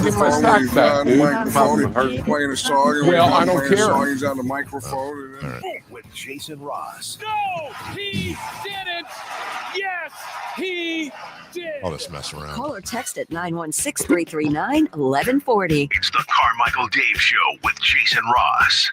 Get my sack back, dude. Microphone, playing a song. Well, I don't care. He's on the microphone. With Jason Ross. No, he didn't. Yes, he did. All this mess around. Call or text at 916-339-1140. It's the Carmichael Dave Show with Jason Ross.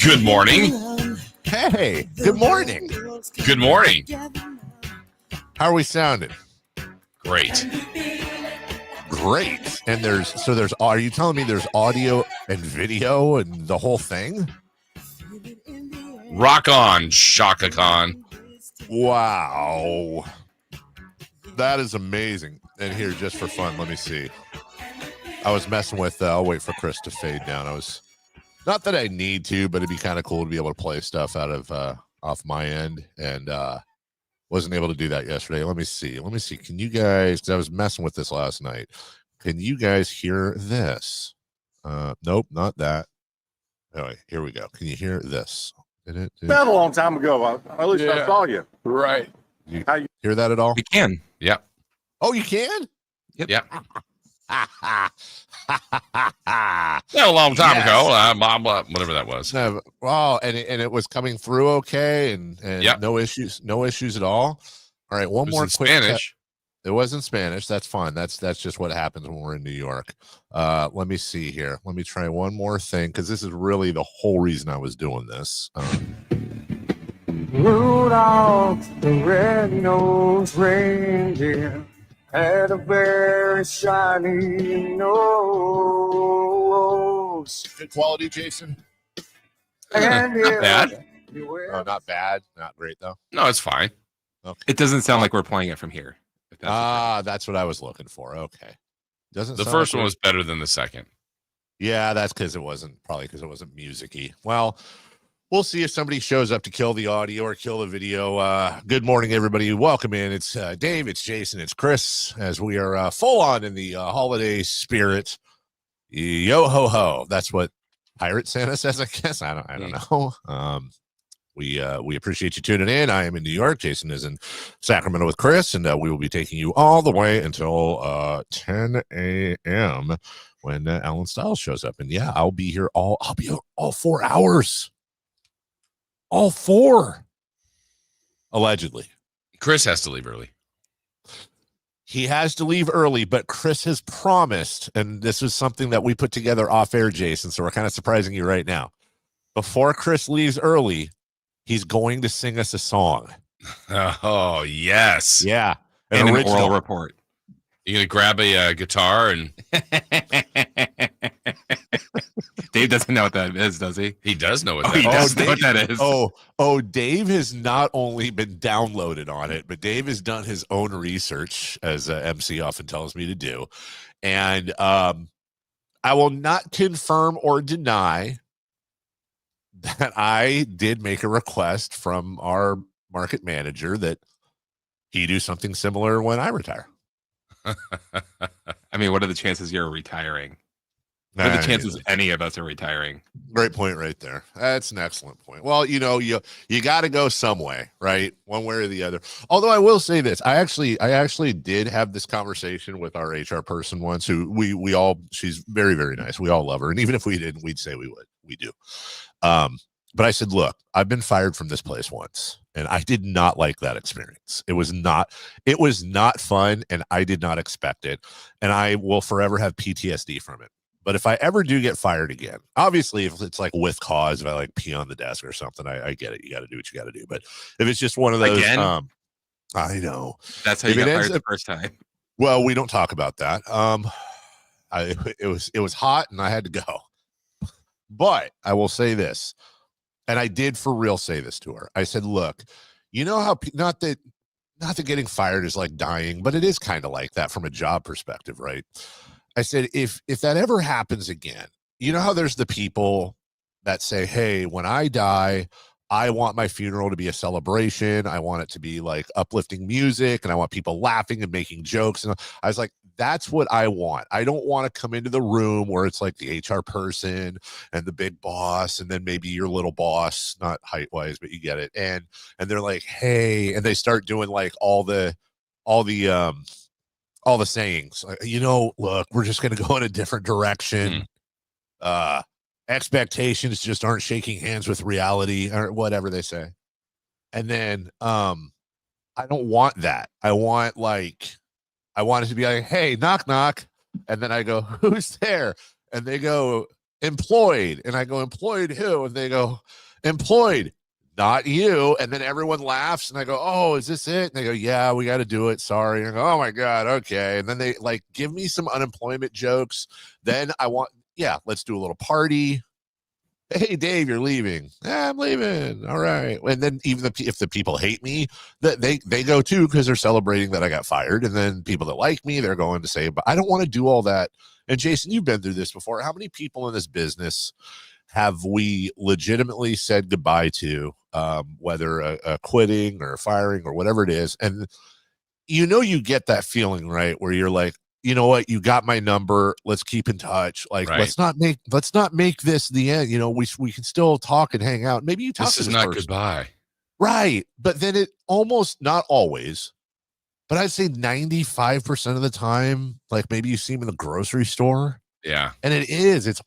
Good morning. Hey, good morning. Good morning. How are we sounding? Great. Great. And are you telling me there's audio and video and the whole thing? Rock on, Shaka Khan. Wow. That is amazing. And here, just for fun, let me see. I was messing with, I'll wait for Chris to fade down. Not that I need to, but it'd be kind of cool to be able to play stuff out of off my end, and wasn't able to do that yesterday. Let me see. Can you guys? Because I was messing with this last night. Can you guys hear this? Nope, not that. Anyway, here we go. Can you hear this? That a long time ago. At least I saw you. Right. You hear that at all? We can. Yep. Oh, you can? Yep. A long time ago, whatever that was. No, wow, and it was coming through okay, and yep. no issues at all. All right, one more quick Spanish. It was in Spanish. That's fine. That's just what happens when we're in New York. Let me see here. Let me try one more thing, because this is really the whole reason I was doing this. Rudolph the red-nosed reindeer had a very shiny nose. Good quality, Jason. Not bad. Not bad. Not great, though. No, it's fine. Okay. It doesn't sound like we're playing it from here. That's what I was looking for. Okay. The first one was better than the second. Yeah, that's because it wasn't music-y. Well, we'll see if somebody shows up to kill the audio or kill the video. Good morning, everybody. Welcome in. It's Dave, it's Jason, it's Chris, as we are full on in the holiday spirit. Yo ho ho. That's what Pirate Santa says, I guess. I don't know. We appreciate you tuning in. I am in New York. Jason is in Sacramento with Chris, and we will be taking you all the way until 10 a.m. when Alan Stiles shows up. And yeah, I'll be here all 4 hours. All 4. Allegedly. Chris has to leave early. He has to leave early, but Chris has promised, and this is something that we put together off air, Jason, so we're kind of surprising you right now. Before Chris leaves early, he's going to sing us a song. Oh, yes. Yeah. An oral report. You going to grab a guitar and... Dave doesn't know what that is, does he? He does know what that is. He does know what that is. Dave has not only been downloaded on it, but Dave has done his own research, as MC often tells me to do. And I will not confirm or deny that I did make a request from our market manager that he do something similar when I retire. I mean, what are the chances you're retiring? What are the chances any of us are retiring? Great point right there. That's an excellent point. Well, you got to go some way, right? One way or the other. Although I will say this, I actually did have this conversation with our HR person once, who she's very, very nice. We all love her. And even if we didn't, we'd say we would. We do. But I said, look, I've been fired from this place once, and I did not like that experience. It was not fun, and I did not expect it. And I will forever have PTSD from it. But if I ever do get fired again, obviously, if it's like with cause, if I like pee on the desk or something, I get it. You got to do what you got to do. But if it's just one of those, again? I know. That's how you got fired the first time. Well, we don't talk about that. It was hot and I had to go. But I will say this, and I did for real say this to her. I said, look, you know how, not that getting fired is like dying, but it is kind of like that from a job perspective, right? I said, if that ever happens again, you know how there's the people that say, hey, when I die, I want my funeral to be a celebration. I want it to be like uplifting music, and I want people laughing and making jokes. And I was like, that's what I want. I don't want to come into the room where it's like the HR person and the big boss, and then maybe your little boss, not height wise, but you get it. And they're like, hey, and they start doing like all the sayings, like, look, we're just going to go in a different direction. Expectations just aren't shaking hands with reality, or whatever they say. And then I don't want that. I want it to be like, hey, knock knock, and then I go, who's there? And they go, employed. And I go, employed who? And they go, employed, not you. And then everyone laughs, and I go, oh, is this it? And they go, yeah, we got to do it, sorry. And I go, oh my god, okay. And then they like give me some unemployment jokes. Then I want, yeah, let's do a little party. Hey, Dave, you're leaving. Yeah, I'm leaving. All right. And then even if the people hate me, they go too, because they're celebrating that I got fired. And then people that like me, they're going to say, but I don't want to do all that. And Jason, you've been through this before. How many people in this business have we legitimately said goodbye to, whether a quitting or firing or whatever it is? And you get that feeling, right, where you're like, you know what, you got my number, let's keep in touch. Like, right. let's not make this the end. We can still talk and hang out. Maybe you talk this is not goodbye, right? But then it almost, not always, but I'd say 95% of the time, like maybe you see him in the grocery store. Yeah. And it's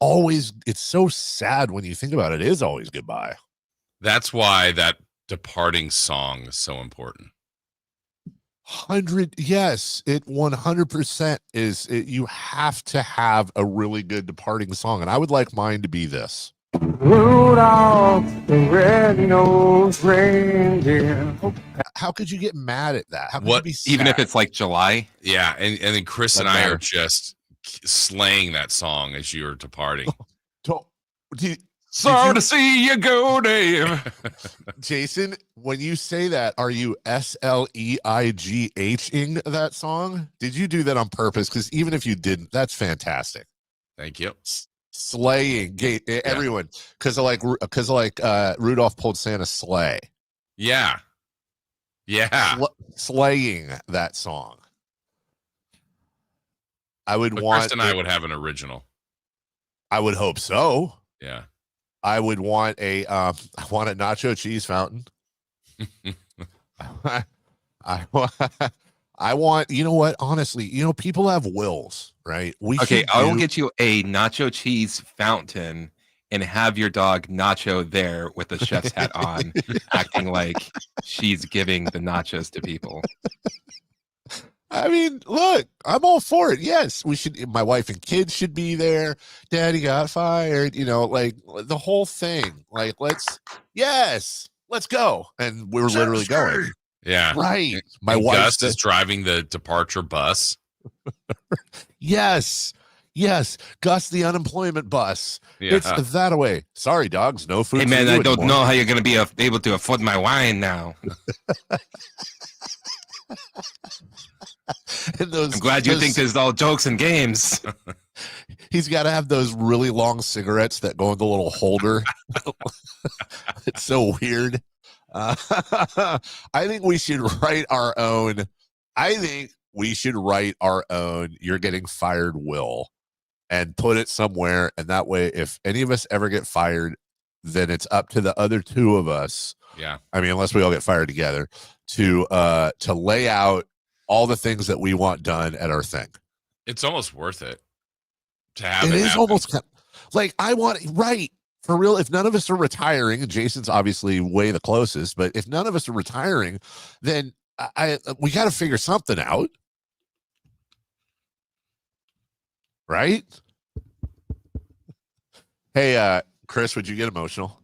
so sad when you think about it. It is always goodbye. That's why that departing song is so important. 100, yes, it 100% is. You have to have a really good departing song, and I would like mine to be this. Rudolph the red-nosed reindeer. How could you get mad at that? How could what? You be sad? Even if it's like July? Yeah, and then Chris and I are just slaying that song as you're departing. Sorry to see you go, Dave. Jason, when you say that, are you SLEIGHing that song? Did you do that on purpose? Because even if you didn't, that's fantastic. Thank you. Slaying everyone, because Rudolph pulled Santa's sleigh. Yeah. Slaying that song. Chris and I would have an original. I would hope so. Yeah. I would want a nacho cheese fountain. I want, you know what? Honestly, people have wills, right? I will get you a nacho cheese fountain and have your dog Nacho there with the chef's hat on, acting like she's giving the nachos to people. I mean, look, I'm all for it. Yes, we should. My wife and kids should be there. Daddy got fired. Like the whole thing. Like, let's go. And we're literally going. Yeah, right. My wife is driving the departure bus. Yes, Gus, the unemployment bus. Yeah. It's that away. Sorry, dogs, no food. Hey man, I don't know how you're gonna be able to afford my wine now. I'm glad you think this is all jokes and games. He's got to have those really long cigarettes that go in the little holder. It's so weird. I think we should write our own. You're getting fired will, and put it somewhere. And that way, if any of us ever get fired, then it's up to the other two of us. Yeah. I mean, unless we all get fired together, to lay out all the things that we want done at our thing. It's almost worth it to have it. It is happen. almost like I want, right, for real. If none of us are retiring, and Jason's obviously way the closest, but if none of us are retiring, then we got to figure something out, right? Hey, Chris, would you get emotional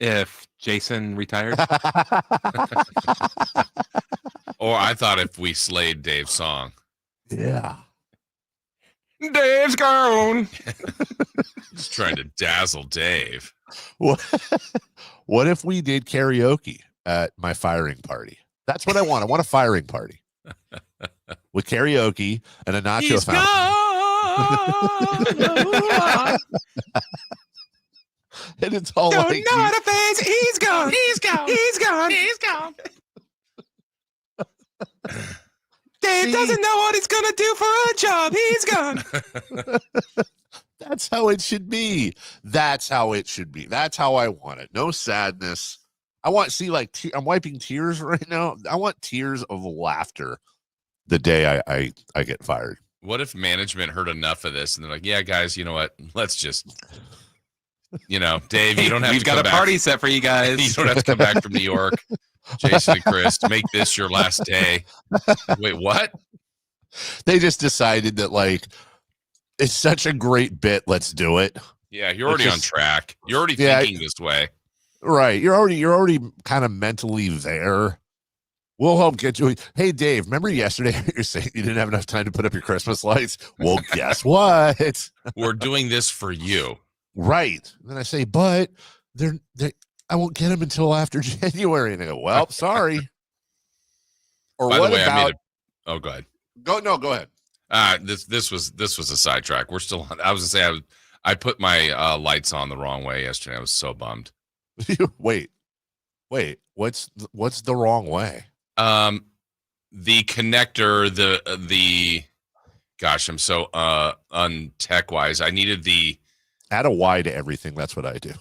if Jason retired? Or I thought if we slayed Dave's song. Yeah. Dave's gone. Just trying to dazzle Dave. What if we did karaoke at my firing party? That's what I want. I want a firing party with karaoke and a nacho fountain. And it's all No, like not a phase. He's gone. He's gone. He's gone. He's gone. Dave doesn't know what he's gonna do for a job. He's gone. That's how it should be. That's how it should be. That's how I want it. No sadness. I want I'm wiping tears right now. I want tears of laughter the day I get fired. What if management heard enough of this and they're like, yeah, guys, you know what? Let's just, Dave, you don't have We've to got come a back. party set for you guys. You don't have to come back from New York. Jason and Chris, make this your last day. Wait, what? They just decided that it's such a great bit. Let's do it. Yeah, you're already on track. You're already thinking this way. Right. You're already kind of mentally there. We'll help get you. Hey, Dave, remember yesterday you're saying you didn't have enough time to put up your Christmas lights? Well, guess what? We're doing this for you. Right. And then I say, but I won't get them until after January. And they go, well, sorry. Or By what the way, about? oh, go ahead. Go ahead. This was a sidetrack. We're still on. I was gonna say I put my lights on the wrong way yesterday. I was so bummed. Wait. What's the wrong way? The connector, the gosh, I'm so untech wise. I needed the Add a Y to everything. That's what I do.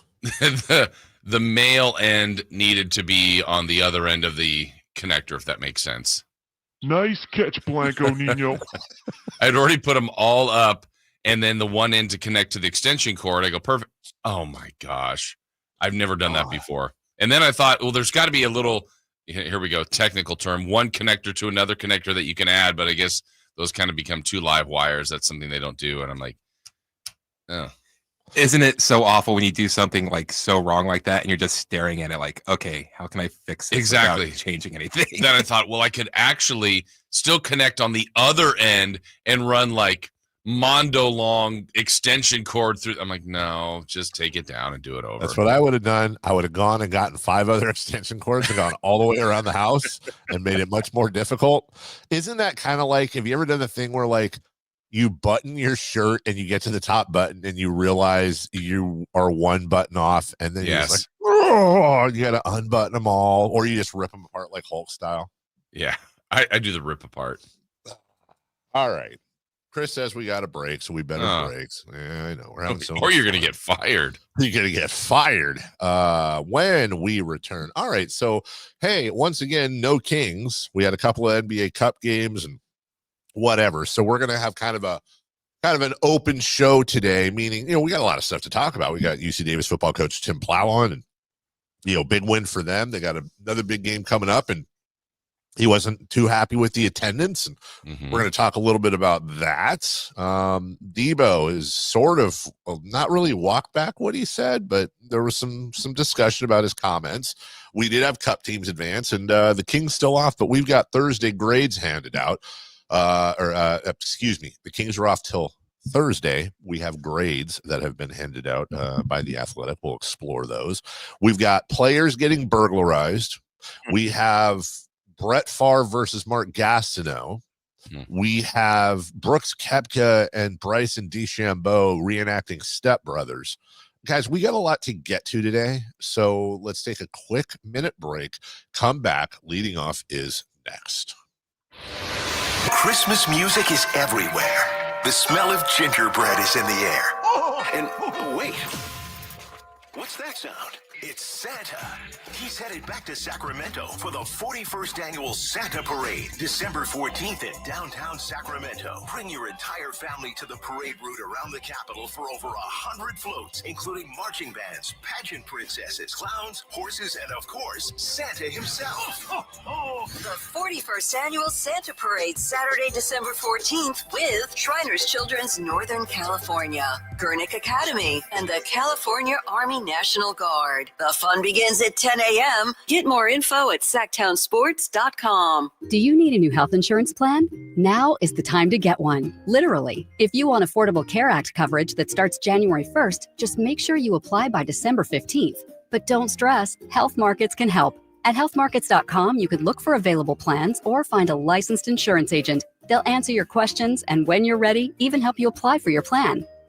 the male end needed to be on the other end of the connector, if that makes sense. Nice catch, Blanco Nino. I'd already put them all up, and then the one end to connect to the extension cord. I go, perfect. Oh my gosh, I've never done that before. And then I thought, well, there's got to be a little. Here we go, technical term. One connector to another connector that you can add, but I guess those kind of become two live wires. That's something they don't do, and I'm like, oh. Isn't it so awful when you do something so wrong like that and you're just staring at it like, okay, how can I fix it Exactly. without changing anything? Then I thought, well, I could actually still connect on the other end and run Mondo long extension cord through. I'm like, no, just take it down and do it over. That's what I would have done. I would have gone and gotten 5 other extension cords and gone all the way around the house and made it much more difficult. Isn't that kind of have you ever done the thing where you button your shirt and you get to the top button and you realize you are one button off, and then you're just oh, you got to unbutton them all, or you just rip them apart like Hulk style? Yeah, I do the rip apart. All right. Chris says we got a break, so we better breaks. Yeah, I know. We're having Or you're going to get fired. You're going to get fired when we return. All right. So, hey, once again, no Kings. We had a couple of NBA Cup games and whatever. So we're going to have kind of an open show today, meaning, we got a lot of stuff to talk about. We got UC Davis football coach Tim Plow on, and, big win for them. They got another big game coming up, and he wasn't too happy with the attendance, and we're going to talk a little bit about that. Deebo is sort of not really walk back what he said, but there was some discussion about his comments. We did have Cup teams advance, and the Kings still off, but we've got Thursday grades handed out. Excuse me, the Kings are off till Thursday. We have grades that have been handed out by The Athletic. We'll explore those. We've got players getting burglarized. We have Brett Favre versus Mark Gastineau. We have Brooks Koepka and Bryson DeChambeau reenacting Step Brothers. Guys, we got a lot to get to today, so let's take a quick minute break. Come back. Leading off is next. Christmas music is everywhere. The smell of gingerbread is in the air. And wait, what's that sound? It's Santa. He's headed back to Sacramento for the 41st Annual Santa Parade, December 14th in downtown Sacramento. Bring your entire family to the parade route around the Capitol for over 100 floats, including marching bands, pageant princesses, clowns, horses, and of course, Santa himself. The 41st Annual Santa Parade, Saturday, December 14th with Shriners Children's Northern California, Gurnick Academy, and the California Army National Guard. The fun begins at 10 a.m. Get more info at sacktownsports.com. Do you need a new health insurance plan? Now is the time to get one. Literally. If you want Affordable Care Act coverage that starts January 1st, just make sure you apply by December 15th. But don't stress, Health Markets can help. At healthmarkets.com, you can look for available plans or find a licensed insurance agent. They'll answer your questions and when you're ready, even help you apply for your plan.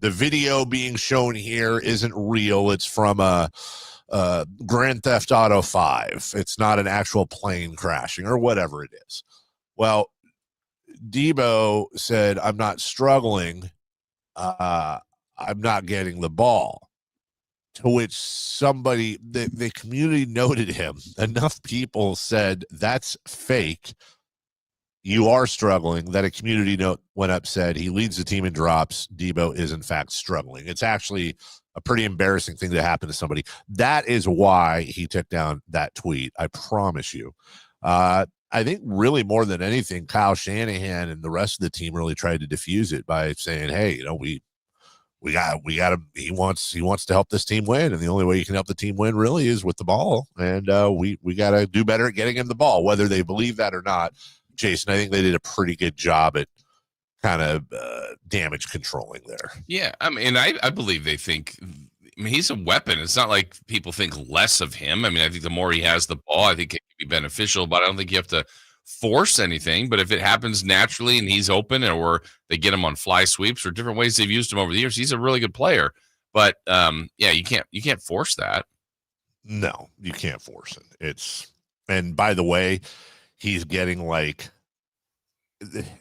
the video being shown here isn't real. It's from a Grand Theft Auto 5. It's not an actual plane crashing or whatever it is. Well, Deebo said, I'm not struggling. I'm not getting the ball. To which somebody, the community noted him. Enough people said, that's fake. You are struggling. That a community note went up, said he leads the team in drops. Deebo is, in fact, struggling. It's actually a pretty embarrassing thing to happen to somebody. That is why he took down that tweet. I promise you. I think really more than anything, Kyle Shanahan and the rest of the team really tried to diffuse it by saying, hey, we got him. He wants to help this team win. And the only way you can help the team win really is with the ball. And we got to do better at getting him the ball, whether they believe that or not. Jason, I think they did a pretty good job at kind of damage controlling there. Yeah. I mean, I believe they think, he's a weapon. It's not like people think less of him. I mean, I think the more he has the ball, I think it can be beneficial, but I don't think you have to force anything. But if it happens naturally and he's open, or they get him on fly sweeps or different ways they've used him over the years, he's a really good player. But yeah, you can't force that. No, you can't force it. And by the way, he's getting like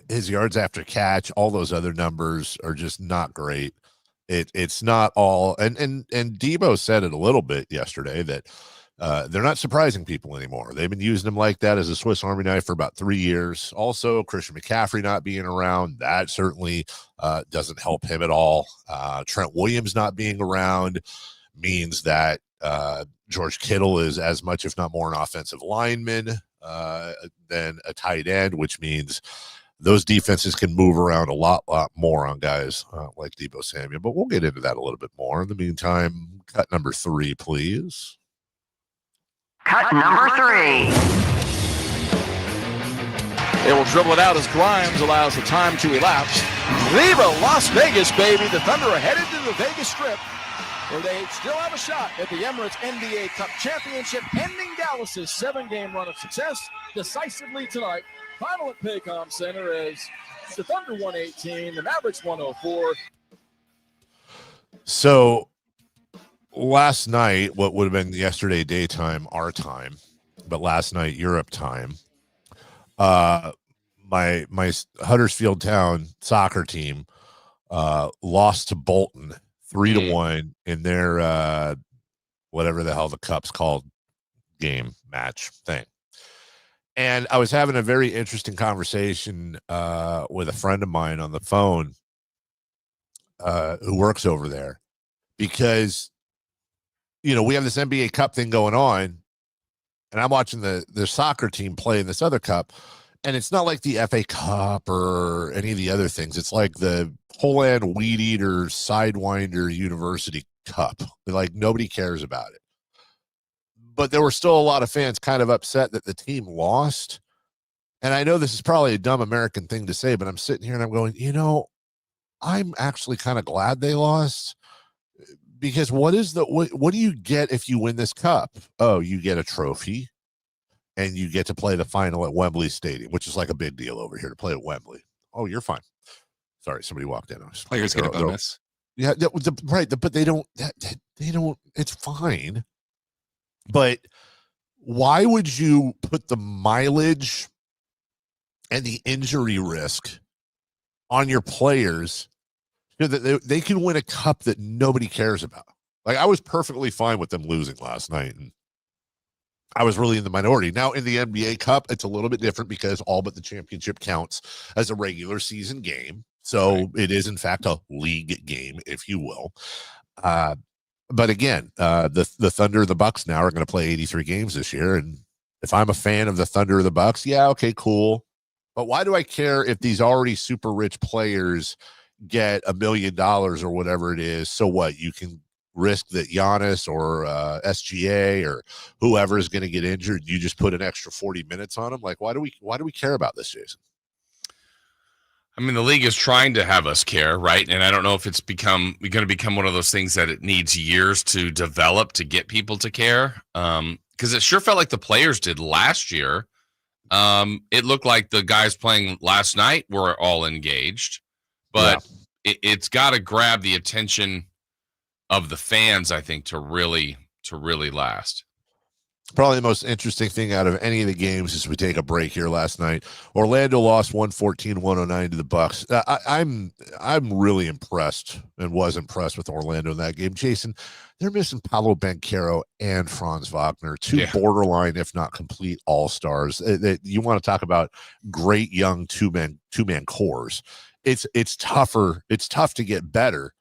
his yards after catch, all those other numbers are just not great. It's not all, and Deebo said it a little bit yesterday that they're not surprising people anymore. They've been using him like that as a Swiss Army knife for about 3 years. Also, Christian McCaffrey not being around, that certainly doesn't help him at all. Trent Williams not being around means that George Kittle is as much, if not more, an offensive lineman than a tight end, which means those defenses can move around a lot more on guys like Deebo Samuel. But we'll get into that a little bit more. In the meantime, cut number 3, please. Cut number 3. They will dribble it out as Grimes allows the time to elapse. Viva Las Vegas, baby. The Thunder are headed to the Vegas Strip, where they still have a shot at the Emirates NBA Cup Championship, ending Dallas's 7-game run of success decisively tonight. Final at Paycom Center as the Thunder 118, the Mavericks 104. So last night, what would have been yesterday daytime, our time, but last night Europe time, my Huddersfield Town soccer team lost to Bolton 3-1 in their whatever the hell the cup's called, game match thing. And I was having a very interesting conversation with a friend of mine on the phone who works over there, because, we have this NBA Cup thing going on, and I'm watching the soccer team play in this other cup, and it's not like the FA Cup or any of the other things. It's like the Poland Weed Eater Sidewinder University Cup. Like, nobody cares about it. But there were still a lot of fans kind of upset that the team lost. And I know this is probably a dumb American thing to say, but I'm sitting here and I'm going, I'm actually kind of glad they lost, because what do you get if you win this cup? Oh, you get a trophy and you get to play the final at Wembley Stadium, which is like a big deal over here to play at Wembley. Oh, you're fine. Sorry, somebody walked in. Players get a bonus. Yeah, right. But they don't, it's fine. But why would you put the mileage and the injury risk on your players so that they can win a cup that nobody cares about? Like, I was perfectly fine with them losing last night, and I was really in the minority. Now, in the NBA Cup, it's a little bit different because all but the championship counts as a regular season game. So It is, in fact, a league game, if you will. But again, the Thunder and the Bucks now are going to play 83 games this year. And if I'm a fan of the Thunder or the Bucks, yeah, okay, cool. But why do I care if these already super rich players get $1 million or whatever it is? So what? You can risk that Giannis or SGA or whoever is going to get injured. You just put an extra 40 minutes on them. Like, why do we care about this, Jason? I mean, the league is trying to have us care, right? And I don't know if it's going to become one of those things that it needs years to develop to get people to care. Because it sure felt like the players did last year. It looked like the guys playing last night were all engaged, but it's got to grab the attention of the fans, I think, to really last. Probably the most interesting thing out of any of the games as we take a break here last night. Orlando lost 114-109 to the Bucks. I'm really impressed and was impressed with Orlando in that game. Jason, they're missing Paolo Banchero and Franz Wagner, two borderline, if not complete all-stars. You want to talk about great young two-man cores. It's tough to get better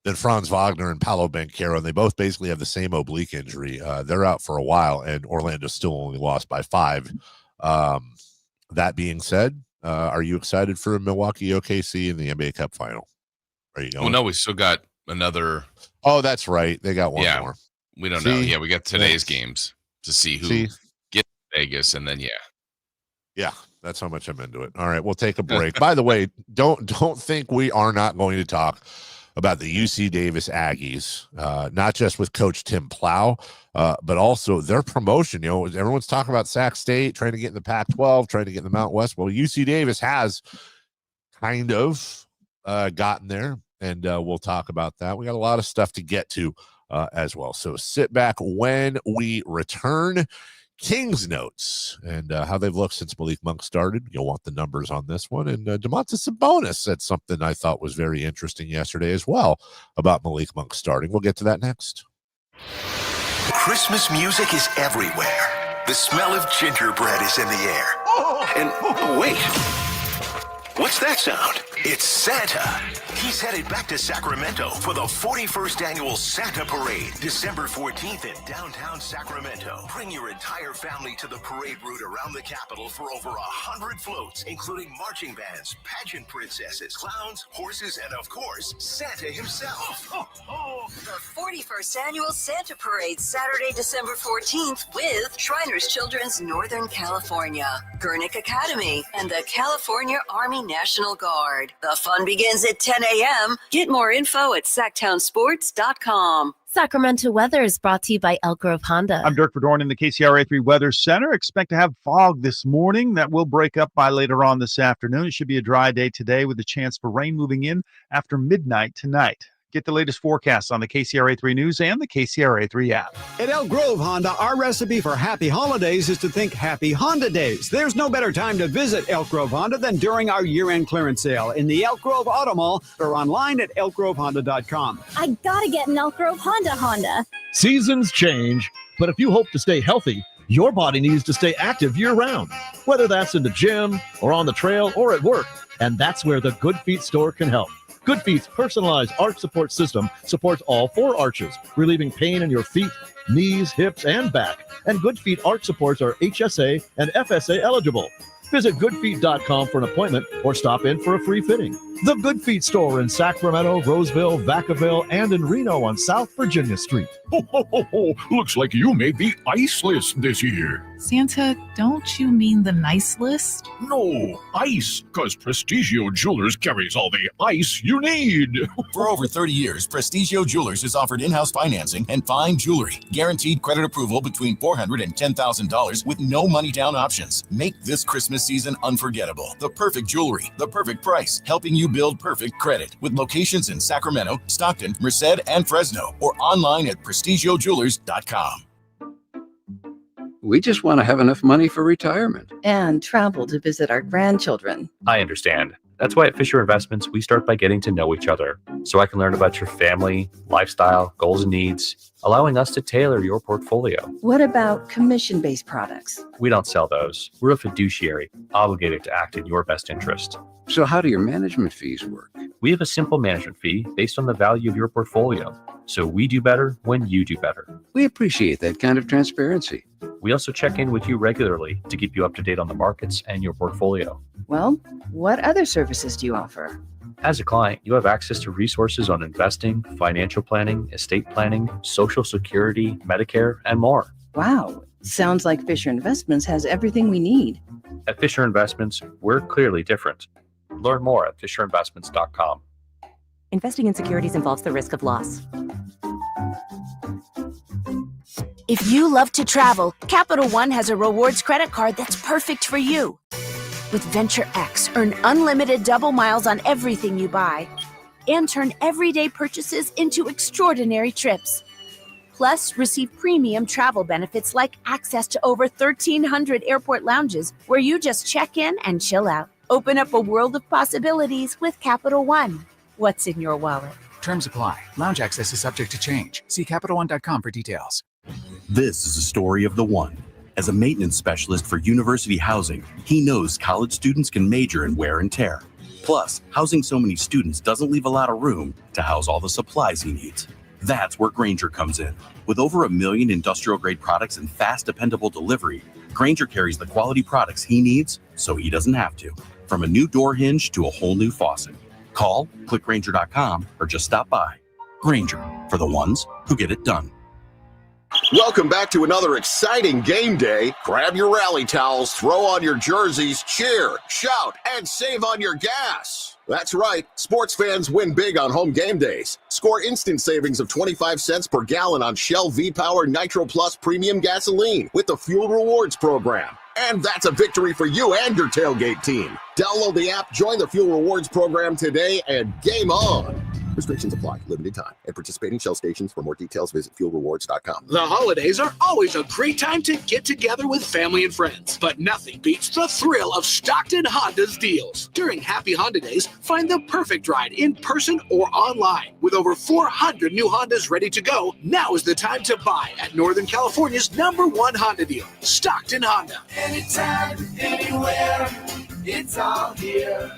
than Franz Wagner and Paolo Banchero, and they both basically have the same oblique injury. They're out for a while, and Orlando still only lost by 5. That being said, are you excited for Milwaukee OKC in the NBA Cup final? Are you going? Well, no, we still got another. Oh, that's right. They got one more. We don't know. Yeah, we got today's games to see who gets Vegas, and then Yeah, that's how much I'm into it. All right, we'll take a break. By the way, don't think we are not going to talk about the UC Davis Aggies, not just with Coach Tim Plow, but also their promotion. You know, everyone's talking about Sac State trying to get in the Pac-12, trying to get in the Mountain West. Well, UC Davis has kind of gotten there, and we'll talk about that. We got a lot of stuff to get to as well. So sit back when we return. Kings notes and how they've looked since Malik Monk started. You'll want the numbers on this one. And Domantas Sabonis said something I thought was very interesting yesterday as well about Malik Monk starting. We'll get to that next. Christmas music is everywhere. The smell of gingerbread is in the air. And wait, what's that sound? It's Santa. He's headed back to Sacramento for the 41st annual Santa Parade, December 14th in downtown Sacramento. Bring your entire family to the parade route around the capital for over 100 floats, including marching bands, pageant princesses, clowns, horses, and of course, Santa himself. The 41st annual Santa Parade, Saturday, December 14th with Shriners Children's Northern California, Gurnick Academy, and the California Army National Guard. The fun begins at 10 a.m. Get more info at sacktownsports.com. Sacramento weather is brought to you by Elk Grove Honda. I'm Dirk Verdorn in the KCRA3 Weather Center. Expect to have fog this morning. That will break up by later on this afternoon. It should be a dry day today with a chance for rain moving in after midnight tonight. Get the latest forecasts on the KCRA3 News and the KCRA3 app. At Elk Grove Honda, our recipe for happy holidays is to think Happy Honda Days. There's no better time to visit Elk Grove Honda than during our year-end clearance sale in the Elk Grove Auto Mall or online at elkgrovehonda.com. I gotta get an Elk Grove Honda. Seasons change, but if you hope to stay healthy, your body needs to stay active year-round, whether that's in the gym or on the trail or at work, and that's where the Good Feet store can help. Good Feet's personalized arch support system supports all 4 arches, relieving pain in your feet, knees, hips, and back. And Good Feet arch supports are HSA and FSA eligible. Visit goodfeet.com for an appointment or stop in for a free fitting. The Good Feet store in Sacramento, Roseville, Vacaville, and in Reno on South Virginia Street. Ho, ho, ho, ho. Looks like you made the ice list this year. Santa, don't you mean the nice list? No, ice, because Prestigio Jewelers carries all the ice you need. For over 30 years, Prestigio Jewelers has offered in-house financing and fine jewelry. Guaranteed credit approval between $400 and $10,000 with no money down options. Make this Christmas season unforgettable. The perfect jewelry, the perfect price, helping you build perfect credit. With locations in Sacramento, Stockton, Merced, and Fresno, or online at prestigiojewelers.com. We just want to have enough money for retirement. And travel to visit our grandchildren. I understand. That's why at Fisher Investments, we start by getting to know each other so I can learn about your family, lifestyle, goals, and needs, allowing us to tailor your portfolio. What about commission-based products? We don't sell those. We're a fiduciary, obligated to act in your best interest. So how do your management fees work? We have a simple management fee based on the value of your portfolio. So we do better when you do better. We appreciate that kind of transparency. We also check in with you regularly to keep you up to date on the markets and your portfolio. Well, what other services do you offer? As a client, you have access to resources on investing, financial planning, estate planning, Social Security, Medicare, and more. Wow. Sounds like Fisher Investments has everything we need. At Fisher Investments, we're clearly different. Learn more at fisherinvestments.com. Investing in securities involves the risk of loss. If you love to travel, Capital One has a rewards credit card that's perfect for you. With Venture X, earn unlimited double miles on everything you buy. and turn everyday purchases into extraordinary trips. Plus, receive premium travel benefits like access to over 1,300 airport lounges where you just check in and chill out. Open up a world of possibilities with Capital One. What's in your wallet? Terms apply. Lounge access is subject to change. See CapitalOne.com for details. This is a story of the one. As a maintenance specialist for university housing, he knows college students can major in wear and tear. Plus, housing so many students doesn't leave a lot of room to house all the supplies he needs. That's where Grainger comes in. With over 1 million industrial-grade products and fast, dependable delivery, Grainger carries the quality products he needs so he doesn't have to. From a new door hinge to a whole new faucet. Call, click Grainger.com, or just stop by. Grainger, for the ones who get it done. Welcome back to another exciting game day. Grab your rally towels, throw on your jerseys, cheer, shout, and save on your gas. That's right, sports fans win big on home game days. Score instant savings of 25 cents per gallon on Shell V-Power Nitro Plus Premium Gasoline with the Fuel Rewards program. And that's a victory for you and your tailgate team. Download the app, join the Fuel Rewards program today, and game on. Restrictions apply. Limited time. At participating Shell stations. For more details, visit fuelrewards.com. The holidays are always a great time to get together with family and friends, but nothing beats the thrill of Stockton Honda's deals. During Happy Honda Days, find the perfect ride in person or online. With over 400 new Hondas ready to go, now is the time to buy at Northern California's #1 Honda dealer, Stockton Honda. Anytime, anywhere, it's all here.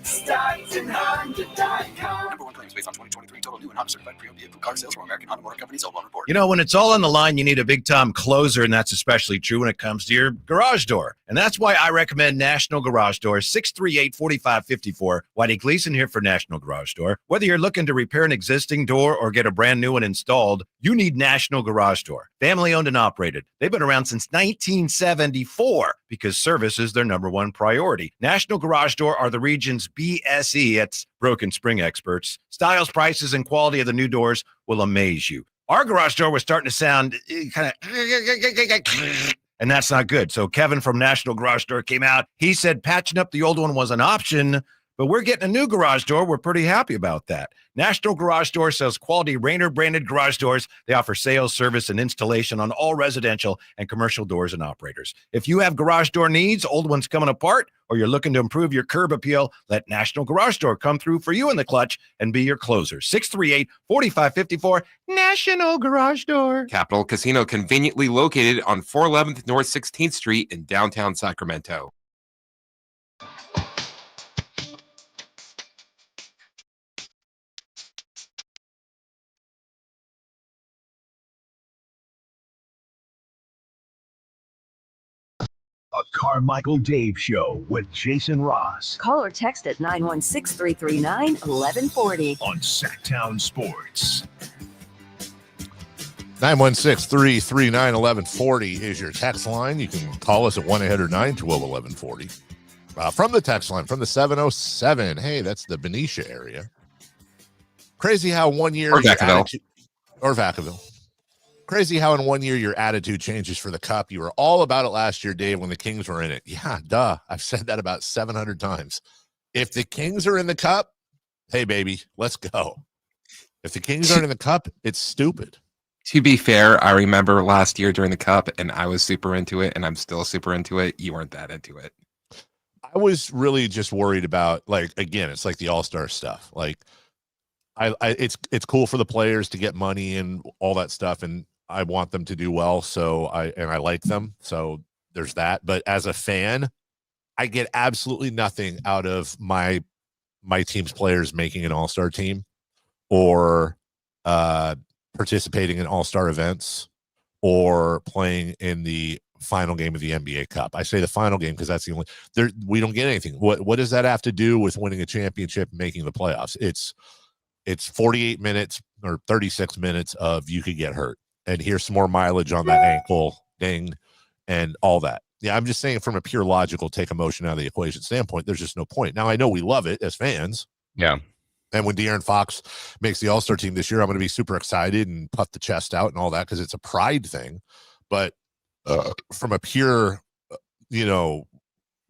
StocktonHonda.com. #1 claims based on 2023 total new and Honda certified pre-owned vehicle car sales from American Honda Motor Company. Sold on report. You know, when it's all on the line, you need a big-time closer, and that's especially true when it comes to your garage door. And that's why I recommend National Garage Door, 638-4554. Whitey Gleason here for National Garage Door. Whether you're looking to repair an existing door or get a brand new one installed, you need National Garage Door. Family-owned and operated. They've been around since 1974 because service is their #1 priority. National Garage Door are the region's BSE, that's broken spring experts. Styles, prices, and quality of the new doors will amaze you. Our garage door was starting to sound kind of, and that's not good. So Kevin from National Garage Door came out. He said patching up the old one was an option, but we're getting a new garage door. We're pretty happy about that. National Garage Door sells quality Rainer branded garage doors. They offer sales, service, and installation on all residential and commercial doors and operators. If you have garage door needs, old ones coming apart, or you're looking to improve your curb appeal, let National Garage Door come through for you in the clutch and be your closer. 638-4554, National Garage Door. Capital Casino, conveniently located on 411th North 16th Street in downtown Sacramento. A Carmichael Dave Show with Jason Ross. Call or text at 916-339-1140. On Sacktown Sports. 916-339-1140 is your text line. You can call us at 1-800-912-1140. From the text line, from the 707. Hey, that's the Benicia area. Crazy how 1 year... Or Vacaville. Or Vacaville. Crazy how in 1 year your attitude changes for the cup. You were all about it last year, Dave, when the Kings were in it. Yeah, duh. I've said that about 700 times. If the Kings are in the cup, hey, baby, let's go. If the Kings aren't in the cup, it's stupid. To be fair, I remember last year during the cup, and I was super into it, and I'm still super into it. You weren't that into it. I was really just worried about, like, again, it's like the all-star stuff. Like, it's cool for the players to get money and all that stuff, and I want them to do well, so I like them, so there's that. But as a fan, I get absolutely nothing out of my team's players making an all-star team or participating in all-star events or playing in the final game of the NBA Cup. I say the final game because that's the only we don't get anything. What does that have to do with winning a championship and making the playoffs? It's 48 minutes or 36 minutes of you could get hurt. And here's some more mileage on that ankle ding and all that. Yeah, I'm just saying from a pure logical take emotion out of the equation standpoint, there's just no point. Now, I know we love it as fans. Yeah. And when De'Aaron Fox makes the All-Star team this year, I'm going to be super excited and puff the chest out and all that because it's a pride thing. But from a pure,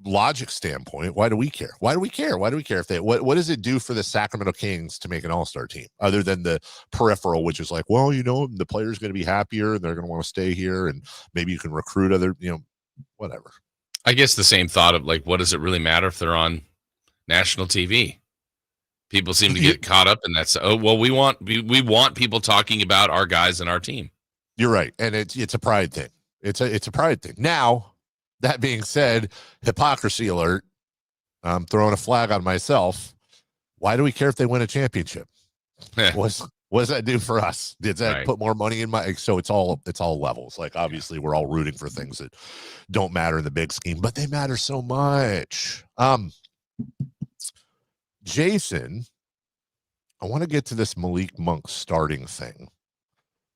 logic standpoint, why do we care? Why do we care? Why do we care if they, what does it do for the Sacramento Kings to make an all-star team other than the peripheral, which is like, well, you know, the player's going to be happier and they're going to want to stay here and maybe you can recruit other, you know, whatever. I guess the same thought of like, what does it really matter if they're on national TV? People seem to get caught up in that. Oh, well, we want people talking about our guys and our team. You're right. And it's a pride thing. It's a pride thing. Now, that being said, hypocrisy alert. I'm throwing a flag on myself. Why do we care if they win a championship? What does that do for us? Did that put more money in my? So it's all levels. Like obviously we're all rooting for things that don't matter in the big scheme, but they matter so much. Jason, I want to get to this Malik Monk starting thing,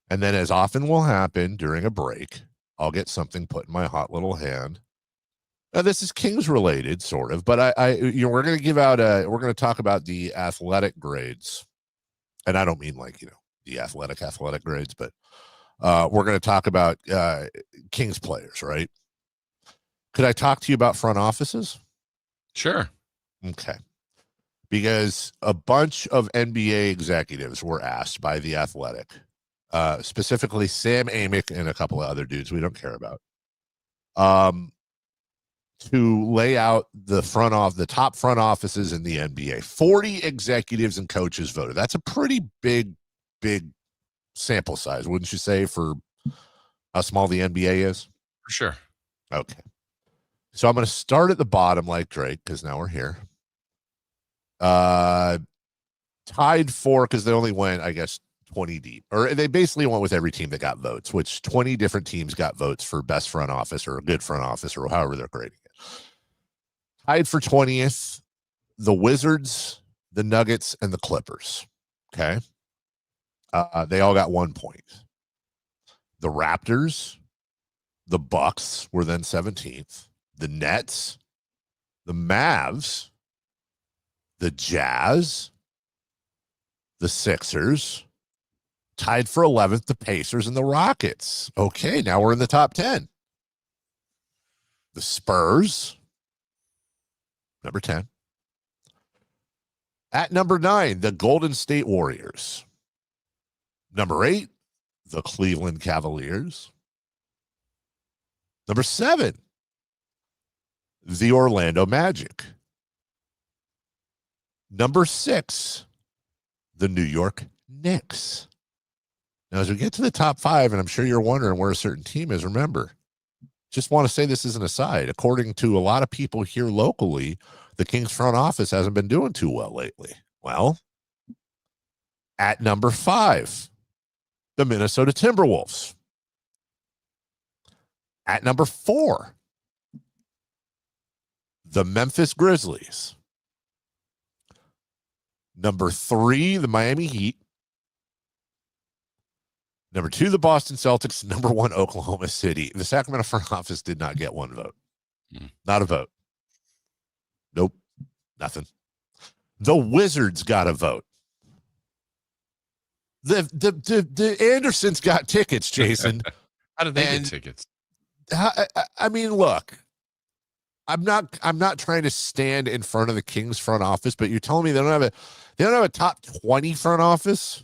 and then as often will happen during a break, I'll get something put in my hot little hand. Now, this is Kings related, sort of, but we're going to give out we're going to talk about the athletic grades, and I don't mean like, you know, the athletic grades, but we're going to talk about Kings players, right? Could I talk to you about front offices? Sure. Okay. Because a bunch of NBA executives were asked by The Athletic, specifically Sam Amick and a couple of other dudes we don't care about, to lay out the top front offices in the NBA. 40 executives and coaches voted. That's a pretty big sample size, wouldn't you say, for how small the NBA is? For sure. Okay. So I'm going to start at the bottom like Drake, because now we're here. Tied for, because they only went, I guess, 20 deep, or they basically went with every team that got votes, which 20 different teams got votes for best front office or a good front office or however they're grading it. Tied for 20th, the Wizards, the Nuggets, and the Clippers. Okay. They all got 1 point. The Raptors, the Bucks were then 17th. The Nets, the Mavs, the Jazz, the Sixers, tied for 11th, the Pacers, and the Rockets. Okay, now we're in the top 10. The Spurs, number 10. At number 9, the Golden State Warriors. Number 8, the Cleveland Cavaliers. Number 7, the Orlando Magic. Number 6, the New York Knicks. Now, as we get to the top 5, and I'm sure you're wondering where a certain team is, remember, just want to say this as an aside. According to a lot of people here locally, the Kings front office hasn't been doing too well lately. Well, at number 5, the Minnesota Timberwolves. At number 4, the Memphis Grizzlies. Number 3, the Miami Heat. Number 2, the Boston Celtics. Number 1, Oklahoma City. The Sacramento front office did not get one vote. Not a vote. Nope. Nothing. The Wizards got a vote. The Andersons got tickets, Jason. How did they get tickets? I mean, look, I'm not trying to stand in front of the Kings front office, but you're telling me they don't have a top 20 front office.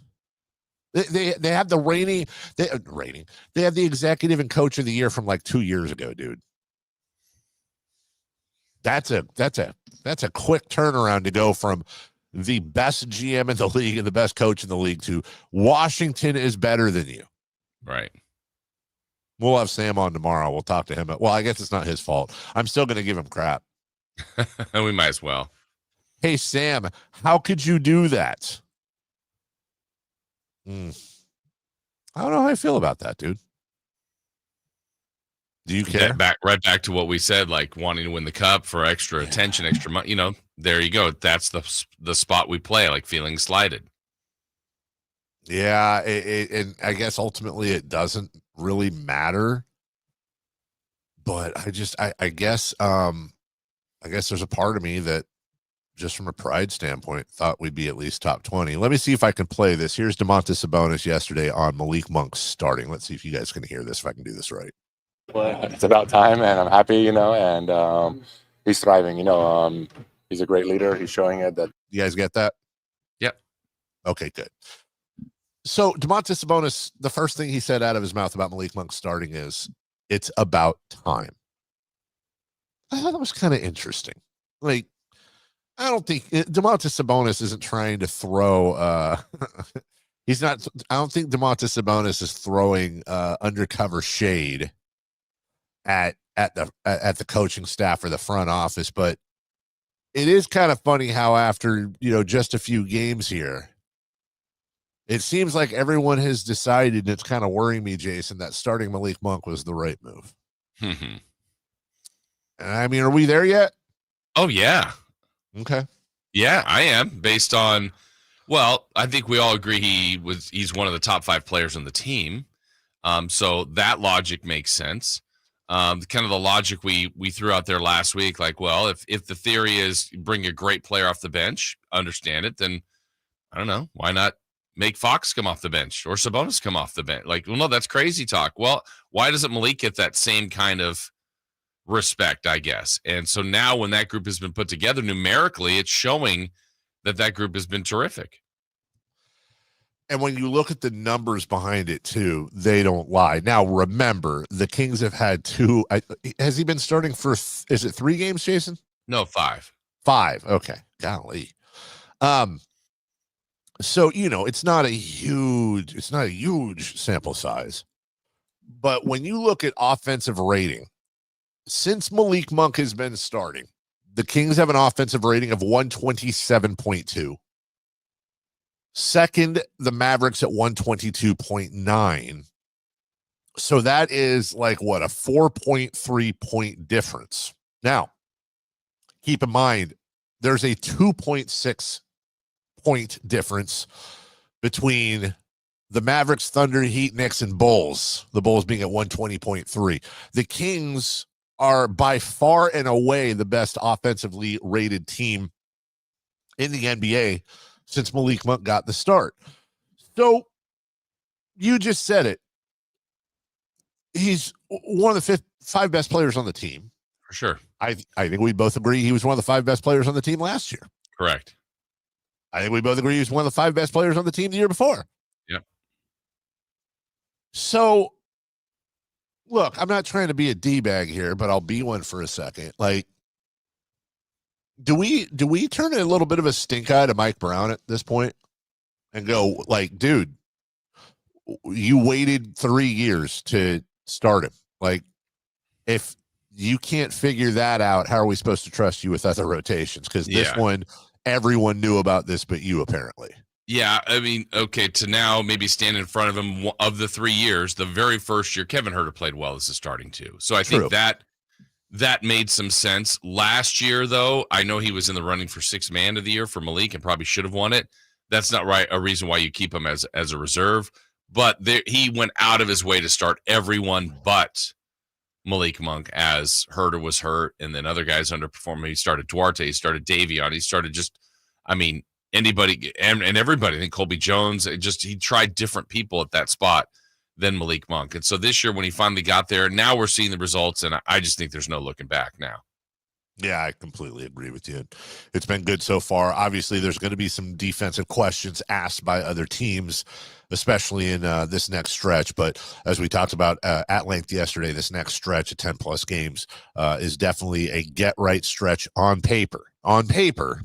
They have the rating. They have the executive and coach of the year from like 2 years ago, dude. That's a quick turnaround to go from the best GM in the league and the best coach in the league to Washington is better than you. Right. We'll have Sam on tomorrow. We'll talk to him. Well, I guess it's not his fault. I'm still going to give him crap. We might as well. Hey, Sam, how could you do that? I don't know how I feel about that, dude. Do you care? Right back to what we said, like wanting to win the cup for extra attention, extra money. You know, there you go. That's the spot we play, like feeling slighted. Yeah, and I guess ultimately it doesn't really matter. But I guess there's a part of me that just from a pride standpoint thought we'd be at least top 20. Let me see if I can play this. Here's Domantas Sabonis yesterday on Malik Monk starting. Let's see if you guys can hear this, if I can do this right. But it's about time, and I'm happy, and he's thriving. He's a great leader. He's showing it. That you guys get that. Yep. Okay, good. So Domantas Sabonis, the first thing he said out of his mouth about Malik Monk starting is, "It's about time." I thought that was kind of interesting. Like, I don't think Domantas Sabonis isn't trying to throw. He's not. I don't think Domantas Sabonis is throwing undercover shade at the coaching staff or the front office. But it is kind of funny how after just a few games here, it seems like everyone has decided, and it's kind of worrying me, Jason, that starting Malik Monk was the right move. I mean, are we there yet? Oh, yeah. Okay. Yeah, I am. Based on, I think we all agree he's one of the top 5 players on the team. So that logic makes sense. Kind of the logic we threw out there last week, like, if the theory is bring a great player off the bench, understand it, then I don't know, why not make Fox come off the bench or Sabonis come off the bench? Like, well, no, that's crazy talk. Well, why doesn't Malik get that same kind of respect, I guess? And so now when that group has been put together numerically, it's showing that group has been terrific. And when you look at the numbers behind it too, they don't lie. Now, remember, the Kings have had 2. Has he been starting for, is it 3 games, Jason? No, 5. 5. Okay. Golly. So, it's not a huge sample size, but when you look at offensive rating, since Malik Monk has been starting, the Kings have an offensive rating of 127.2. Second, the Mavericks at 122.9. So that is like what, a 4.3 point difference. Now, keep in mind, there's a 2.6 point difference between the Mavericks, Thunder, Heat, Knicks, and Bulls. The Bulls being at 120.3. The Kings are by far and away the best offensively rated team in the NBA since Malik Monk got the start. So you just said it. He's one of the 5 best players on the team. For sure. I think we both agree he was one of the 5 best players on the team last year. Correct. I think we both agree he was one of the 5 best players on the team the year before. Yep. So, look, I'm not trying to be a D-bag here, but I'll be one for a second. Like, do we turn a little bit of a stink eye to Mike Brown at this point and go, like, dude, you waited 3 years to start him. Like, if you can't figure that out, how are we supposed to trust you with other rotations? Because this one, everyone knew about this but you, apparently. Yeah, I mean, okay, to now maybe stand in front of him of the 3 years, the very first year, Kevin Huerter played well as a starting too. So I think that made some sense. Last year, though, I know he was in the running for 6th man of the year for Malik and probably should have won it. That's not right. A reason why you keep him as a reserve. But he went out of his way to start everyone but Malik Monk as Huerter was hurt and then other guys underperforming. He started Duarte, he started Davion, he started anybody and everybody. I think Colby Jones, he tried different people at that spot than Malik Monk. And so this year when he finally got there, now we're seeing the results, and I just think there's no looking back now. Yeah, I completely agree with you. It's been good so far. Obviously, there's going to be some defensive questions asked by other teams, especially in this next stretch. But as we talked about at length yesterday, this next stretch of 10-plus games is definitely a get-right stretch on paper. On paper,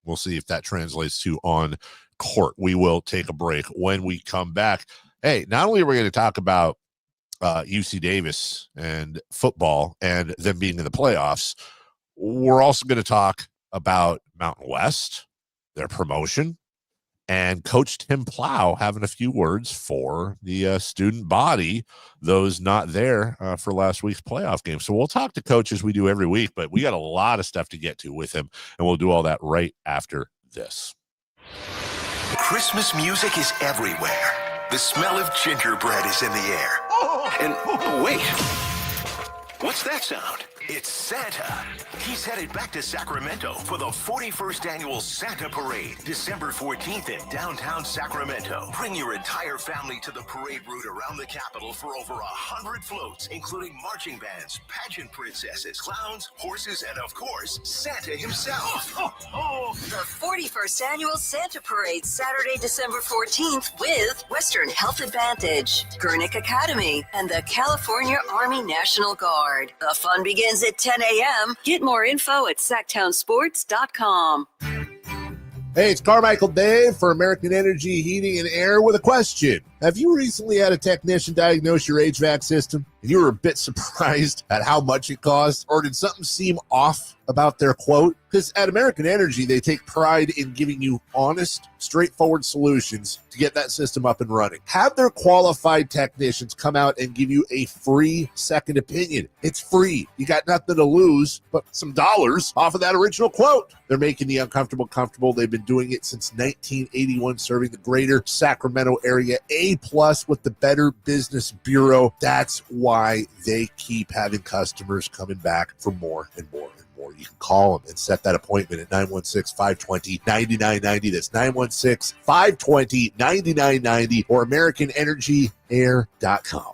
we'll see if that translates to on court. We will take a break. When we come back, hey, not only are we going to talk about UC Davis and football and them being in the playoffs, we're also going to talk about Mountain West, their promotion, and Coach Tim Plow having a few words for the student body, those not there for last week's playoff game. So we'll talk to Coach as we do every week, but we got a lot of stuff to get to with him, and we'll do all that right after this. Christmas music is everywhere. The smell of gingerbread is in the air. And wait, what's that sound? It's Santa. He's headed back to Sacramento for the 41st Annual Santa Parade, December 14th in downtown Sacramento. Bring your entire family to the parade route around the Capitol for over 100 floats, including marching bands, pageant princesses, clowns, horses, and of course, Santa himself. The 41st Annual Santa Parade, Saturday, December 14th with Western Health Advantage, Gurnick Academy, and the California Army National Guard. The fun begins at 10 a.m. Get more info at sacktownsports.com. Hey, it's Carmichael Dave for American Energy Heating and Air with a question. Have you recently had a technician diagnose your HVAC system and you were a bit surprised at how much it cost? Or did something seem off about their quote? Because at American Energy, they take pride in giving you honest, straightforward solutions to get that system up and running. Have their qualified technicians come out and give you a free second opinion. It's free. You got nothing to lose but some dollars off of that original quote. They're making the uncomfortable comfortable. They've been doing it since 1981, serving the greater Sacramento area. A+ with the Better Business Bureau. That's why they keep having customers coming back for more and more and more. You can call them and set that appointment at 916-520-9990. That's 916-520-9990 or AmericanEnergyAir.com.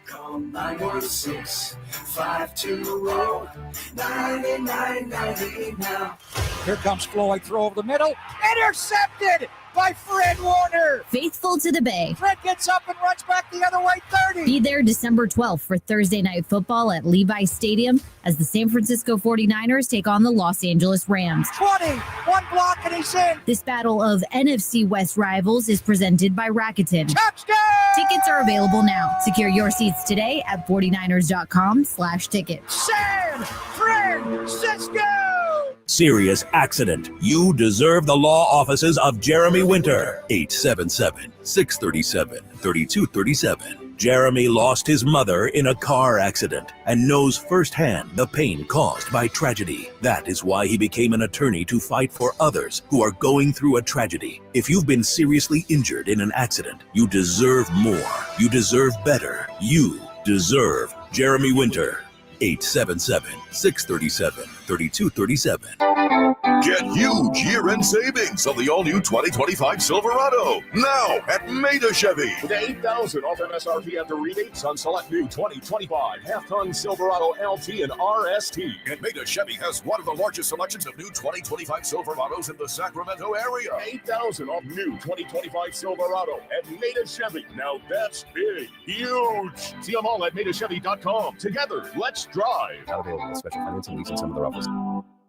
Call 916-520-9990 now. Here comes Floyd, throw over the middle. Intercepted by Fred Warner. Faithful to the Bay. Fred gets up and runs back the other way, 30. Be there December 12th for Thursday Night Football at Levi Stadium as the San Francisco 49ers take on the Los Angeles Rams. 20, one block and he's in. This battle of NFC West rivals is presented by Rakuten. Touchdown! Tickets are available now. Secure your seats today at 49ers.com/tickets. San Francisco! Serious accident. You deserve the law offices of Jeremy Winter. 877-637-3237. Jeremy lost his mother in a car accident and knows firsthand the pain caused by tragedy. That is why he became an attorney to fight for others who are going through a tragedy. If you've been seriously injured in an accident, you deserve more. You deserve better. You deserve Jeremy Winter. 877-637-3237. Get huge year-end savings on the all-new 2025 Silverado. Now at Maida Chevy. With $8,000 off MSRP after rebates on select new 2025 half-ton Silverado LT and RST. And Maida Chevy has one of the largest selections of new 2025 Silverados in the Sacramento area. $8,000 off new 2025 Silverado at Maida Chevy. Now that's big. Huge. See them all at MaidaChevy.com. Together, let's drive. Not available with special financing lease in some of the offers.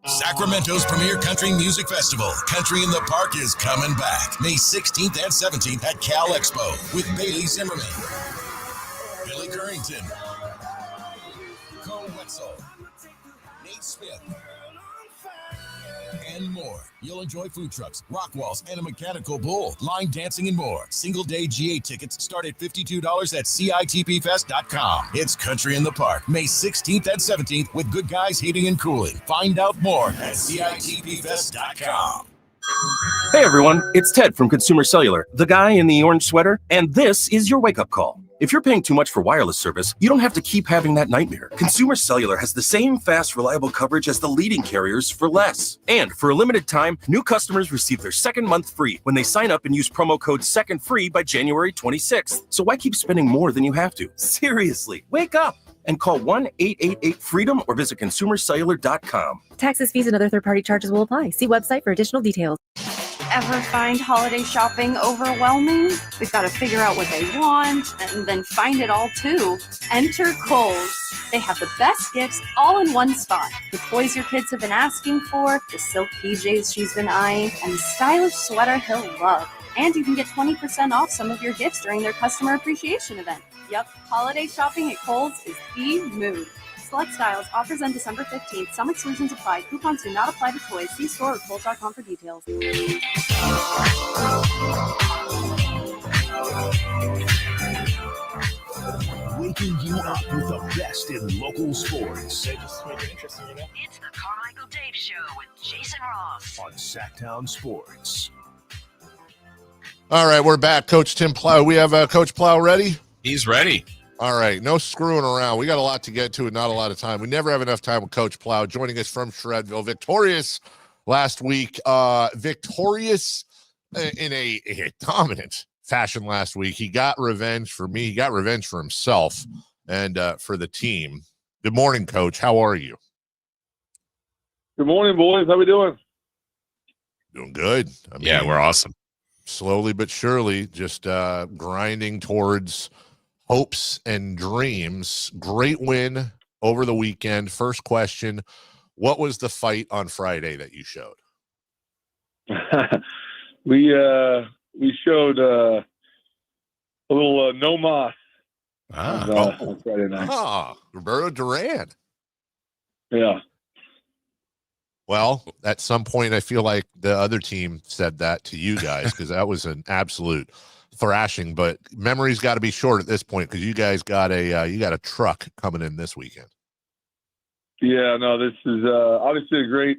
Sacramento's premier country music festival, Country in the Park, is coming back May 16th and 17th at Cal Expo with Bailey Zimmerman, Billy Currington, Cole Wetzel, Nate Smith, and more. You'll enjoy food trucks, rock walls, and a mechanical bull, line dancing, and more. Single-day GA tickets start at $52 at CITPFest.com. It's Country in the Park, May 16th and 17th with Good Guys Heating and Cooling. Find out more at CITPFest.com. Hey everyone, it's Ted from Consumer Cellular, the guy in the orange sweater, and this is your wake-up call. If you're paying too much for wireless service, you don't have to keep having that nightmare. Consumer Cellular has the same fast, reliable coverage as the leading carriers for less. And for a limited time, new customers receive their second month free when they sign up and use promo code SECONDFREE by January 26th. So why keep spending more than you have to? Seriously, wake up and call 1-888-FREEDOM or visit consumercellular.com. Taxes, fees, and other third-party charges will apply. See website for additional details. Ever find holiday shopping overwhelming? We've got to figure out what they want and then find it all too. Enter Kohl's. They have the best gifts all in one spot. The toys your kids have been asking for, the silk PJs she's been eyeing, and the stylish sweater he'll love. And you can get 20% off some of your gifts during their customer appreciation event. Yep, holiday shopping at Kohl's is the move. Select styles, offers on December 15th. Some exclusions apply. Coupons do not apply to toys. See store or Kohl's.com for details. Waking you up with the best in local sports. It's the Carmichael Dave Show with Jason Ross on Sacktown Sports. All right, we're back. Coach Tim Plow. We have Coach Plow ready? He's ready. All right, no screwing around. We got a lot to get to and not a lot of time. We never have enough time with Coach Plow joining us from Shredville. Victorious last week. Victorious in a dominant fashion last week. He got revenge for me. He got revenge for himself and for the team. Good morning, Coach. How are you? Good morning, boys. How we doing? Doing good. I mean, Yeah, we're awesome. Slowly but surely, just grinding towards hopes and dreams. Great win over the weekend. First question, what was the fight on Friday that you showed? We showed a little no mas on Friday night. Roberto Duran. Yeah. Well, at some point, I feel like the other team said that to you guys because that was an absolute thrashing. But memory's got to be short at this point because you guys got a truck coming in this weekend. Yeah, no, this is obviously a great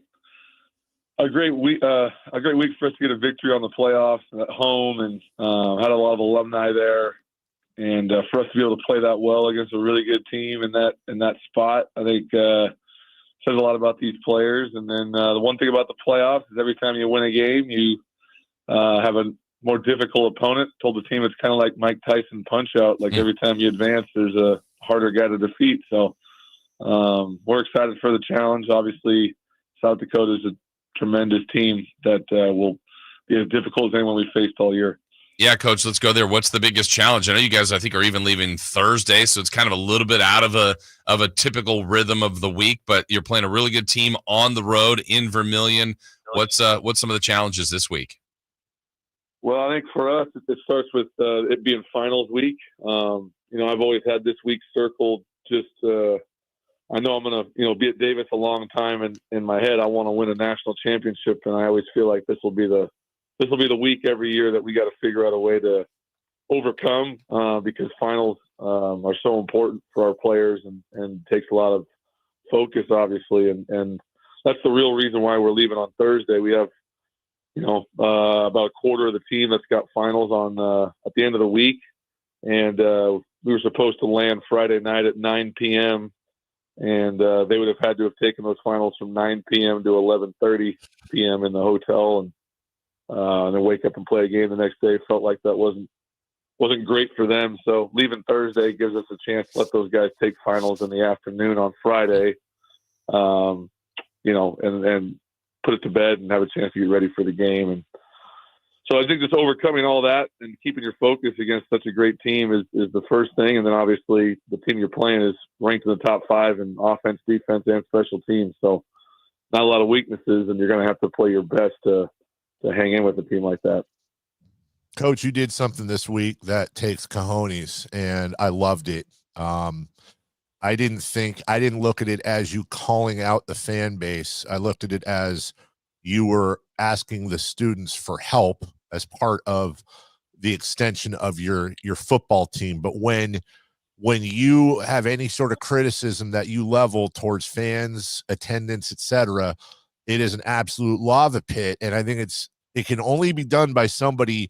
week for us to get a victory on the playoffs at home, and had a lot of alumni there, and for us to be able to play that well against a really good team in that spot, I think says a lot about these players. And then the one thing about the playoffs is every time you win a game, you have a more difficult opponent. Told the team it's kind of like Mike Tyson punch out. Like every time you advance, there's a harder guy to defeat. So we're excited for the challenge. Obviously, South Dakota is a tremendous team that will be as difficult as anyone we've faced all year. Yeah, Coach, let's go there. What's the biggest challenge? I know you guys, I think, are even leaving Thursday, so it's kind of a little bit out of a typical rhythm of the week, but you're playing a really good team on the road in Vermilion. What's some of the challenges this week? Well, I think for us, it starts with it being finals week. I've always had this week circled. Just I know I'm going to be at Davis a long time, and in my head, I want to win a national championship, and I always feel like this will be the week every year that we got to figure out a way to overcome because finals are so important for our players and takes a lot of focus, obviously, and that's the real reason why we're leaving on Thursday. We have about a quarter of the team that's got finals on at the end of the week, and we were supposed to land Friday night at 9 p.m. and they would have had to have taken those finals from 9 p.m. to 11:30 p.m. in the hotel, and then wake up and play a game the next day. Felt like that wasn't great for them. So leaving Thursday gives us a chance to let those guys take finals in the afternoon on Friday, and put it to bed and have a chance to get ready for the game. And so I think just overcoming all that and keeping your focus against such a great team is the first thing. And then obviously the team you're playing is ranked in the top 5 in offense, defense, and special teams. So not a lot of weaknesses, and you're going to have to play your best to hang in with a team like that. Coach, you did something this week that takes cojones, and I loved it. I didn't look at it as you calling out the fan base. I looked at it as you were asking the students for help as part of the extension of your football team. But when you have any sort of criticism that you level towards fans, attendance, etc., it is an absolute lava pit. And I think it can only be done by somebody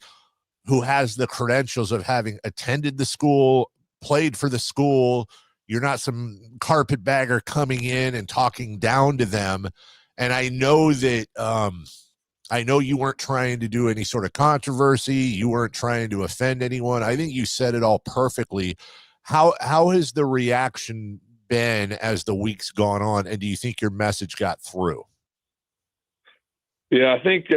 who has the credentials of having attended the school, played for the school. You're not some carpetbagger coming in and talking down to them. And I know that I know you weren't trying to do any sort of controversy. You weren't trying to offend anyone. I think you said it all perfectly. How has the reaction been as the week's gone on? And do you think your message got through? Yeah, I think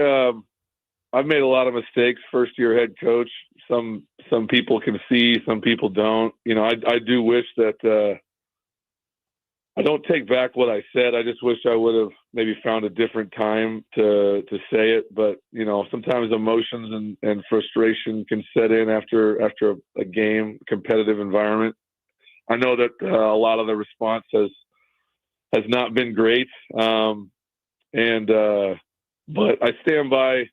I've made a lot of mistakes first-year head coach. Some people can see, some people don't. I do wish that I don't take back what I said. I just wish I would have maybe found a different time to say it. But, sometimes emotions and frustration can set in after a game, competitive environment. I know that a lot of the response has not been great. But I stand by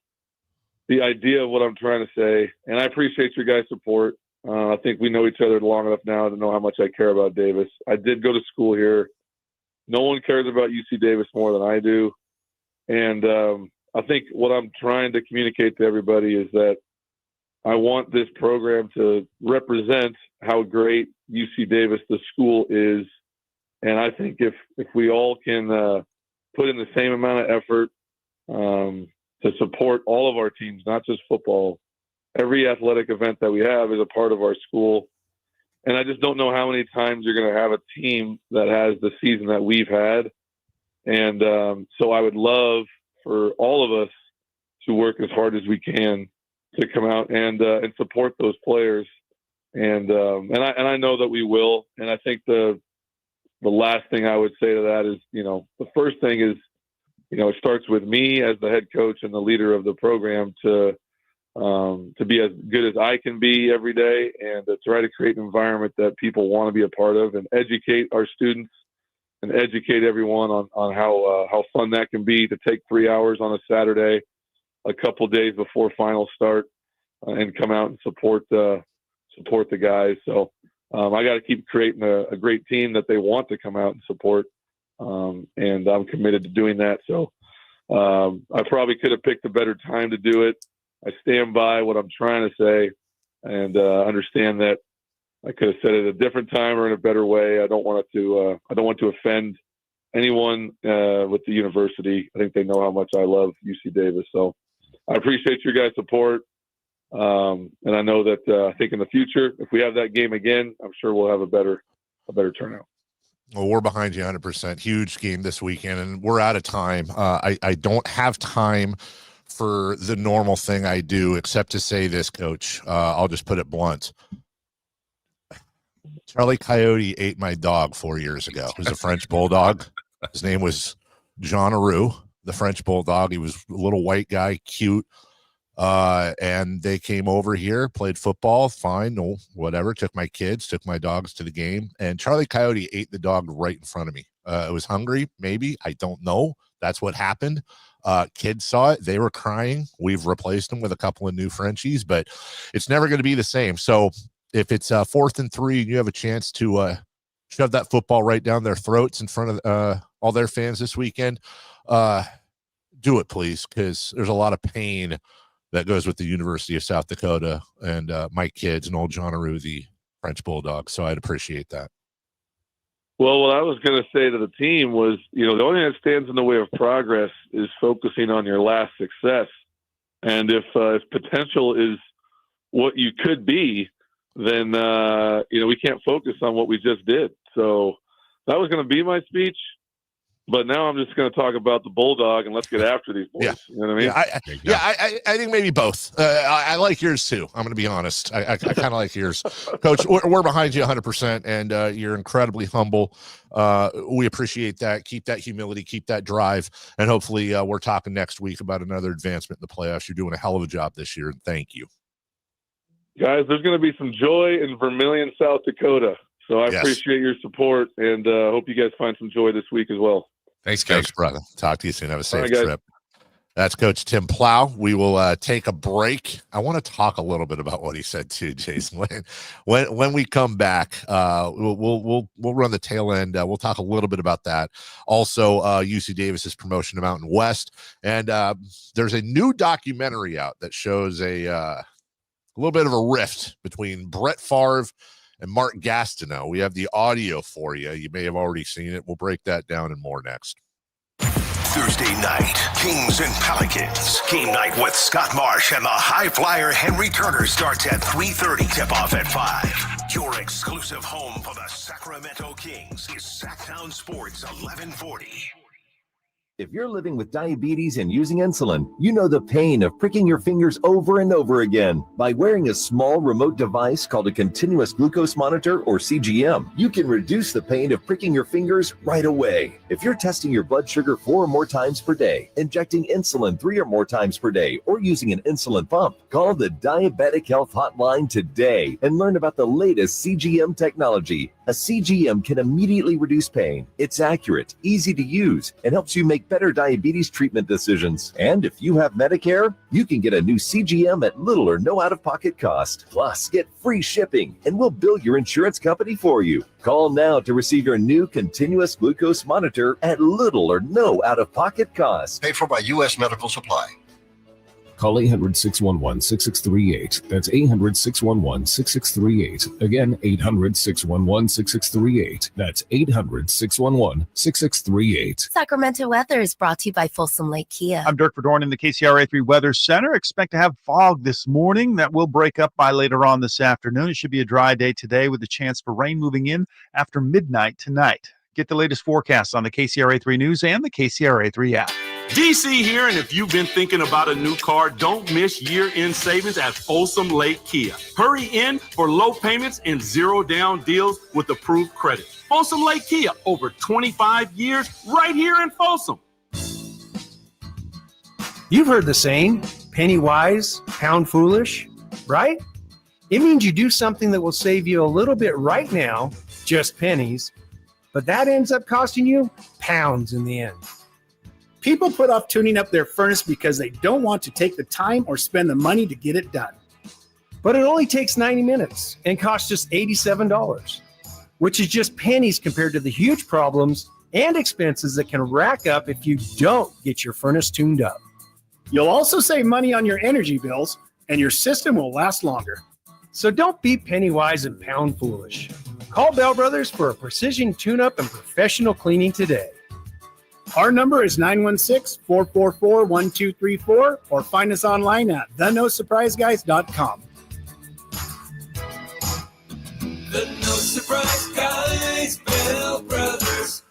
the idea of what I'm trying to say, and I appreciate your guys' support. I think we know each other long enough now to know how much I care about Davis. I did go to school here. No one cares about UC Davis more than I do. And I think what I'm trying to communicate to everybody is that I want this program to represent how great UC Davis, the school, is. And I think if we all can put in the same amount of effort to support all of our teams, not just football, every athletic event that we have is a part of our school. And I just don't know how many times you're going to have a team that has the season that we've had. And so I would love for all of us to work as hard as we can to come out and support those players. And I know that we will. And I think the last thing I would say to that is, the first thing is, it starts with me as the head coach and the leader of the program to be as good as I can be every day, and to try to create an environment that people want to be a part of, and educate our students and educate everyone on how fun that can be to take 3 hours on a Saturday, a couple days before finals start, and come out and support the guys. So I got to keep creating a great team that they want to come out and support, and I'm committed to doing that. So I probably could have picked a better time to do it. I stand by what I'm trying to say, and understand that I could have said it at a different time or in a better way. I don't want to offend anyone with the university. I think they know how much I love UC Davis. So I appreciate your guys' support, and I know that I think in the future, if we have that game again, I'm sure we'll have a better turnout. Well, we're behind you 100%. Huge game this weekend, and we're out of time. I don't have time for the normal thing I do, except to say this, Coach. I'll just put it blunt. Charlie Coyote ate my dog 4 years ago. It was a French bulldog. His name was John Aru, the French bulldog. He was a little white guy, cute. And they came over here, played football, fine, no, whatever. Took my kids, took my dogs to the game, and Charlie Coyote ate the dog right in front of me. It was hungry, maybe. I don't know. That's what happened. Kids saw it. They were crying. We've replaced them with a couple of new Frenchies, but it's never going to be the same. So if it's 4th and 3 and you have a chance to shove that football right down their throats in front of all their fans this weekend, do it, please, because there's a lot of pain that goes with the University of South Dakota and my kids and old John Aru, the French bulldog. So I'd appreciate that. Well, what I was going to say to the team was, the only thing that stands in the way of progress is focusing on your last success. And if potential is what you could be, then, we can't focus on what we just did. So that was going to be my speech. But now I'm just going to talk about the bulldog and let's get after these boys. Yeah. You know what I mean? I think maybe both. I like yours too. I'm going to be honest. I kind of like yours, Coach. We're behind you 100%, and you're incredibly humble. We appreciate that. Keep that humility, keep that drive, and hopefully we're talking next week about another advancement in the playoffs. You're doing a hell of a job this year, and thank you, guys. There's going to be some joy in Vermillion, South Dakota. So I appreciate your support, and hope you guys find some joy this week as well. Thanks, Coach. Thanks, brother. Talk to you soon. Have a safe trip. That's Coach Tim Plow. We will take a break. I want to talk a little bit about what he said too, Jason. When we come back, we'll run the tail end. We'll talk a little bit about that. Also, UC Davis's promotion to Mountain West, and there's a new documentary out that shows a little bit of a rift between Brett Favre and Mark Gastineau. We have the audio for you. You may have already seen it. We'll break that down and more next. Thursday night, Kings and Pelicans. Game night with Scott Marsh and the high flyer Henry Turner starts at 3:30. Tip-off at 5. Your exclusive home for the Sacramento Kings is Sacktown Sports 1140. If you're living with diabetes and using insulin, you know the pain of pricking your fingers over and over again. By wearing a small remote device called a continuous glucose monitor, or CGM, you can reduce the pain of pricking your fingers right away. If you're testing your blood sugar 4 or more times per day, injecting insulin 3 or more times per day, or using an insulin pump, call the Diabetic Health Hotline today and learn about the latest CGM technology. A CGM can immediately reduce pain. It's accurate, easy to use, and helps you make better diabetes treatment decisions. And if you have Medicare, you can get a new CGM at little or no out-of-pocket cost. Plus, get free shipping, and we'll bill your insurance company for you. Call now to receive your new continuous glucose monitor at little or no out-of-pocket cost. Paid for by U.S. Medical Supply. Call 800-611-6638. That's 800-611-6638. Again, 800-611-6638. That's 800-611-6638. Sacramento weather is brought to you by Folsom Lake Kia. I'm Dirk Verdorn in the KCRA3 Weather Center. Expect to have fog this morning that will break up by later on this afternoon. It should be a dry day today with a chance for rain moving in after midnight tonight. Get the latest forecasts on the KCRA3 News and the KCRA3 app. DC here, and if you've been thinking about a new car, don't miss year-end savings at Folsom Lake Kia. Hurry in for low payments and zero-down deals with approved credit. Folsom Lake Kia, over 25 years, right here in Folsom. You've heard the saying, penny wise, pound foolish, right? It means you do something that will save you a little bit right now, just pennies, but that ends up costing you pounds in the end. People put off tuning up their furnace because they don't want to take the time or spend the money to get it done. But it only takes 90 minutes and costs just $87, which is just pennies compared to the huge problems and expenses that can rack up if you don't get your furnace tuned up. You'll also save money on your energy bills, and your system will last longer. So don't be penny wise and pound foolish. Call Bell Brothers for a precision tune-up and professional cleaning today. Our number is 916-444-1234 or find us online at thenosurpriseguys.com. The No Surprise Guys, Bell Brothers.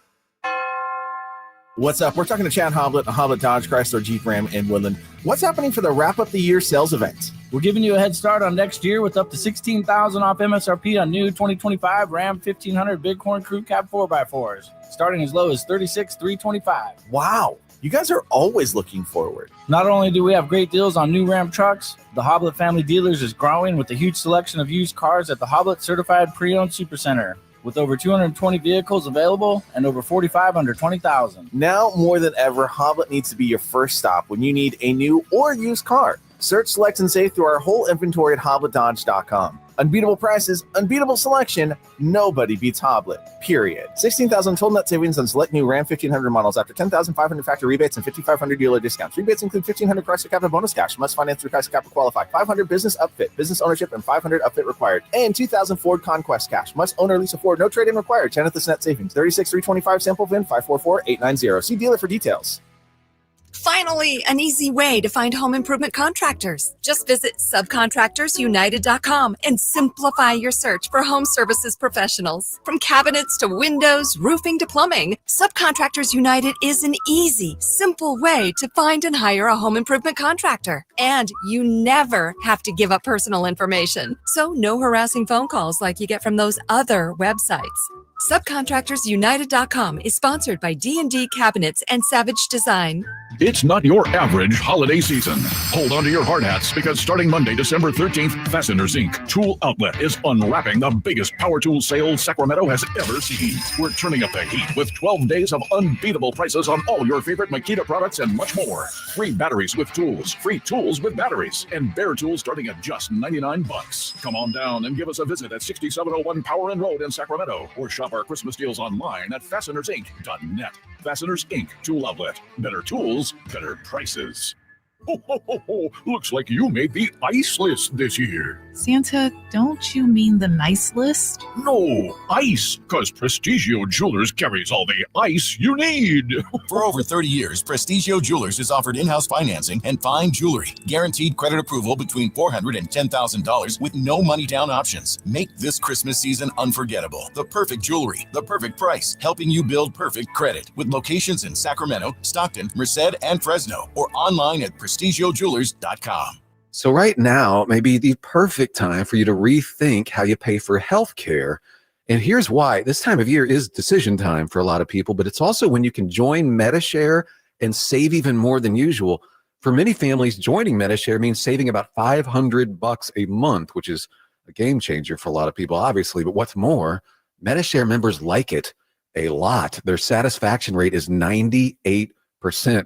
What's up? We're talking to Chad Hoblet, Hoblet Dodge Chrysler Jeep Ram in Woodland. What's happening for the Wrap Up the Year sales event? We're giving you a head start on next year with up to $16,000 off MSRP on new 2025 Ram 1500 Bighorn Crew Cab 4x4s, starting as low as $36,325. Wow. You guys are always looking forward. Not only do we have great deals on new Ram trucks, the Hoblet Family Dealers is growing with a huge selection of used cars at the Hoblet Certified Pre-Owned Supercenter, with over 220 vehicles available and over 45 under 20,000. Now more than ever, Hoblet needs to be your first stop when you need a new or used car. Search, select, and save through our whole inventory at HobletDodge.com. Unbeatable prices, unbeatable selection, nobody beats Hoblet, period. 16,000 total net savings on select new Ram 1500 models after 10,500 factory rebates and 5,500 dealer discounts. Rebates include 1,500 Chrysler Capital bonus cash. Must finance through Chrysler Capital qualify. 500 business upfit, business ownership, and 500 upfit required. And 2,000 Ford Conquest cash. Must own or lease a Ford. No trade-in required. 10th this net savings. 36,325 sample VIN 544890. See dealer for details. Finally, an easy way to find home improvement contractors. Just visit subcontractorsunited.com and simplify your search for home services professionals. From cabinets to windows, roofing to plumbing, Subcontractors United is an easy, simple way to find and hire a home improvement contractor. And you never have to give up personal information. So no harassing phone calls like you get from those other websites. Subcontractorsunited.com is sponsored by D&D Cabinets and Savage Design. It's not your average holiday season. Hold on to your hard hats because starting Monday, December 13th, Fasteners Inc. Tool Outlet is unwrapping the biggest power tool sale Sacramento has ever seen. We're turning up the heat with 12 days of unbeatable prices on all your favorite Makita products and much more. Free batteries with tools, free tools with batteries, and bare tools starting at just $99. Come on down and give us a visit at 6701 Power Inn Road in Sacramento, or shop our Christmas deals online at fastenersinc.net. Fasteners Inc. Tool Outlet. Better tools, better prices. Ho, ho, ho, ho. Looks like you made the ice list this year. Santa, don't you mean the nice list? No, ice, because Prestigio Jewelers carries all the ice you need. For over 30 years, Prestigio Jewelers has offered in-house financing and fine jewelry. Guaranteed credit approval between $400 and $10,000 with no money down options. Make this Christmas season unforgettable. The perfect jewelry, the perfect price, helping you build perfect credit. With locations in Sacramento, Stockton, Merced, and Fresno, or online at prestigiojewelers.com. So right now may be the perfect time for you to rethink how you pay for health care. And here's why. This time of year is decision time for a lot of people, but it's also when you can join MediShare and save even more than usual. For many families, joining MediShare means saving about $500 a month, which is a game changer for a lot of people, obviously. But what's more, MediShare members like it a lot. Their satisfaction rate is 98%.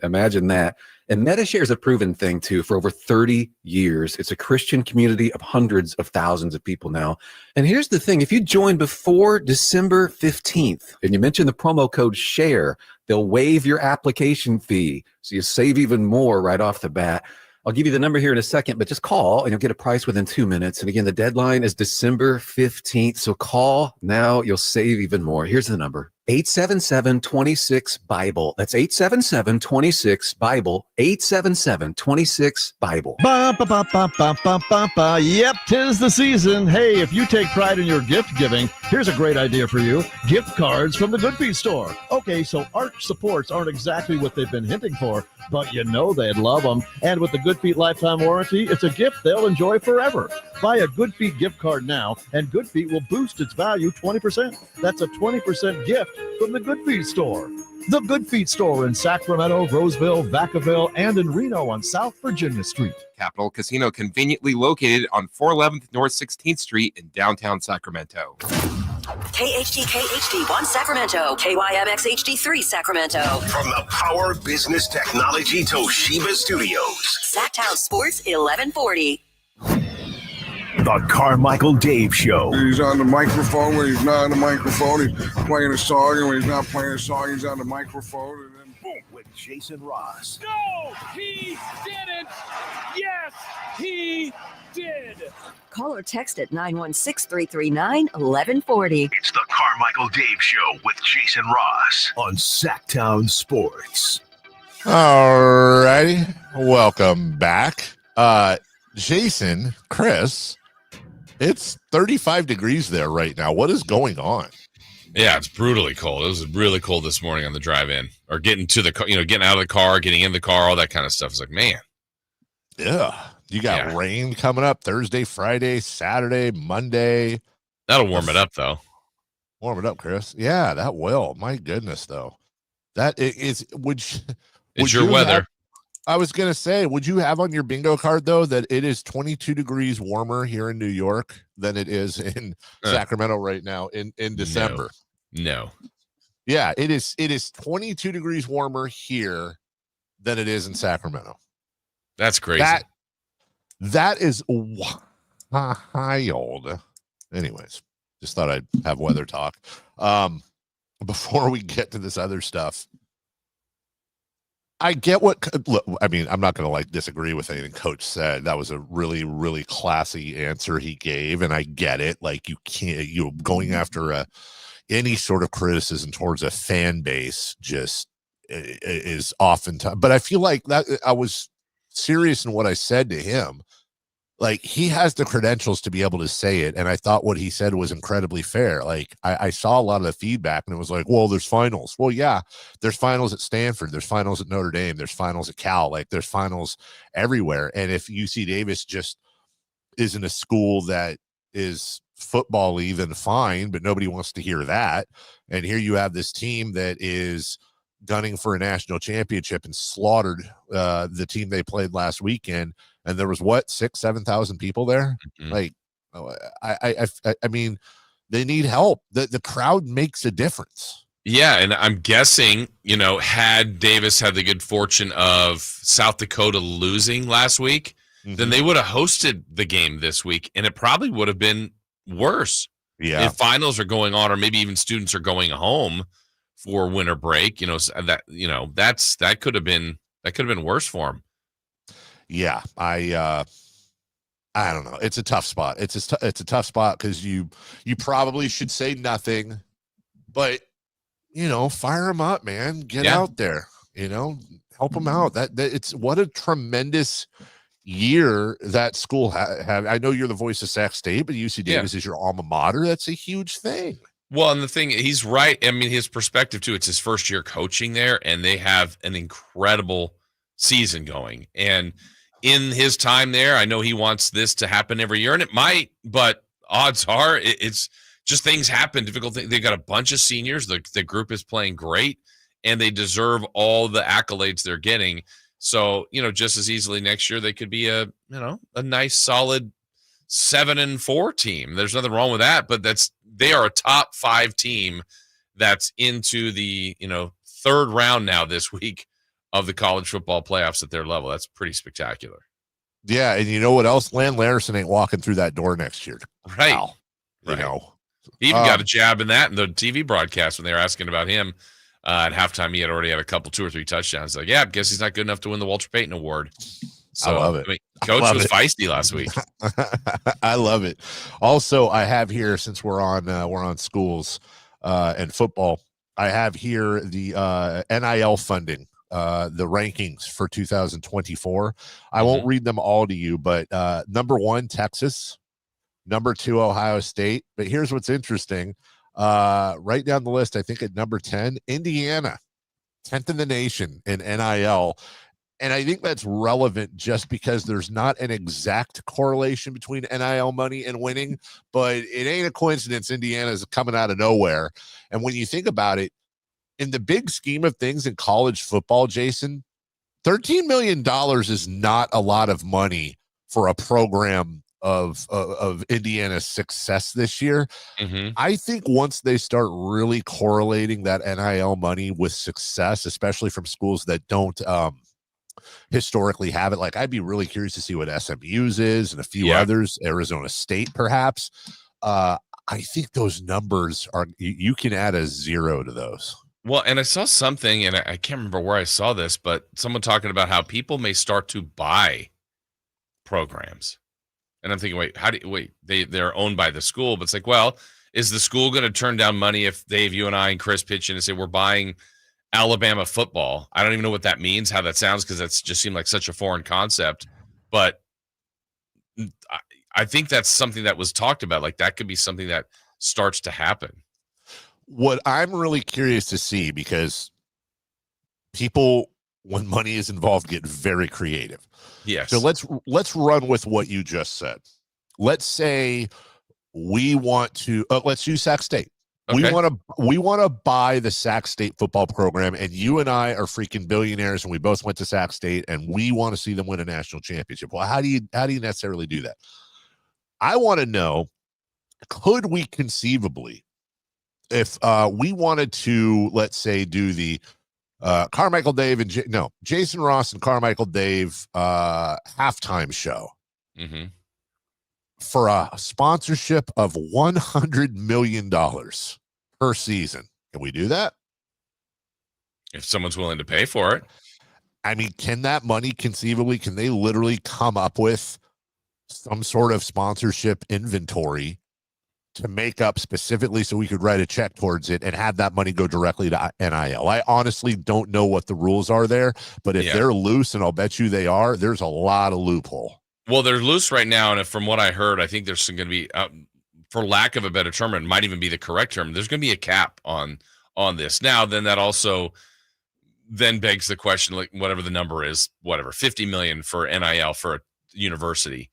Imagine that. And MediShare is a proven thing, too, for over 30 years. It's a Christian community of hundreds of thousands of people now. And here's the thing. If you join before December 15th and you mention the promo code SHARE, they'll waive your application fee. So you save even more right off the bat. I'll give you the number here in a second, but just call and you'll get a price within 2 minutes. And again, the deadline is December 15th. So call now. You'll save even more. Here's the number. 877-26-BIBLE. That's 877-26-BIBLE. 877-26-BIBLE. Ba, ba, ba, ba, ba, ba, ba, ba. Yep, 'tis the season. Hey, if you take pride in your gift giving, here's a great idea for you. Gift cards from the Good Feet store. Okay, so arch supports aren't exactly what they've been hinting for, but you know they'd love them. And with the Good Feet lifetime warranty, it's a gift they'll enjoy forever. Buy a Good Feet gift card now, and Good Feet will boost its value 20%. That's a 20% gift from the Good Feet store. The Good Feet store in Sacramento, Roseville, Vacaville, and in Reno on South Virginia Street. Capital Casino, conveniently located on 411th North 16th Street in downtown Sacramento. KHD1 Sacramento, KYMX HD3 Sacramento. From the Power Business Technology Toshiba Studios. Sacktown Sports 1140. The Carmichael Dave Show. He's on the microphone when he's not on the microphone. He's playing a song, and when he's not playing a song, he's on the microphone. And then boom, with Jason Ross. No, he didn't. Yes, he did. Call or text at 916-339-1140. It's the Carmichael Dave Show with Jason Ross on Sacktown Sports. All righty. Welcome back. Jason, Chris, it's 35 degrees there right now. What is going on? Yeah, it's brutally cold. It was really cold this morning on the drive in, or getting to the, getting out of the car, getting in the car, all that kind of stuff. It's like, man. Yeah. You got rain coming up Thursday, Friday, Saturday, Monday. That'll warm it up, though. Warm it up, Chris. Yeah, that will. My goodness, though. That is, it's your weather. I was going to say, would you have on your bingo card, though, that it is 22 degrees warmer here in New York than it is in Sacramento right now in December? No. Yeah, it is 22 degrees warmer here than it is in Sacramento. That's crazy. That is wild. Anyways, just thought I'd have weather talk. Before we get to this other stuff, I get what, look, I mean, I'm not going to disagree with anything Coach said. That was a really, really classy answer he gave. And I get it. You can't, going after any sort of criticism towards a fan base just is oftentimes, but I feel like that I was serious in what I said to him. He has the credentials to be able to say it. And I thought what he said was incredibly fair. I saw a lot of the feedback and it was well, there's finals. Well, yeah, there's finals at Stanford. There's finals at Notre Dame. There's finals at Cal. There's finals everywhere. And if UC Davis just isn't a school that is football-y, then fine, but nobody wants to hear that. And here you have this team that is gunning for a national championship and slaughtered the team they played last weekend. And there was 7,000 people there. Mm-hmm. I mean, they need help. The crowd makes a difference. Yeah. And I'm guessing, had Davis had the good fortune of South Dakota losing last week, then they would have hosted the game this week. And it probably would have been worse. Yeah. If finals are going on, or maybe even students are going home for winter break, that could have been worse for him. Yeah, I don't know. It's a tough spot. It's a tough spot because you probably should say nothing, but fire them up, man. Get out there. Help them out. That it's what a tremendous year that school have. I know you're the voice of Sac State, but UC Davis is your alma mater. That's a huge thing. Well, and the thing, he's right. I mean, his perspective too. It's his first year coaching there, and they have an incredible season going. And in his time there, I know he wants this to happen every year, and it might, but odds are it's just things happen, difficult things. They've got a bunch of seniors. The group is playing great, and they deserve all the accolades they're getting. So, just as easily next year, they could be a nice, solid 7-4 team. There's nothing wrong with that, but they are a top 5 team that's into the, third round now this week of the college football playoffs at their level. That's pretty spectacular. Yeah, and you know what else? Land Larison ain't walking through that door next year. Right. Wow. He even got a jab in that in the TV broadcast when they were asking about him. At halftime, he had already had 2 or 3 touchdowns. I guess he's not good enough to win the Walter Payton Award. So, I love it. I mean, Coach was feisty last week. I love it. Also, I have here, since we're on schools and football, I have here the NIL funding, the rankings for 2024. I won't read them all to you, but number 1, Texas. Number 2, Ohio State. But here's what's interesting. Right down the list, I think at number 10, Indiana, 10th in the nation in NIL. And I think that's relevant just because there's not an exact correlation between NIL money and winning, but it ain't a coincidence Indiana's coming out of nowhere. And when you think about it, in the big scheme of things in college football, Jason, $13 million is not a lot of money for a program of Indiana's success this year. I think once they start really correlating that NIL money with success, especially from schools that don't historically have it, like I'd be really curious to see what SMU's is and a few others, Arizona State perhaps. I think those numbers are, you can add a 0 to those. Well, and I saw something, and I can't remember where I saw this, but someone talking about how people may start to buy programs. And I'm thinking, they're owned by the school, but it's like, well, is the school going to turn down money if Dave, you and I and Chris pitch in and say we're buying Alabama football? I don't even know what that means, how that sounds, because that's just seemed like such a foreign concept. But I think that's something that was talked about. Like that could be something that starts to happen. What I'm really curious to see, because people, when money is involved, get very creative. Yes. So let's run with what you just said. Let's say we want to let's use Sac State. Okay. We want to buy the Sac State football program, and you and I are freaking billionaires, and we both went to Sac State, and we want to see them win a national championship. Well, how do you necessarily do that? I want to know, could we conceivably, if we wanted to, let's say, do the Carmichael Dave and Jason Ross and Carmichael Dave halftime show for a sponsorship of $100 million per season. Can we do that? If someone's willing to pay for it. I mean, can that money conceivably, can they literally come up with some sort of sponsorship inventory to make up specifically so we could write a check towards it and have that money go directly to NIL? I honestly don't know what the rules are there, but if they're loose, and I'll bet you they are, there's a lot of loophole. Well, they're loose right now, and from what I heard, I think there's going to be, for lack of a better term, it might even be the correct term, there's going to be a cap on this. Now, then that also then begs the question, like whatever the number is, whatever, 50 million for NIL for a university.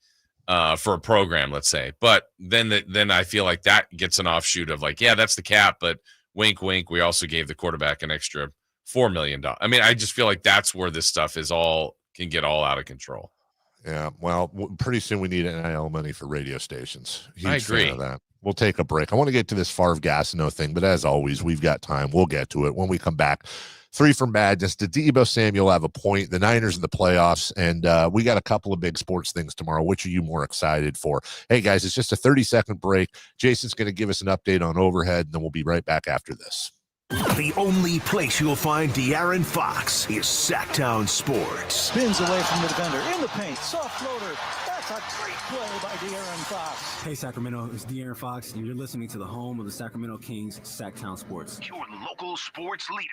For a program, let's say, but then I feel like that gets an offshoot of like, yeah, that's the cap, but wink, wink, we also gave the quarterback an extra $4 million. I mean, I just feel like that's where this stuff can get all out of control. Yeah, well, pretty soon we need NIL money for radio stations. Huge I agree. fan of that. We'll take a break. I want to get to this Favre Gastineau thing, but as always, we've got time. We'll get to it when we come back. 3 for Madness. Did Deebo Samuel have a point? The Niners in the playoffs, and we got a couple of big sports things tomorrow. Which are you more excited for? Hey, guys, it's just a 30-second break. Jason's going to give us an update on overhead, and then we'll be right back after this. The only place you'll find De'Aaron Fox is Sacktown Sports. Spins away from the defender, in the paint, soft floater. That's a great play by De'Aaron Fox. Hey, Sacramento, it's De'Aaron Fox, and you're listening to the home of the Sacramento Kings, Sacktown Sports. Your local sports leader.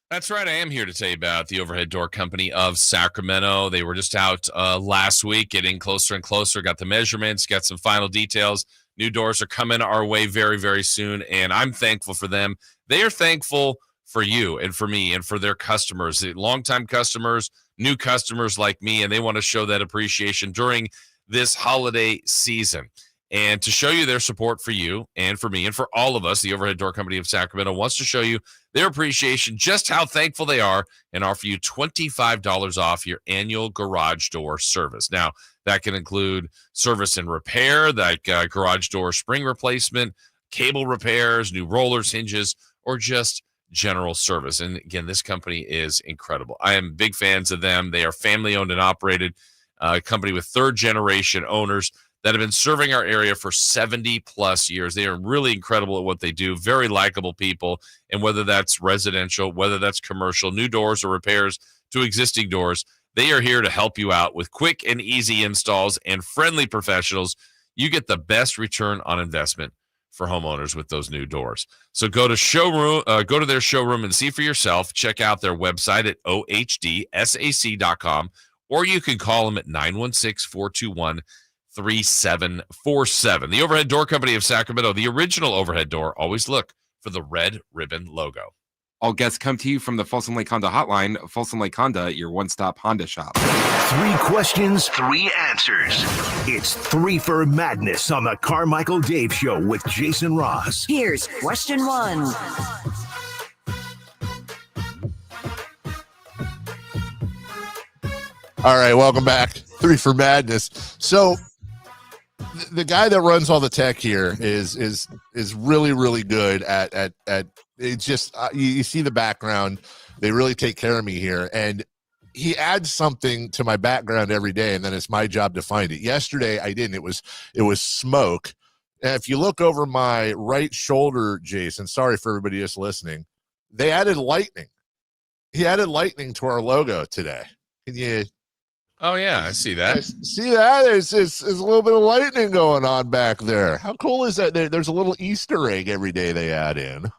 That's right. I am here to tell you about the Overhead Door Company of Sacramento. They were just out last week, getting closer and closer, got the measurements, got some final details. New doors are coming our way very, very soon, and I'm thankful for them. They are thankful for you and for me and for their customers, the longtime customers, new customers like me, and they want to show that appreciation during this holiday season. And to show you their support for you and for me and for all of us, the Overhead Door Company of Sacramento wants to show you their appreciation, just how thankful they are, and offer you $25 off your annual garage door service. Now, that can include service and repair, like garage door spring replacement, cable repairs, new rollers, hinges, or just general service. And again, this company is incredible. I am big fans of them. They are family-owned and operated, company with third-generation owners that have been serving our area for 70-plus years. They are really incredible at what they do, very likable people, and whether that's residential, whether that's commercial, new doors or repairs to existing doors, They are here to help you out with quick and easy installs and friendly professionals. You get the best return on investment for homeowners with those new doors. So go to their showroom and see for yourself. Check out their website at ohdsac.com, or you can call them at 916-421-3747. The Overhead Door Company of Sacramento, the original overhead door. Always look for the red ribbon logo. All guests come to you from the Folsom Lake Honda Hotline. Folsom Lake Honda, your one-stop Honda shop. 3 questions, 3 answers. It's 3 for Madness on the Carmichael Dave Show with Jason Ross. Here's question 1. All right, welcome back. 3 for Madness. So the guy that runs all the tech here is really, really good at it's just you see the background. They really take care of me here, and he adds something to my background every day, and then it's my job to find it. Yesterday I didn't. It was smoke. And if you look over my right shoulder, Jason, sorry for everybody just listening, they added lightning. He added lightning to our logo today. Can you? Oh yeah, I see that. See that? There's a little bit of lightning going on back there. How cool is that? There's a little Easter egg every day they add in. I'm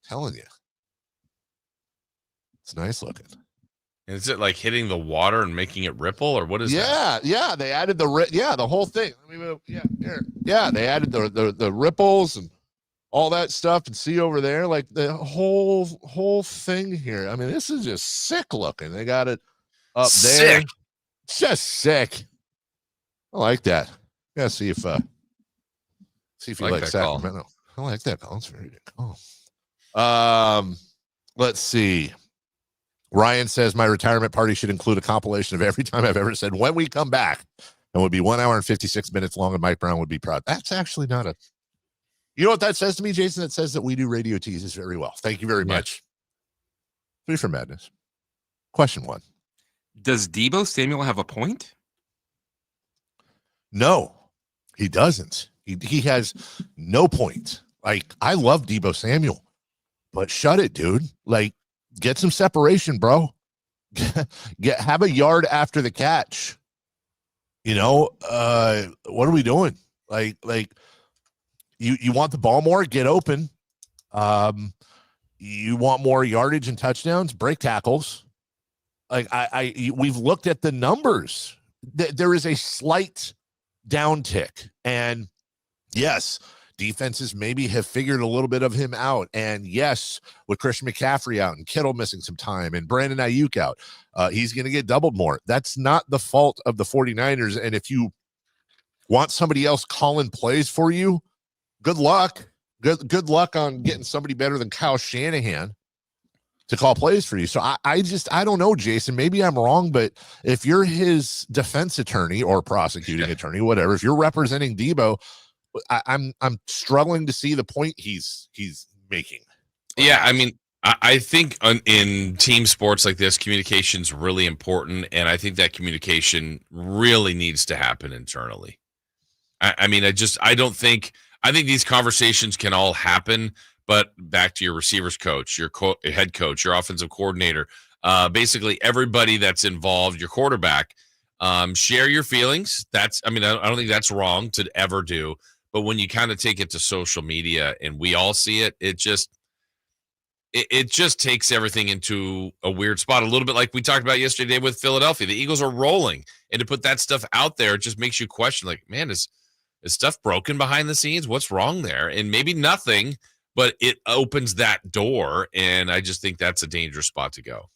telling you, it's nice looking. Is it like hitting the water and making it ripple, or what is that? Yeah. They added the whole thing. They added the ripples and all that stuff. And see over there, like the whole thing here. I mean, this is just sick looking. They got it up there. It's just sick. I like that. Yeah, see if you like Sacramento. I like that call. It's very good call. Let's see. Ryan says my retirement party should include a compilation of every time I've ever said when we come back, and would be 1 hour and 56 minutes long, and Mike Brown would be proud. That's actually not you know what that says to me, Jason? It says that we do radio teases very well. Thank you very much. 3 for Madness. Question 1. Does Deebo Samuel have a point? No, he doesn't. He has no point. Like, I love Deebo Samuel, but shut it, dude. Like, get some separation, bro. Have a yard after the catch. You know, what are we doing? Like you want the ball more, get open. You want more yardage and touchdowns, break tackles. Like we've looked at the numbers. There is a slight downtick, and yes, defenses maybe have figured a little bit of him out. And yes, with Christian McCaffrey out and Kittle missing some time and Brandon Ayuk out, he's going to get doubled more. That's not the fault of the 49ers. And if you want somebody else calling plays for you, good luck. Good luck on getting somebody better than Kyle Shanahan to call plays for you. So I don't know, Jason, maybe I'm wrong, but if you're his defense attorney or prosecuting attorney, whatever, if you're representing Deebo, I'm struggling to see the point he's making. Yeah, I mean, I think in team sports like this, communication is really important, and I think that communication really needs to happen internally. I think these conversations can all happen, but back to your receivers coach, your head coach, your offensive coordinator, basically everybody that's involved, your quarterback, share your feelings. I don't think that's wrong to ever do. But when you kind of take it to social media and we all see it, it just takes everything into a weird spot. A little bit like we talked about yesterday with Philadelphia. The Eagles are rolling, and to put that stuff out there, it just makes you question, like, man, is stuff broken behind the scenes? What's wrong there? And maybe nothing, but it opens that door, and I just think that's a dangerous spot to go.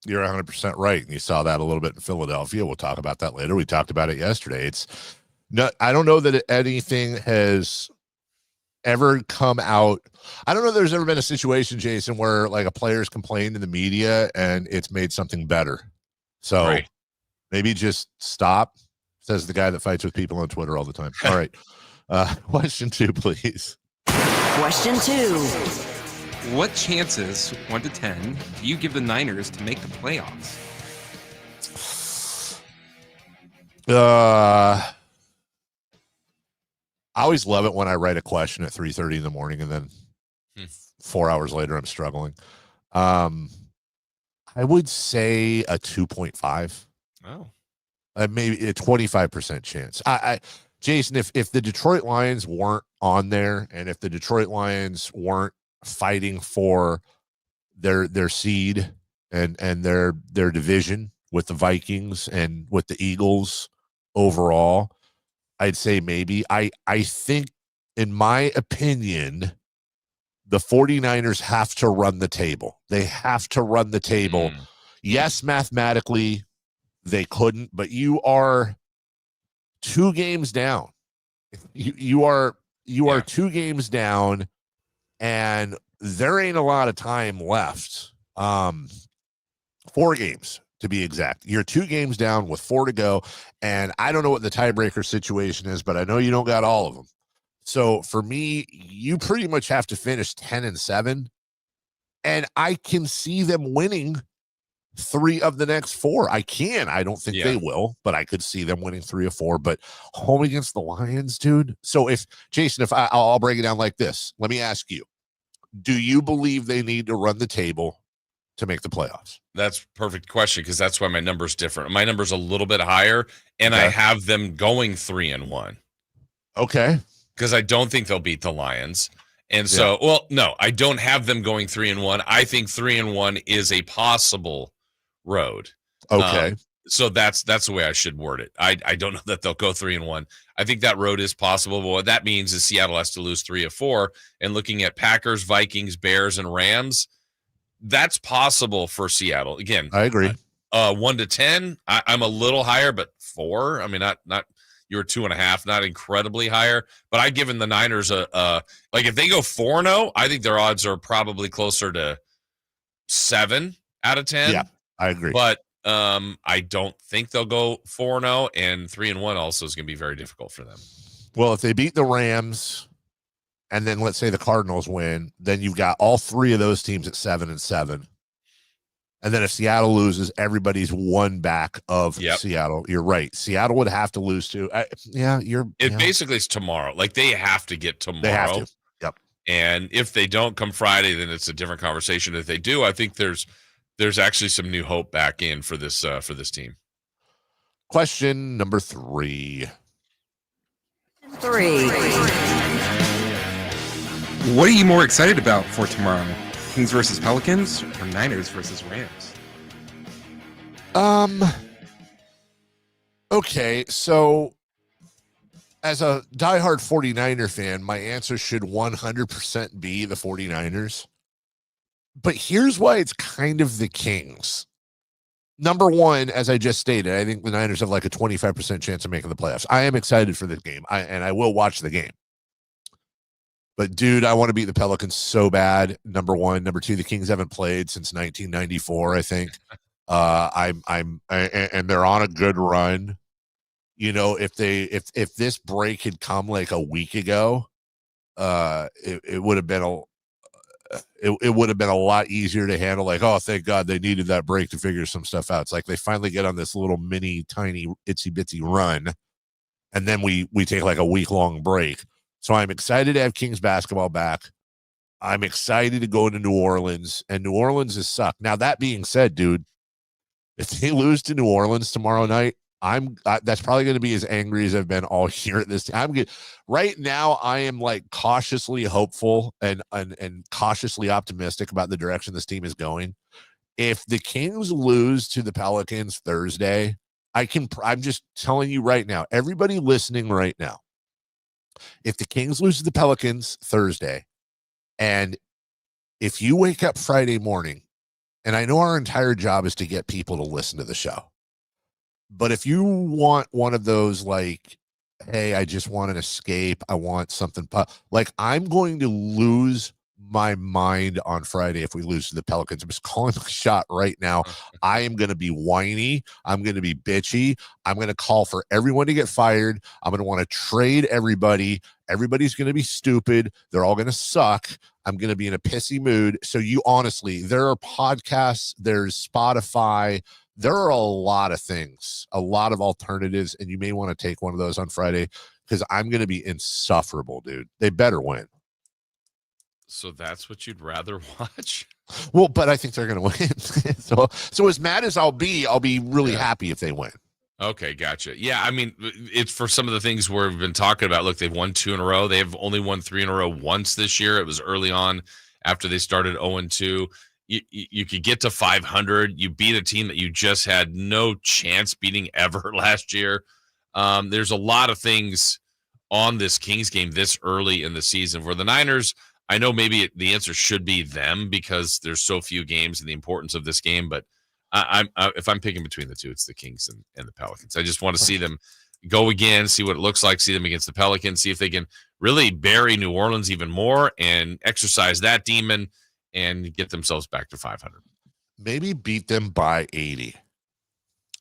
You're 100% right, and you saw that a little bit in Philadelphia. We'll talk about that later. We talked about it yesterday. I don't know that anything has ever come out. I don't know if there's ever been a situation, Jason, where like a player's complained in the media and it's made something better. So maybe just stop, says the guy that fights with people on Twitter all the time. All right. Question 2, please. Question 2. What chances, 1 to 10, do you give the Niners to make the playoffs? I always love it when I write a question at 3:30 in the morning and then 4 hours later I'm struggling. I I would say a 2.5. Oh. Maybe a 25% chance. Jason, if the Detroit Lions weren't on there, and if the Detroit Lions weren't fighting for their seed and their division with the Vikings and with the Eagles overall, I'd say maybe. I think, in my opinion, the 49ers have to run the table. They have to run the table. Yes, mathematically they couldn't, but you are 2 games down. You are 2 games down, and there ain't a lot of time left. 4 games to be exact. You're 2 games down with 4 to go, and I don't know what the tiebreaker situation is, but I know you don't got all of them. So for me, you pretty much have to finish 10-7, and I can see them winning 3 of the next 4. I don't think they will, but I could see them winning 3 or 4. But home against the Lions, dude. So if Jason, I'll break it down like this. Let me ask you, do you believe they need to run the table to make the playoffs? That's a perfect question, because that's why my number's different. My number's a little bit higher, and I have them going 3-1. Okay. Because I don't think they'll beat the Lions. And so, well, no, I don't have them going 3-1. I think 3-1 is a possible road. Okay. So that's the way I should word it. I don't know that they'll go 3-1. I think that road is possible. But what that means is Seattle has to lose 3 of 4. And looking at Packers, Vikings, Bears, and Rams, that's possible for Seattle. Again, I agree. 1 to 10, I'm a little higher, but 4. I mean, not. You were 2.5, not incredibly higher, but I've given the Niners like if they go 4-0, I think their odds are probably closer to 7 out of 10. Yeah, I agree. But I don't think they'll go 4-0, and 3-1 also is going to be very difficult for them. Well, if they beat the Rams, and then let's say the Cardinals win, then you've got all 3 of those teams at 7-7. And then if Seattle loses, everybody's 1 back of Seattle. You're right. Seattle would have to lose too. It basically is tomorrow. Like they have to get tomorrow. They have to. Yep. And if they don't come Friday, then it's a different conversation. If they do, I think there's actually some new hope back in for this team. Question number 3. What are you more excited about for tomorrow? Kings versus Pelicans or Niners versus Rams? Okay, so as a diehard 49er fan, my answer should 100% be the 49ers. But here's why it's kind of the Kings. Number 1, as I just stated, I think the Niners have like a 25% chance of making the playoffs. I am excited for this game, and I will watch the game. But dude, I want to beat the Pelicans so bad. Number 1, number 2, the Kings haven't played since 1994, I think. And they're on a good run. You know, if this break had come like a week ago, it would have been a lot easier to handle. Like, oh, thank God they needed that break to figure some stuff out. It's like they finally get on this little mini tiny itsy bitsy run, and then we take like a week-long break. So I'm excited to have Kings basketball back. I'm excited to go to New Orleans, and New Orleans has sucked. Now, that being said, dude, if they lose to New Orleans tomorrow night, that's probably going to be as angry as I've been all year at this time. Right now, I am like cautiously hopeful and cautiously optimistic about the direction this team is going. If the Kings lose to the Pelicans Thursday, I'm just telling you right now, everybody listening right now, if the Kings lose to the Pelicans Thursday, and if you wake up Friday morning, and I know our entire job is to get people to listen to the show, but if you want one of those, like, hey, I just want an escape, I want something, like, I'm going to lose my mind on Friday if we lose to the Pelicans. I'm just calling my shot right now. I am going to be whiny. I'm going to be bitchy. I'm going to call for everyone to get fired. I'm going to want to trade everybody. Everybody's going to be stupid. They're all going to suck. I'm going to be in a pissy mood. So you honestly, there are podcasts, there's Spotify, there are a lot of things, a lot of alternatives, and you may want to take one of those on Friday because I'm going to be insufferable, dude. They better win. So that's what you'd rather watch? Well, but I think they're going to win. so as mad as I'll be really happy if they win. Okay, gotcha. Yeah, I mean, it's for some of the things we've been talking about. Look, they've won 2 in a row. They've only won 3 in a row once this year. It was early on after they started 0-2. You could get to 500. You beat a team that you just had no chance beating ever last year. There's a lot of things on this Kings game this early in the season. For the Niners, I know maybe the answer should be them because there's so few games and the importance of this game. But if I'm picking between the two, it's the Kings and the Pelicans. I just want to see them go again, see what it looks like, see them against the Pelicans, see if they can really bury New Orleans even more and exercise that demon and get themselves back to 500. Maybe beat them by 80.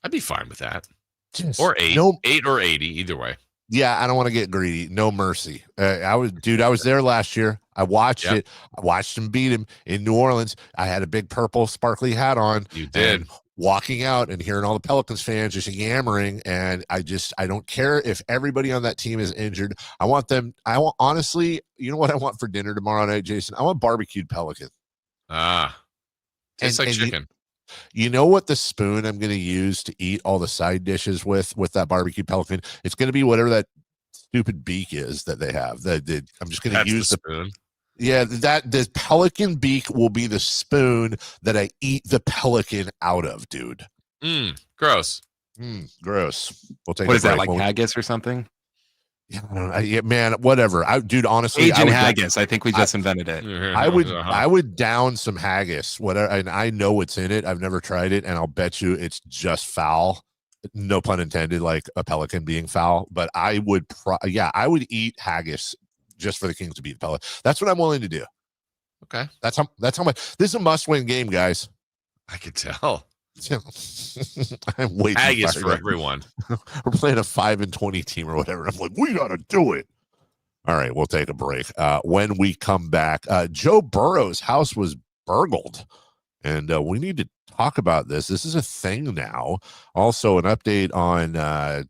I'd be fine with that. Just or 8 or 80, either way. Yeah, I don't want to get greedy. No mercy. I was there last year. I watched it. I watched them beat him in New Orleans. I had a big purple sparkly hat on. You did. Walking out and hearing all the Pelicans fans just yammering, and I don't care if everybody on that team is injured. Honestly, you know what I want for dinner tomorrow night, Jason? I want barbecued pelican. Tastes like chicken. You know what the spoon I'm going to use to eat all the side dishes with that barbecue pelican? It's going to be whatever that stupid beak is that they have. I'm just going to use the spoon. Yeah, the pelican beak will be the spoon that I eat the pelican out of, dude. Gross. Gross. We'll take. What is that, like haggis or something? Yeah, I don't know. Man, whatever. Dude, honestly, Cajun haggis. I think we just invented it. I would down some haggis. Whatever, and I know what's in it. I've never tried it, and I'll bet you it's just foul. No pun intended, like a pelican being foul. But I would, I would eat haggis just for the Kings to beat the Pelican. That's what I'm willing to do. Okay, that's how much. This is a must-win game, guys. I could tell. I'm waiting. Haggis for everyone. We're playing a 5-20 team or whatever. I'm like, we gotta do it. All right, we'll take a break. When we come back, Joe Burrow's house was burgled, and we need to talk about this. This is a thing now. Also, an update on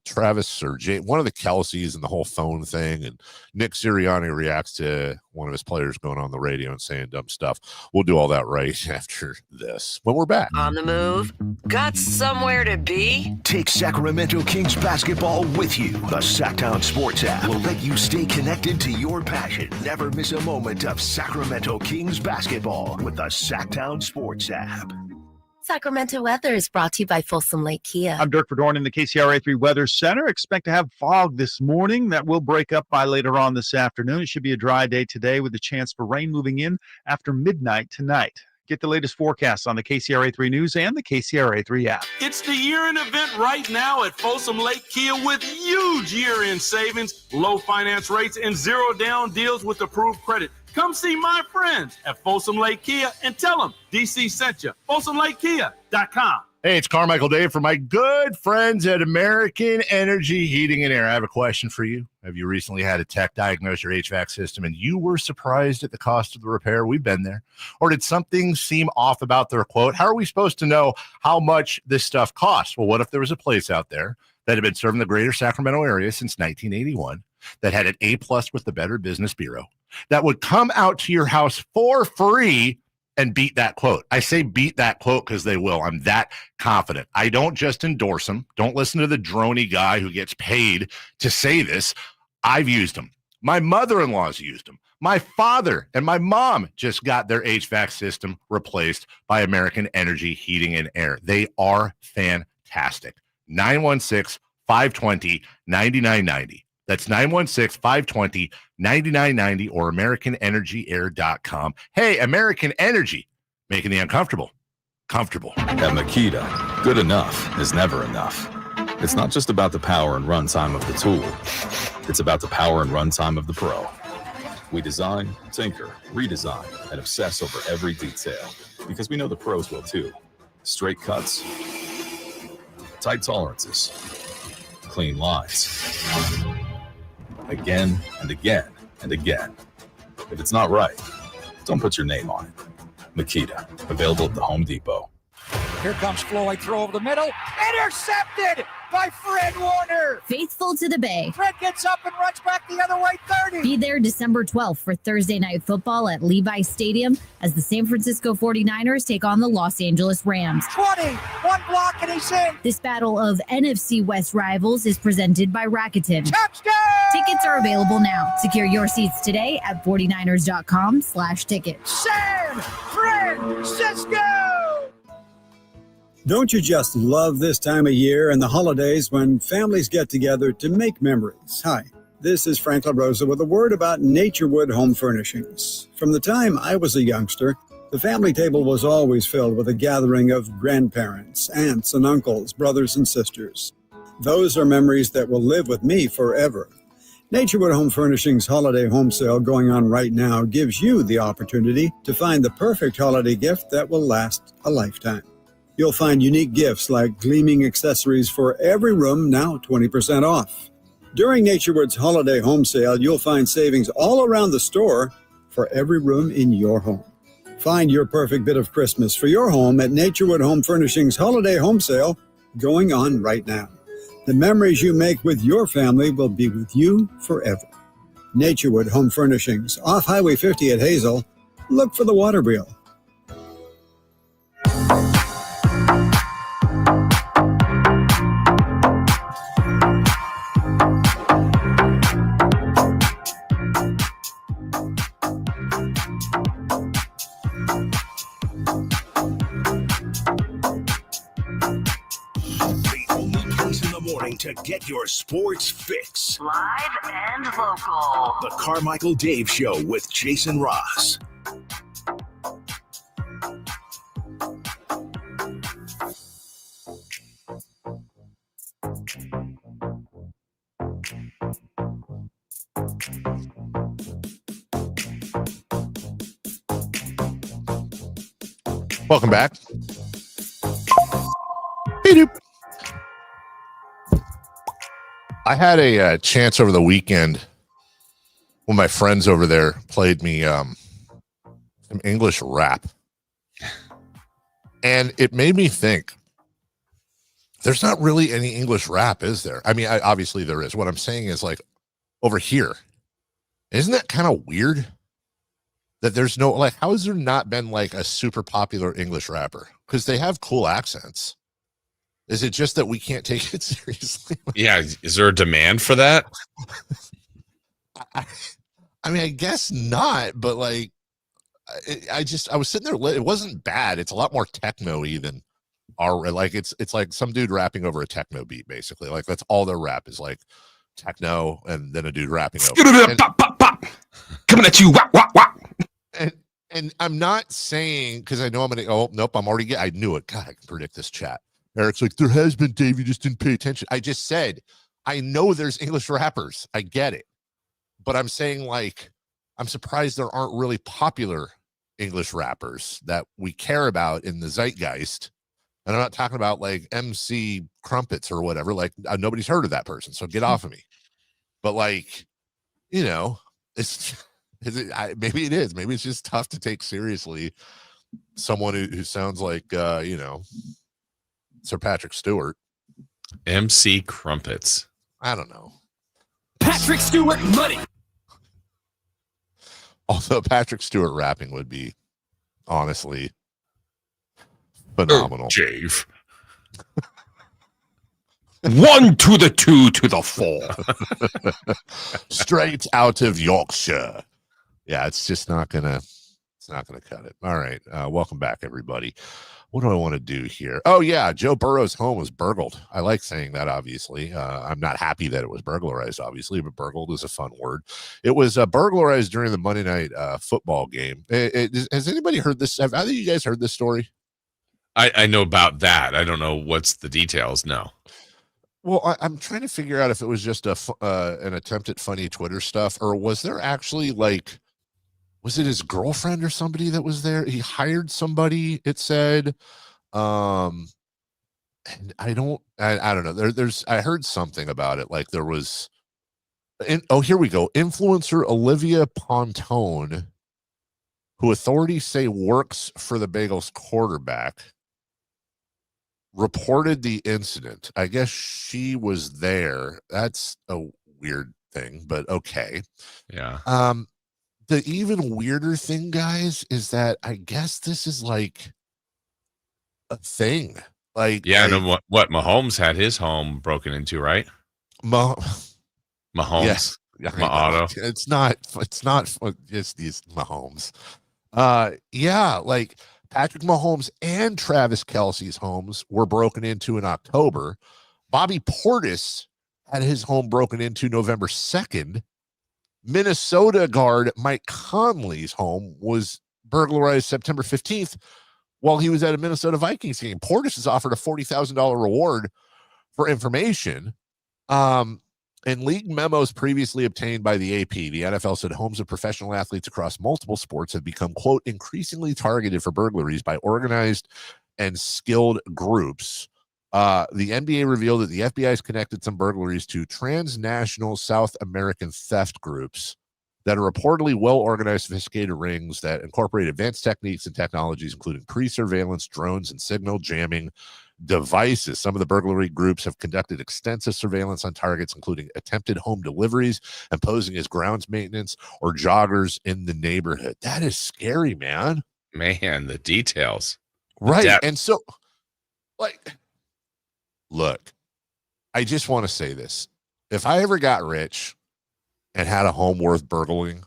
Travis or one of the Kelces and the whole phone thing, and Nick Sirianni reacts to one of his players going on the radio and saying dumb stuff. We'll do all that right after this when we're back. On the move? Got somewhere to be? Take Sacramento Kings basketball with you. The Sacktown Sports app will let you stay connected to your passion. Never miss a moment of Sacramento Kings basketball with the Sacktown Sports app. Sacramento weather is brought to you by Folsom Lake Kia. I'm Dirk Verdorn in the KCRA3 Weather Center. Expect to have fog this morning. That will break up by later on this afternoon. It should be a dry day today with a chance for rain moving in after midnight tonight. Get the latest forecasts on the KCRA3 News and the KCRA3 app. It's the year-end event right now at Folsom Lake Kia with huge year-end savings, low finance rates, and zero-down deals with approved credit. Come see my friends at Folsom Lake Kia and tell them DC sent you. FolsomLakeKia.com. Hey, it's Carmichael Dave for my good friends at American Energy Heating and Air. I have a question for you. Have you recently had a tech diagnose your HVAC system and you were surprised at the cost of the repair? We've been there. Or did something seem off about their quote? How are we supposed to know how much this stuff costs? Well, what if there was a place out there that had been serving the greater Sacramento area since 1981 that had an A+ with the Better Business Bureau that would come out to your house for free and beat that quote? I say beat that quote because they will. I'm that confident. I don't just endorse them. Don't listen to the droney guy who gets paid to say this. I've used them. My mother-in-law's used them. My father and my mom just got their HVAC system replaced by American Energy Heating and Air. They are fantastic. 916-520-9990. That's 916-520-9990 or AmericanEnergyAir.com. Hey, American Energy, making the uncomfortable comfortable. At Makita, good enough is never enough. It's not just about the power and runtime of the tool. It's about the power and runtime of the pro. We design, tinker, redesign, and obsess over every detail because we know the pros will too. Straight cuts, tight tolerances, clean lines. Again and again and again. If it's not right, don't put your name on it. Makita, available at the Home Depot. Here comes Floyd, throw over the middle, intercepted! by Fred Warner. Faithful to the Bay. Fred gets up and runs back the other way, 30. Be there December 12th for Thursday Night Football at Levi Stadium as the San Francisco 49ers take on the Los Angeles Rams. 20, one block and he's in. This battle of NFC West rivals is presented by Rakuten. Touchdown! Tickets are available now. Secure your seats today at 49ers.com/tickets. San Francisco! Don't you just love this time of year and the holidays when families get together to make memories? Hi, this is Frank LaRosa with a word about Naturewood Home Furnishings. From the time I was a youngster, the family table was always filled with a gathering of grandparents, aunts and uncles, brothers and sisters. Those are memories that will live with me forever. Naturewood Home Furnishings holiday home sale going on right now gives you the opportunity to find the perfect holiday gift that will last a lifetime. You'll find unique gifts like gleaming accessories for every room, now 20% off. During Naturewood's holiday home sale, you'll find savings all around the store for every room in your home. Find your perfect bit of Christmas for your home at Naturewood Home Furnishings holiday home sale going on right now. The memories you make with your family will be with you forever. Naturewood Home Furnishings, off Highway 50 at Hazel. Look for the water wheel. To get your sports fix. Live and local. The Carmichael Dave Show with Jason Ross. Welcome back. Beep-doop. I had a chance over the weekend when my friends over there played me some English rap. And it made me think, there's not really any English rap, is there? I mean, obviously there is. What I'm saying is, like, over here, isn't that kind of weird that there's no, like, how has there not been like a super popular English rapper? Because they have cool accents. Is it just that we can't take it seriously? Yeah. Is there a demand for that? I mean, I guess not, but like, I was sitting there. It wasn't bad. It's a lot more techno-y than it's like some dude rapping over a techno beat, basically. Like, that's all their rap is, like techno and then a dude rapping over. Coming at you. Wah, wah, wah. And I'm not saying, because I know I'm going to, oh, nope, I knew it. God, I can predict this chat. Eric's like, there has been, Dave, you just didn't pay attention. I just said, I know there's English rappers. I get it. But I'm saying, like, I'm surprised there aren't really popular English rappers that we care about in the zeitgeist. And I'm not talking about, like, MC Crumpets or whatever. Like, nobody's heard of that person, so get off of me. But, like, you know, maybe it is. Maybe it's just tough to take seriously someone who sounds like, you know, Sir Patrick Stewart. MC Crumpets. I don't know. Patrick Stewart money. Although Patrick Stewart rapping would be honestly phenomenal. Dave. 1 to the 2 to the 4. Straight out of Yorkshire. Yeah, it's just not gonna cut it. All right. Welcome back, everybody. What do I want to do here? Oh, yeah. Joe Burrow's home was burgled. I like saying that, obviously. I'm not happy that it was burglarized, obviously, but burgled is a fun word. It was burglarized during the Monday night football game. Has anybody heard this? Have either of you guys heard this story? I know about that. I don't know what's the details. No. Well, I'm trying to figure out if it was just an attempt at funny Twitter stuff, or was there actually, like, was it his girlfriend or somebody that was there? He hired somebody, it said. And I don't know. I heard something about it. Like, there was, here we go. Influencer Olivia Pontone, who authorities say works for the Bagels quarterback, reported the incident. I guess she was there. That's a weird thing, but okay. Yeah. The even weirder thing, guys, is that I guess this is like a thing. Like, yeah, no, what Mahomes had his home broken into, right? Mahomes. Yes. My auto. It's not just these Mahomes. Yeah, like Patrick Mahomes and Travis Kelce's homes were broken into in October. Bobby Portis had his home broken into November 2nd. Minnesota guard Mike Conley's home was burglarized September 15th while he was at a Minnesota Vikings game. Portis is offered a $40,000 reward for information. In league memos previously obtained by the AP, the NFL said homes of professional athletes across multiple sports have become, quote, increasingly targeted for burglaries by organized and skilled groups. The NBA revealed that the FBI has connected some burglaries to transnational South American theft groups that are reportedly well-organized, sophisticated rings that incorporate advanced techniques and technologies, including pre-surveillance, drones, and signal jamming devices. Some of the burglary groups have conducted extensive surveillance on targets, including attempted home deliveries and posing as grounds maintenance or joggers in the neighborhood. That is scary, man. Man, the details. Right. And so, like, look, I just want to say this. If I ever got rich and had a home worth burgling,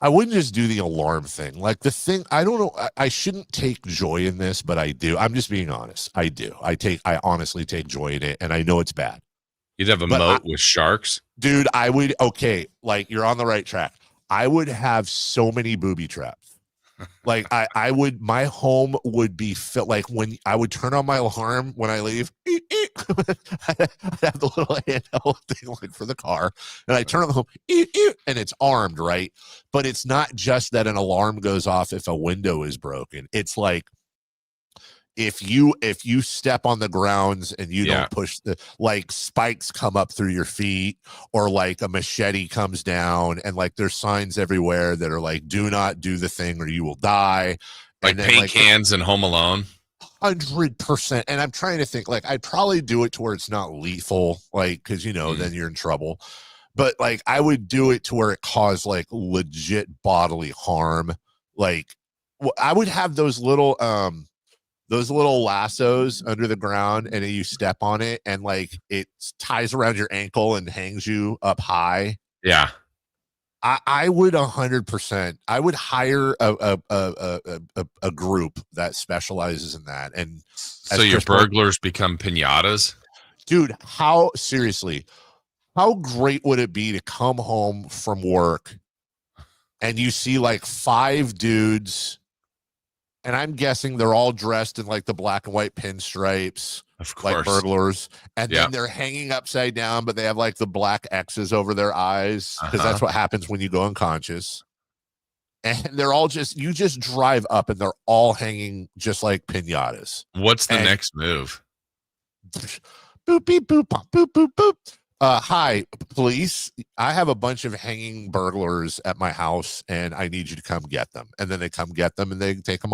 I wouldn't just do the alarm thing. Like the thing, I don't know. I shouldn't take joy in this, but I do. I'm just being honest. I do. I honestly take joy in it, and I know it's bad. You'd have a moat with sharks? Dude, I would. Okay, like you're on the right track. I would have so many booby traps. Like I would, my home would be fit. Like when I would turn on my alarm when I leave, I'd have the little handheld thing like for the car, and I turn on the home, and it's armed, right? But it's not just that an alarm goes off if a window is broken. It's like if you step on the grounds and you don't push the, like spikes come up through your feet, or like a machete comes down, and like there's signs everywhere that are like, do not do the thing or you will die. Like and then, paint like, cans and Home Alone. 100%. And I'm trying to think, like, I'd probably do it to where it's not lethal, like, because then you're in trouble. But like I would do it to where it caused like legit bodily harm. Like I would have those little lassos under the ground, and then you step on it and like it ties around your ankle and hangs you up high. Yeah. I would 100%. I would hire a group that specializes in that. And so your burglars become piñatas? Dude, seriously, how great would it be to come home from work and you see like 5 dudes, and I'm guessing they're all dressed in like the black and white pinstripes, of course, like burglars, and then they're hanging upside down, but they have like the black X's over their eyes because that's what happens when you go unconscious. And they're all you just drive up and they're all hanging just like piñatas. What's the next move? Boop, beep, boop, pop, boop, boop, boop. Hi, police. I have a bunch of hanging burglars at my house, and I need you to come get them. And then they come get them, and they take them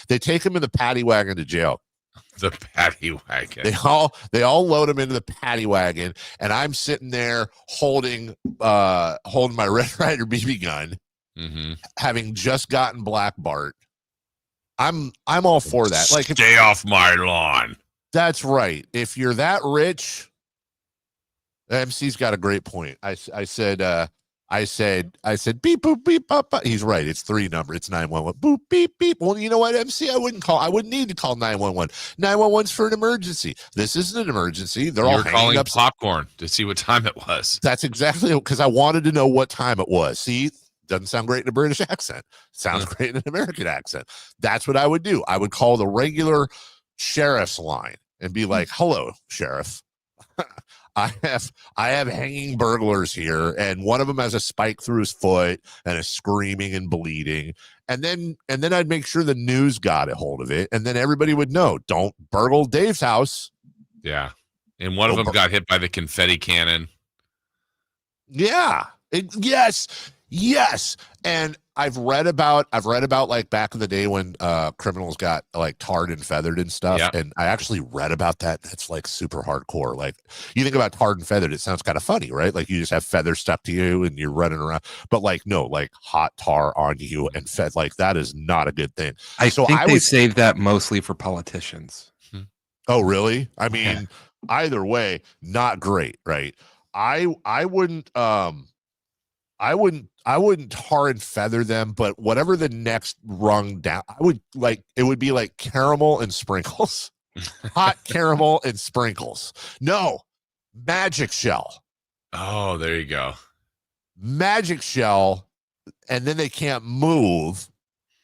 they take them in the paddy wagon to jail. The paddy wagon. They all load them into the paddy wagon, and I'm sitting there holding my Red Ryder BB gun, having just gotten Black Bart. I'm all for that. Like, stay off my lawn. That's right. If you're that rich. MC's got a great point. I said beep boop beep bop, bop. He's right. It's 3 number. It's 911. Boop beep beep. Well, you know what, MC? I wouldn't need to call 911. 911's for an emergency. This isn't an emergency. They're all calling up popcorn to see what time it was. That's exactly because I wanted to know what time it was. See, doesn't sound great in a British accent. Sounds great in an American accent. That's what I would do. I would call the regular sheriff's line and be like, "Hello, sheriff. I have hanging burglars here, and one of them has a spike through his foot and is screaming and bleeding." And then I'd make sure the news got a hold of it, and then everybody would know, don't burgle Dave's house. Yeah. And one of them got hit by the confetti cannon. Yeah. Yes. And I've read about like back in the day when criminals got like tarred and feathered and stuff. Yeah. And I actually read about that. That's like super hardcore. Like you think about tarred and feathered, it sounds kind of funny, right? Like you just have feathers stuck to you and you're running around. But like no, like hot tar on you and fed, like that is not a good thing. I think they save that mostly for politicians. Oh, really? I mean, either way, not great, right? I wouldn't tar and feather them, but whatever the next rung down, I would like it would be like caramel and sprinkles. Hot caramel and sprinkles. No, magic shell. Oh, there you go. Magic shell, and then they can't move.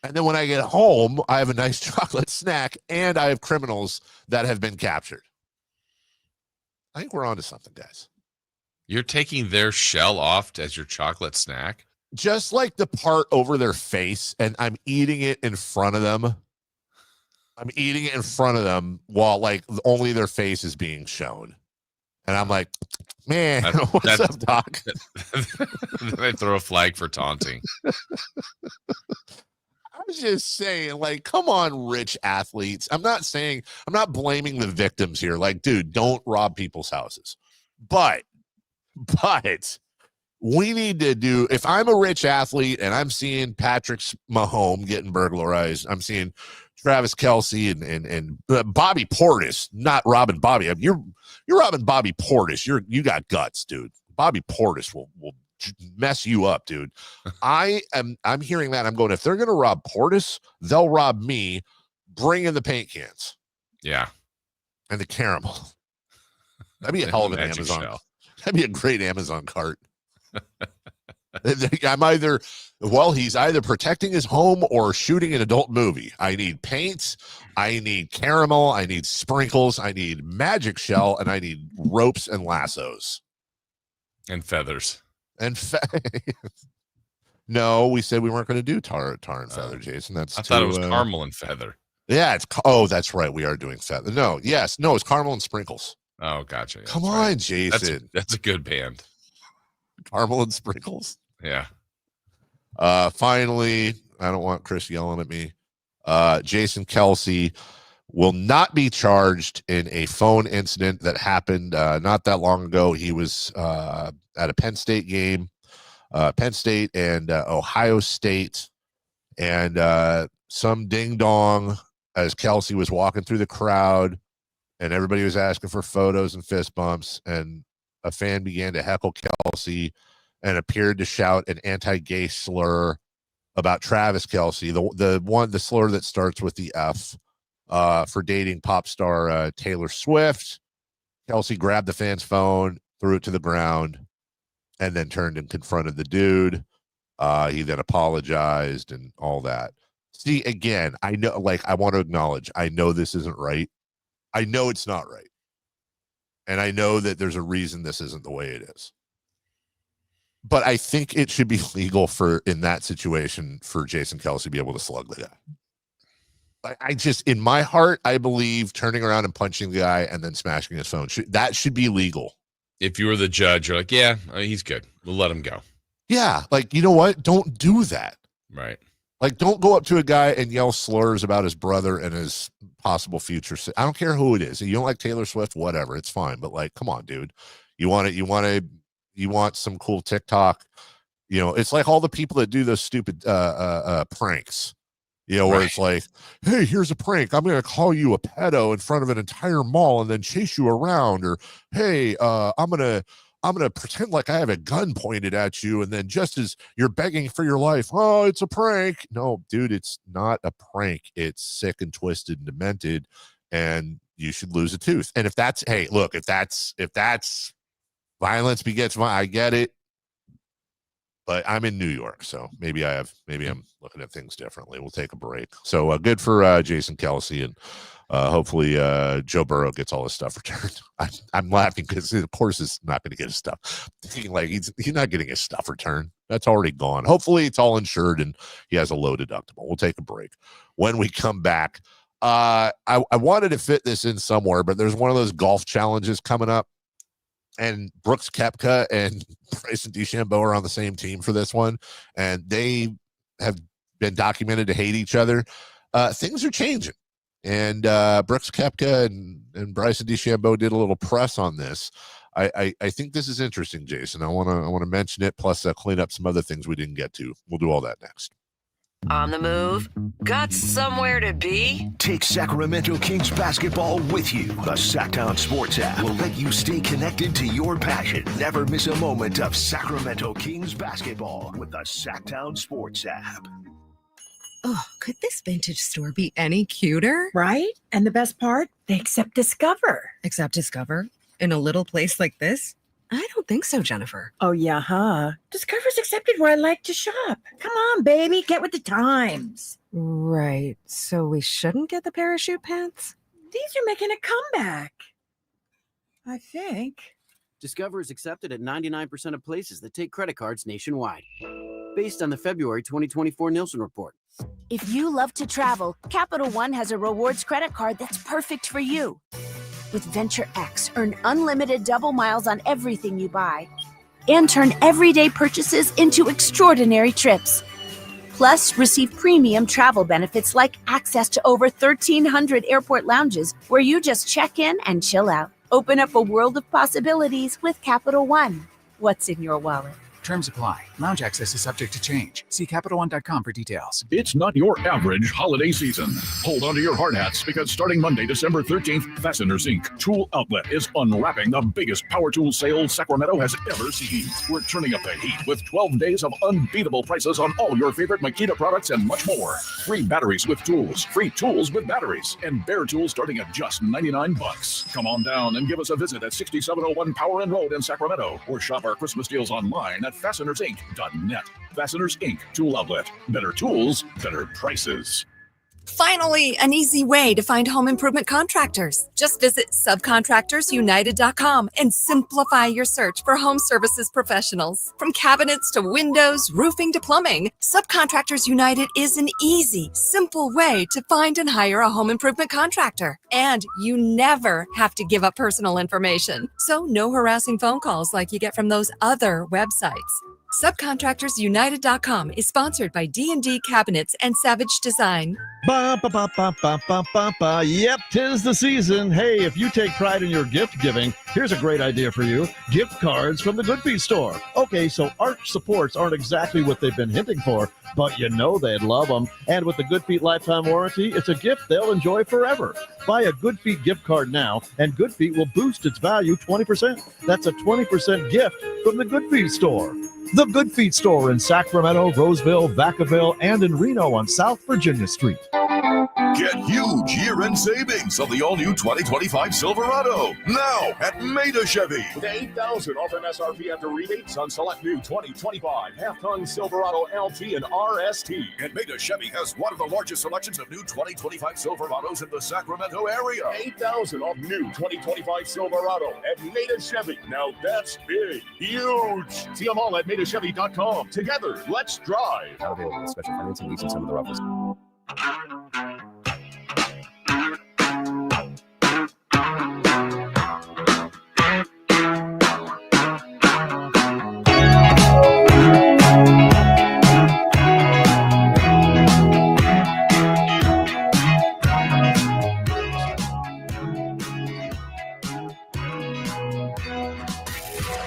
And then when I get home, I have a nice chocolate snack, and I have criminals that have been captured. I think we're on to something, guys. You're taking their shell off as your chocolate snack? Just like the part over their face, and I'm eating it in front of them. I'm eating it in front of them while like only their face is being shown. And I'm like, man, what's up, Doc? Then I throw a flag for taunting. I was just saying, like, come on, rich athletes. I'm not blaming the victims here. Like, dude, don't rob people's houses. But we need to do, if I'm a rich athlete and I'm seeing Patrick Mahomes getting burglarized, I'm seeing Travis Kelce and Bobby Portis, not robbing Bobby. You're robbing Bobby Portis. You got guts, dude. Bobby Portis will mess you up, dude. I'm hearing that. I'm going, if they're going to rob Portis, they'll rob me. Bring in the paint cans. Yeah. And the caramel. That'd be a hell of an Amazon. Shell. That'd be a great Amazon cart. He's either protecting his home or shooting an adult movie. I need paints, I need caramel, I need sprinkles, I need magic shell, and I need ropes and lassos. And feathers. No, we said we weren't going to do tar and feather, Jason. I thought it was caramel and feather. Yeah, that's right. We are doing feather. No, it's caramel and sprinkles. Oh, gotcha. Come on, Jason. That's a good band. Caramel and sprinkles. Yeah. Finally, I don't want Chris yelling at me. Jason Kelce will not be charged in a phone incident that happened not that long ago. He was at a Penn State game, Penn State and Ohio State, and some ding dong as Kelce was walking through the crowd, and everybody was asking for photos and fist bumps, and a fan began to heckle Kelce and appeared to shout an anti-gay slur about Travis Kelce, the slur that starts with the F, for dating pop star Taylor Swift. Kelce grabbed the fan's phone, threw it to the ground, and then turned and confronted the dude. He then apologized and all that. See, again, I know, like, I want to acknowledge, I know this isn't right. I know it's not right. And I know that there's a reason this isn't the way it is. But I think it should be legal in that situation for Jason Kelce to be able to slug the guy. I just, in my heart, I believe turning around and punching the guy and then smashing his phone, that should be legal. If you were the judge, you're like, yeah, he's good. We'll let him go. Yeah. Like, you know what? Don't do that. Right. Like, don't go up to a guy and yell slurs about his brother and his possible future. I don't care who it is. You don't like Taylor Swift, whatever. It's fine. But like, come on, dude. You want some cool TikTok. You know, it's like all the people that do those stupid pranks. You know, where it's like, hey, here's a prank. I'm going to call you a pedo in front of an entire mall and then chase you around. Or, hey, I'm going to pretend like I have a gun pointed at you. And then just as you're begging for your life, oh, it's a prank. No, dude, it's not a prank. It's sick and twisted and demented. And you should lose a tooth. And if that's violence begets violence, I get it. But I'm in New York, so maybe I'm looking at things differently. We'll take a break. So good for Jason Kelce, and hopefully Joe Burrow gets all his stuff returned. I'm laughing because, of course, he's not going to get his stuff. Like he's not getting his stuff returned. That's already gone. Hopefully it's all insured and he has a low deductible. We'll take a break. When we come back, I wanted to fit this in somewhere, but there's one of those golf challenges coming up. And Brooks Koepka and Bryson DeChambeau are on the same team for this one. And they have been documented to hate each other. Things are changing. And Brooks Koepka and Bryson DeChambeau did a little press on this. I think this is interesting, Jason. I want to mention it, plus clean up some other things we didn't get to. We'll do all that next. On the move? Got somewhere to be? Take Sacramento Kings basketball with you. The Sacktown Sports app will let you stay connected to your passion. Never miss a moment of Sacramento Kings basketball with the Sacktown Sports app. Oh, could this vintage store be any cuter? Right? And the best part? They accept Discover. Accept Discover? In a little place like this? I don't think so, Jennifer. Oh, yeah, huh? Discover's accepted where I like to shop. Come on, baby, get with the times. Right. So we shouldn't get the parachute pants? These are making a comeback. I think. Discover is accepted at 99% of places that take credit cards nationwide, based on the February 2024 Nielsen report. If you love to travel, Capital One has a rewards credit card that's perfect for you. With Venture X, earn unlimited double miles on everything you buy and turn everyday purchases into extraordinary trips. Plus, receive premium travel benefits like access to over 1,300 airport lounges where you just check in and chill out. Open up a world of possibilities with Capital One. What's in your wallet? Terms apply. Lounge access is subject to change. See CapitalOne.com for details. It's not your average holiday season. Hold on to your hard hats because starting Monday, December 13th, Fasteners Inc. Tool Outlet is unwrapping the biggest power tool sale Sacramento has ever seen. We're turning up the heat with 12 days of unbeatable prices on all your favorite Makita products and much more. Free batteries with tools, free tools with batteries, and bare tools starting at just $99. Come on down and give us a visit at 6701 Power and Road in Sacramento, or shop our Christmas deals online at FastenersInc.net. Fasteners Inc. Tool Outlet. Better tools, better prices. Finally, an easy way to find home improvement contractors. Just visit subcontractorsunited.com and simplify your search for home services professionals. From cabinets to windows, roofing to plumbing, Subcontractors United is an easy, simple way to find and hire a home improvement contractor. And you never have to give up personal information. So no harassing phone calls like you get from those other websites. Subcontractorsunited.com is sponsored by D&D Cabinets and Savage Design. Ba, ba, ba, ba, ba, ba, ba, ba. Yep, 'tis the season. Hey, if you take pride in your gift giving, here's a great idea for you. Gift cards from the Good Feet store. Okay, so arch supports aren't exactly what they've been hinting for, but you know they'd love them. And with the Good Feet lifetime warranty, it's a gift they'll enjoy forever. Buy a Good Feet gift card now, and Good Feet will boost its value 20%. That's a 20% gift from the Good Feet store. The Good Feet store in Sacramento, Roseville, Vacaville, and in Reno on South Virginia Street. Get huge year-end savings on the all-new 2025 Silverado now at Maida Chevy. With $8,000 off MSRP after rebates on select new 2025 half-ton Silverado LT and RST. And Maida Chevy has one of the largest selections of new 2025 Silverados in the Sacramento area. $8,000 off new 2025 Silverado at Maida Chevy. Now that's big, huge. See them all at MaidaChevy.com. Together, let's drive. Not available with special financing lease and some of the ruffles.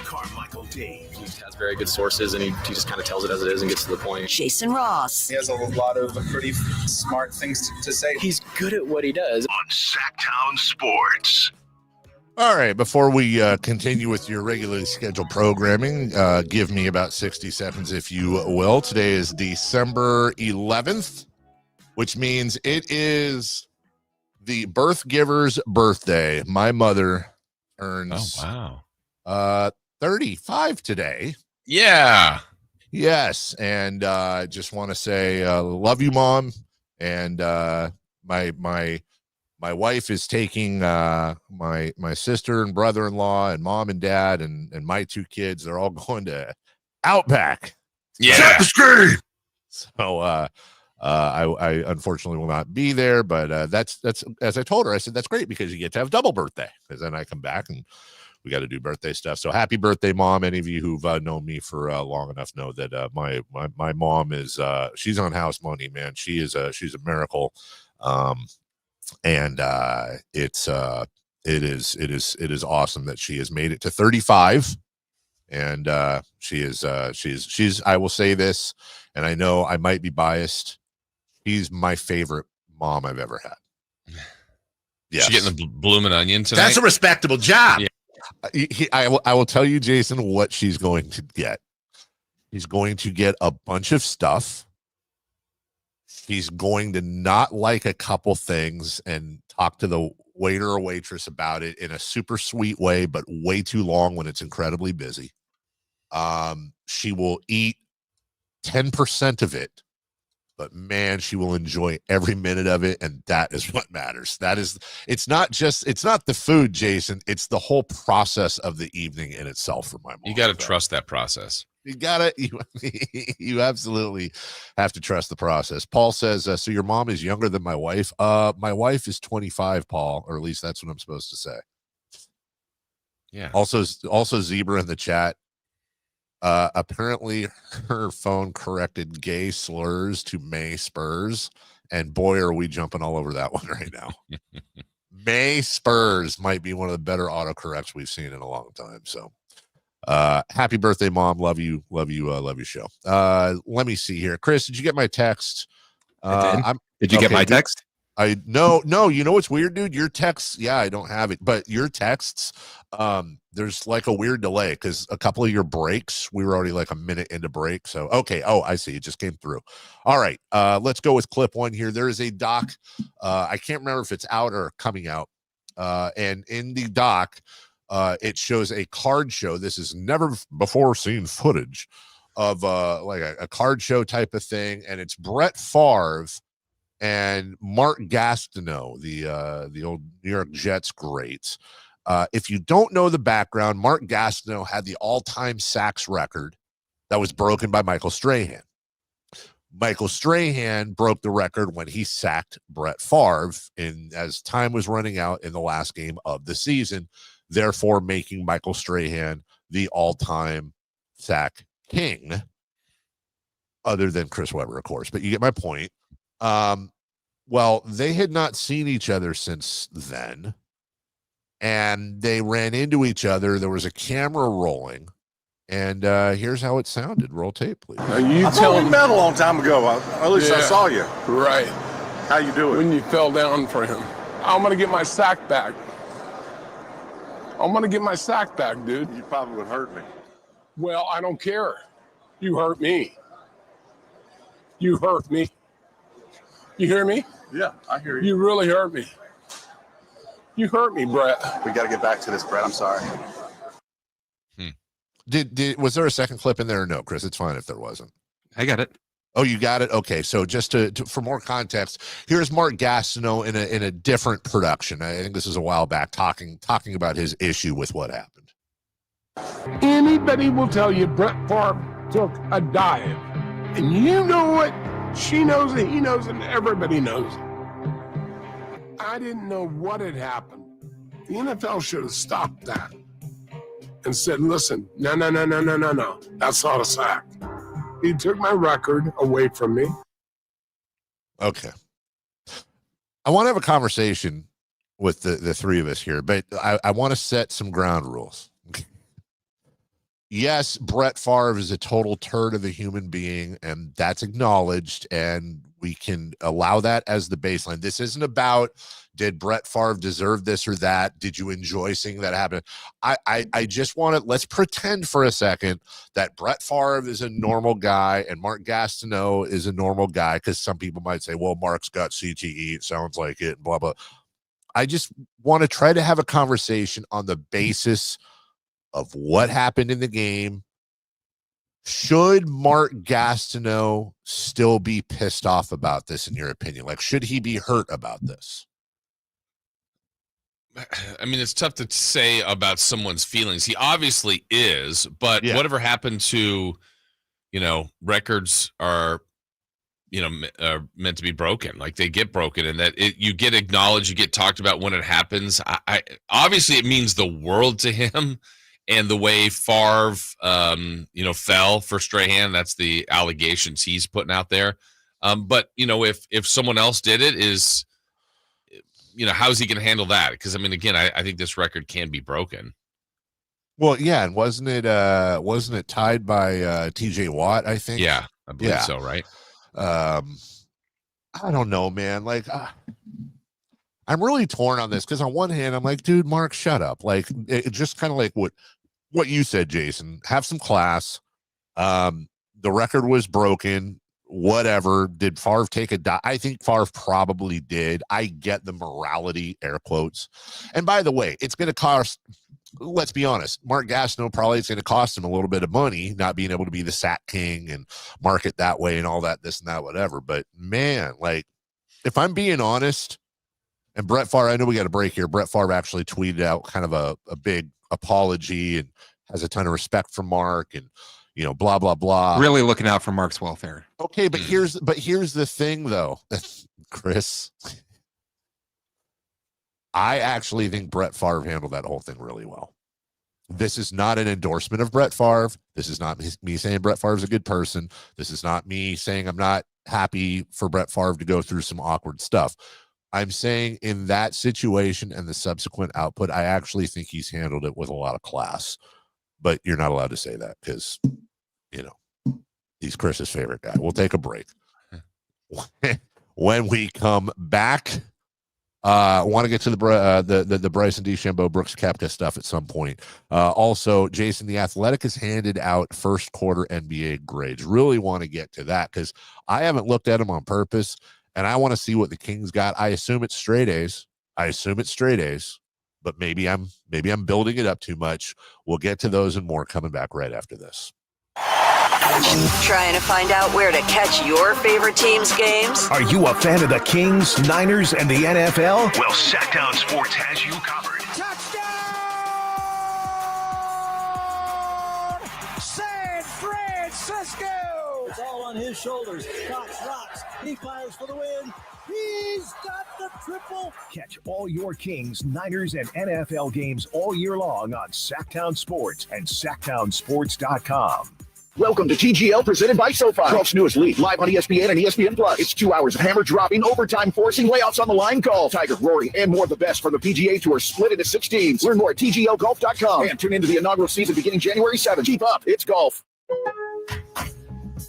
Carmichael Dave. He has very good sources, and he just kind of tells it as it is and gets to the point. Jason Ross. He has a lot of pretty smart things to say. He's good at what he does. On Sacktown Sports. All right, before we continue with your regularly scheduled programming, give me about 60 seconds, if you will. Today is December 11th, which means it is the birth giver's birthday. My mother earns 35 today. Yeah. Yes, and I just want to say love you, Mom. And my wife is taking my sister and brother-in-law and mom and dad and my two kids. They're all going to Outback. Yeah. Set the screen. So I unfortunately will not be there, but that's as I told her, I said that's great because you get to have double birthday, because then I come back and we got to do birthday stuff. So happy birthday, Mom. Any of you who've known me for long enough know that my mom is she's on house money, man. She's a miracle. And it is awesome that she has made it to 35. And she's I will say this, and I know I might be biased. She's my favorite mom I've ever had. Yes. She getting the blooming onion tonight? That's a respectable job. Yeah. I will tell you, Jason, what she's going to get. She's going to get a bunch of stuff. She's going to not like a couple things and talk to the waiter or waitress about it in a super sweet way, but way too long when it's incredibly busy. She will eat 10% of it, but man, she will enjoy every minute of it. And that is what matters. It's not the food, Jason. It's the whole process of the evening in itself for my mom. You got to trust that process. You absolutely have to trust the process. Paul says, so your mom is younger than my wife. My wife is 25, Paul, or at least that's what I'm supposed to say. Yeah. Also Zebra in the chat. Apparently her phone corrected gay slurs to May Spurs, and boy, are we jumping all over that one right now. May Spurs might be one of the better autocorrects we've seen in a long time. So happy birthday, Mom. Love you show. Let me see here. Chris, did you get my text? Did you get my text? No, you know what's weird, dude? Your texts, yeah, I don't have it, but your texts, there's like a weird delay because a couple of your breaks, we were already like a minute into break. So, okay. Oh, I see. It just came through. All right. Let's go with clip one here. There is a doc. I can't remember if it's out or coming out. And in the doc, it shows a card show. This is never before seen footage of like a card show type of thing. And it's Brett Favre and Mark Gastineau, the old New York Jets greats. If you don't know the background, Mark Gastineau had the all-time sacks record that was broken by Michael Strahan. Michael Strahan broke the record when he sacked Brett Favre as time was running out in the last game of the season, therefore making Michael Strahan the all-time sack king, other than Chris Webber, of course. But you get my point. Well, they had not seen each other since then, and they ran into each other. There was a camera rolling, and here's how it sounded. Roll tape, please. I thought we met a long time ago. At least I saw you. Right. How you doing? When you fell down for him. I'm going to get my sack back. I'm going to get my sack back, dude. You probably would hurt me. Well, I don't care. You hurt me. You hurt me. You hear me? Yeah, I hear you. You really hurt me. You hurt me, Brett. We got to get back to this, Brett. I'm sorry. Was there a second clip in there or no, Chris? It's fine if there wasn't. I got it. Oh, you got it? Okay, so just for more context, here's Mark Gastineau in a different production. I think this is a while back talking about his issue with what happened. Anybody will tell you Brett Favre took a dive. And you know it. She knows it, he knows it, and everybody knows it. I didn't know what had happened. The NFL should have stopped that and said, listen, no. That's not a sack. He took my record away from me. Okay. I want to have a conversation with the three of us here, but I want to set some ground rules. Yes, Brett Favre is a total turd of a human being, and that's acknowledged, and we can allow that as the baseline. This isn't about, did Brett Favre deserve this or that? Did you enjoy seeing that happen? I just want to, let's pretend for a second that Brett Favre is a normal guy and Mark Gastineau is a normal guy, because some people might say, well, Mark's got CTE, it sounds like it, blah, blah. I just want to try to have a conversation on the basis of what happened in the game. Should Mark Gastineau still be pissed off about this, in your opinion? Like, should he be hurt about this? I mean, it's tough to say about someone's feelings. He obviously is, but whatever happened to, records are meant to be broken. Like they get broken, and that you get acknowledged, you get talked about when it happens. I obviously it means the world to him, and the way Favre, fell for Strahan. That's the allegations he's putting out there. But if someone else did it, is how's he going to handle that? Because again, I think this record can be broken. Well, yeah, and wasn't it tied by T.J. Watt? I think. Yeah, I believe so. Right. I don't know, man. Like, I'm really torn on this because on one hand, I'm like, dude, Mark, shut up. Like, it just kind of like what you said, Jason. Have some class. The record was broken. Whatever. Did Favre take a dive? I think Favre probably did. I get the morality, air quotes. And by the way, it's going to cost. Let's be honest, Mark Gastineau probably is going to cost him a little bit of money, not being able to be the sack king and market that way and all that, this and that, whatever. But man, like, if I'm being honest, and Brett Favre, I know we got a break here. Brett Favre actually tweeted out kind of a big apology and has a ton of respect for Mark and, blah, blah, blah. Really looking out for Mark's welfare. Okay, but here's the thing though, Chris. I actually think Brett Favre handled that whole thing really well. This is not an endorsement of Brett Favre. This is not me saying Brett Favre's a good person. This is not me saying I'm not happy for Brett Favre to go through some awkward stuff. I'm saying in that situation and the subsequent output, I actually think he's handled it with a lot of class. But you're not allowed to say that because, he's Chris's favorite guy. We'll take a break. When we come back, I want to get to the Bryson DeChambeau, Brooks Koepka stuff at some point. Also, Jason, The Athletic has handed out first quarter NBA grades. Really want to get to that because I haven't looked at them on purpose, and I want to see what the Kings got. I assume it's straight A's. But maybe I'm building it up too much. We'll get to those and more coming back right after this. Trying to find out where to catch your favorite team's games? Are you a fan of the Kings, Niners, and the NFL? Well, Sacktown Sports has you covered. San Francisco! It's all on his shoulders. Cox rocks. He fires for the win. He's got the triple. Catch all your Kings, Niners, and NFL games all year long on Sacktown Sports and SacktownSports.com. Welcome to TGL, presented by SoFi. Golf's newest league, live on ESPN and ESPN Plus. It's 2 hours of hammer dropping, overtime forcing, layoffs on the line call. Tiger, Rory, and more of the best from the PGA Tour split into 6 teams. Learn more at TGLGolf.com and tune into the inaugural season beginning January 7th. Keep up, it's golf.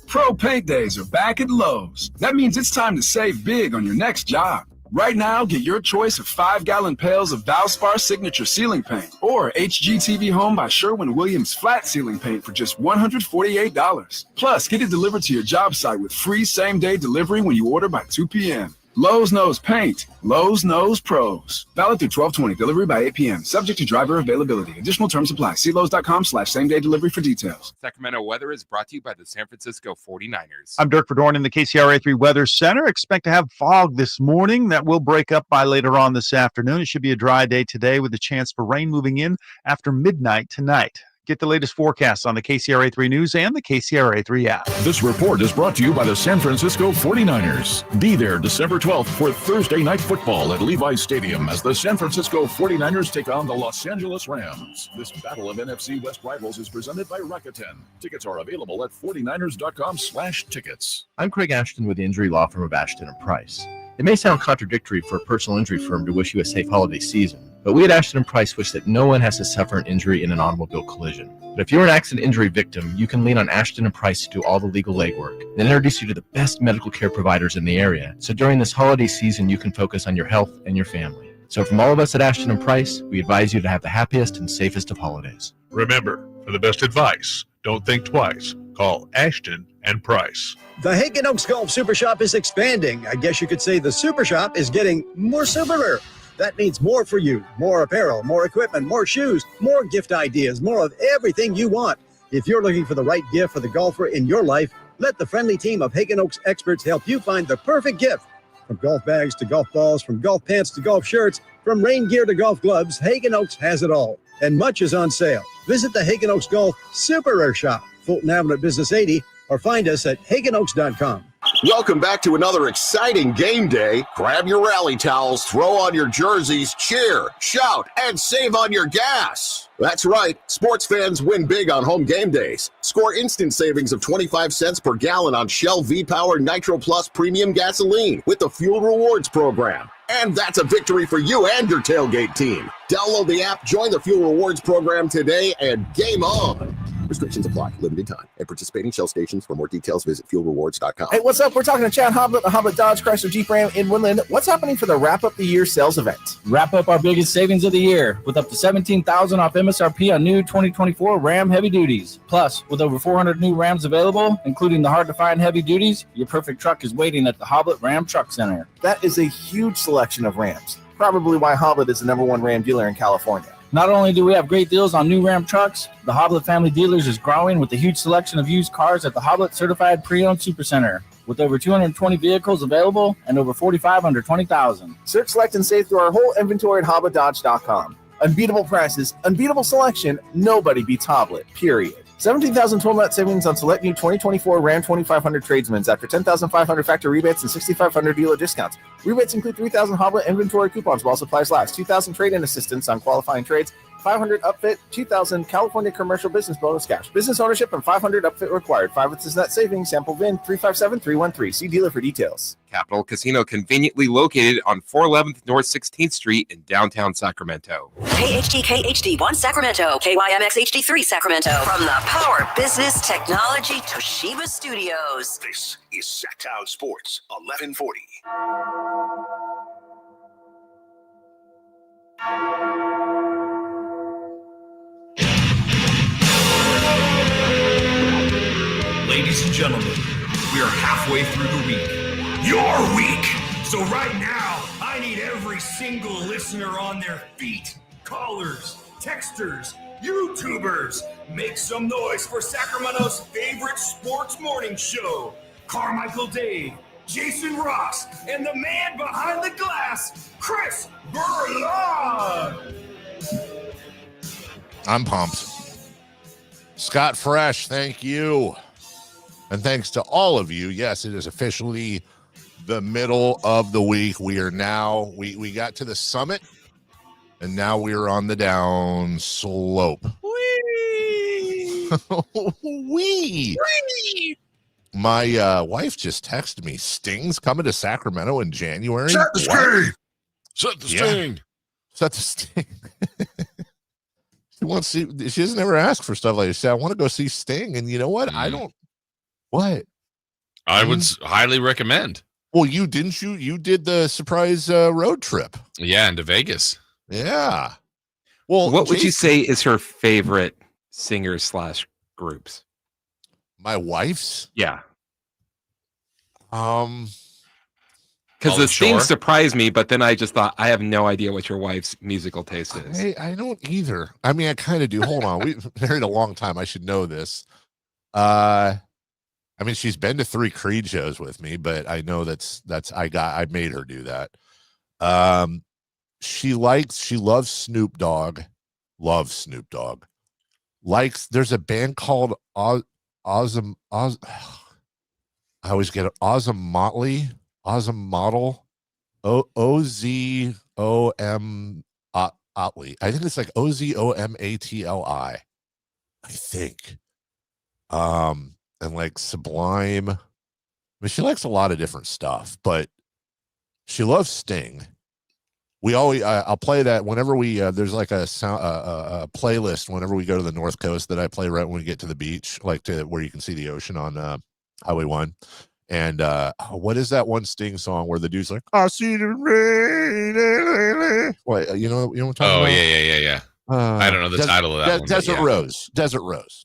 Pro Paint Days are back at Lowe's. That means it's time to save big on your next job. Right now, get your choice of 5-gallon pails of Valspar Signature Ceiling Paint or HGTV Home by Sherwin-Williams Flat Ceiling Paint for just $148. Plus, get it delivered to your job site with free same-day delivery when you order by 2 p.m. Lowe's knows paint. Lowe's knows pros. Valid through 12/20. Delivery by 8 p.m. Subject to driver availability. Additional terms apply. See Lowe's.com/same-day delivery for details. Sacramento weather is brought to you by the San Francisco 49ers. I'm Dirk Verdorn in the KCRA3 Weather Center. Expect to have fog this morning. That will break up by later on this afternoon. It should be a dry day today with a chance for rain moving in after midnight tonight. Get the latest forecasts on the KCRA3 News and the KCRA3 app. This report is brought to you by the San Francisco 49ers. Be there December 12th for Thursday night football at Levi's Stadium as the San Francisco 49ers take on the Los Angeles Rams. This battle of NFC West rivals is presented by Rakuten. Tickets are available at 49ers.com/tickets. I'm Craig Ashton with the injury law firm of Ashton & Price. It may sound contradictory for a personal injury firm to wish you a safe holiday season, but we at Ashton & Price wish that no one has to suffer an injury in an automobile collision. But if you're an accident injury victim, you can lean on Ashton & Price to do all the legal legwork and introduce you to the best medical care providers in the area. So during this holiday season, you can focus on your health and your family. So from all of us at Ashton & Price, we advise you to have the happiest and safest of holidays. Remember, for the best advice, don't think twice. Call Ashton & Price. The Hagen Oaks Golf Super Shop is expanding. I guess you could say the Super Shop is getting more superer. That means more for you, more apparel, more equipment, more shoes, more gift ideas, more of everything you want. If you're looking for the right gift for the golfer in your life, let the friendly team of Hagen Oaks experts help you find the perfect gift. From golf bags to golf balls, from golf pants to golf shirts, from rain gear to golf gloves, Hagen Oaks has it all. And much is on sale. Visit the Hagen Oaks Golf Superer Shop, Fulton Avenue at Business 80, or find us at HagenOaks.com. Welcome back to another exciting game day. Grab your rally towels, throw on your jerseys, cheer, shout, and save on your gas. That's right, sports fans win big on home game days. Score instant savings of 25 cents per gallon on Shell V-Power Nitro Plus Premium Gasoline with the Fuel Rewards program. And that's a victory for you and your tailgate team. Download the app, join the Fuel Rewards program today, and game on. Restrictions apply. Limited time. At participating Shell stations. For more details, visit fuelrewards.com. Hey, what's up? We're talking to Chad Hoblet, the Hoblet Dodge Chrysler Jeep Ram in Woodland. What's happening for the Wrap Up the Year sales event? Wrap up our biggest savings of the year with up to $17,000 off MSRP on new 2024 Ram Heavy Duties. Plus, with over 400 new Rams available, including the hard-to-find Heavy Duties, your perfect truck is waiting at the Hoblet Ram Truck Center. That is a huge selection of Rams. Probably why Hoblet is the #1 Ram dealer in California. Not only do we have great deals on new Ram trucks, the Hoblet family dealers is growing with a huge selection of used cars at the Hoblet Certified Pre-Owned Supercenter. With over 220 vehicles available and over 45 under 20,000. Search, select, and save through our whole inventory at HobletDodge.com. Unbeatable prices, unbeatable selection, nobody beats Hoblet, period. 17,000 total net savings on select new 2024 Ram 2500 tradesmans after 10,500 factory rebates and 6,500 dealer discounts. Rebates include 3,000 Hoblet inventory coupons while supplies last, 2,000 trade-in assistance on qualifying trades, 500 upfit, 2,000 California commercial business bonus cash. Business ownership and 500 upfit required. 5 is net savings. Sample VIN 357313. See dealer for details. Capital Casino, conveniently located on 411th North 16th Street in downtown Sacramento. KHTK HD1 Sacramento, KYMX HD3 Sacramento. From the Power Business Technology Toshiba Studios. This is Sacktown Sports 1140. Ladies and gentlemen, we are halfway through the week. Your week! So right now, I need every single listener on their feet. Callers, texters, YouTubers, make some noise for Sacramento's favorite sports morning show. Carmichael Dave, Jason Ross, and the man behind the glass, Chris Burlon. I'm pumped. Scott Fresh, thank you. And thanks to all of you. Yes, it is officially the middle of the week. We are now, we got to the summit, and now we're on the down slope. Whee! Whee! Whee! My wife just texted me, Sting's coming to Sacramento in January. Set the sting! Set the sting! Set the sting. She doesn't ever ask for stuff like this. She said, I want to go see Sting. And you know what? I don't. What? I would highly recommend. Well, you did the surprise road trip. Yeah, into Vegas. Yeah. Well, what would you say is her favorite singers / groups? My wife's? Yeah. Because the Sting surprised me, but then I just thought, I have no idea what your wife's musical taste is. I don't either. I mean, I kind of do. Hold on. We've married a long time. I should know this. I mean, she's been to 3 Creed shows with me, but I know I made her do that. She loves Snoop Dogg. Loves Snoop Dogg. There's a band called I always get it. Ozomotly. O-Z-O-M Otley. I think it's like O-Z-O-M-A-T-L-I. I think. And like Sublime. I mean, she likes a lot of different stuff, but she loves Sting. We always, I'll play that whenever we, there's like a playlist whenever we go to the North Coast that I play right when we get to the beach, like to where you can see the ocean on Highway 1. And what is that one Sting song where the dude's like, I see the rain. What, you know what I'm talking about? Yeah. I don't know the title of that one. Desert Rose.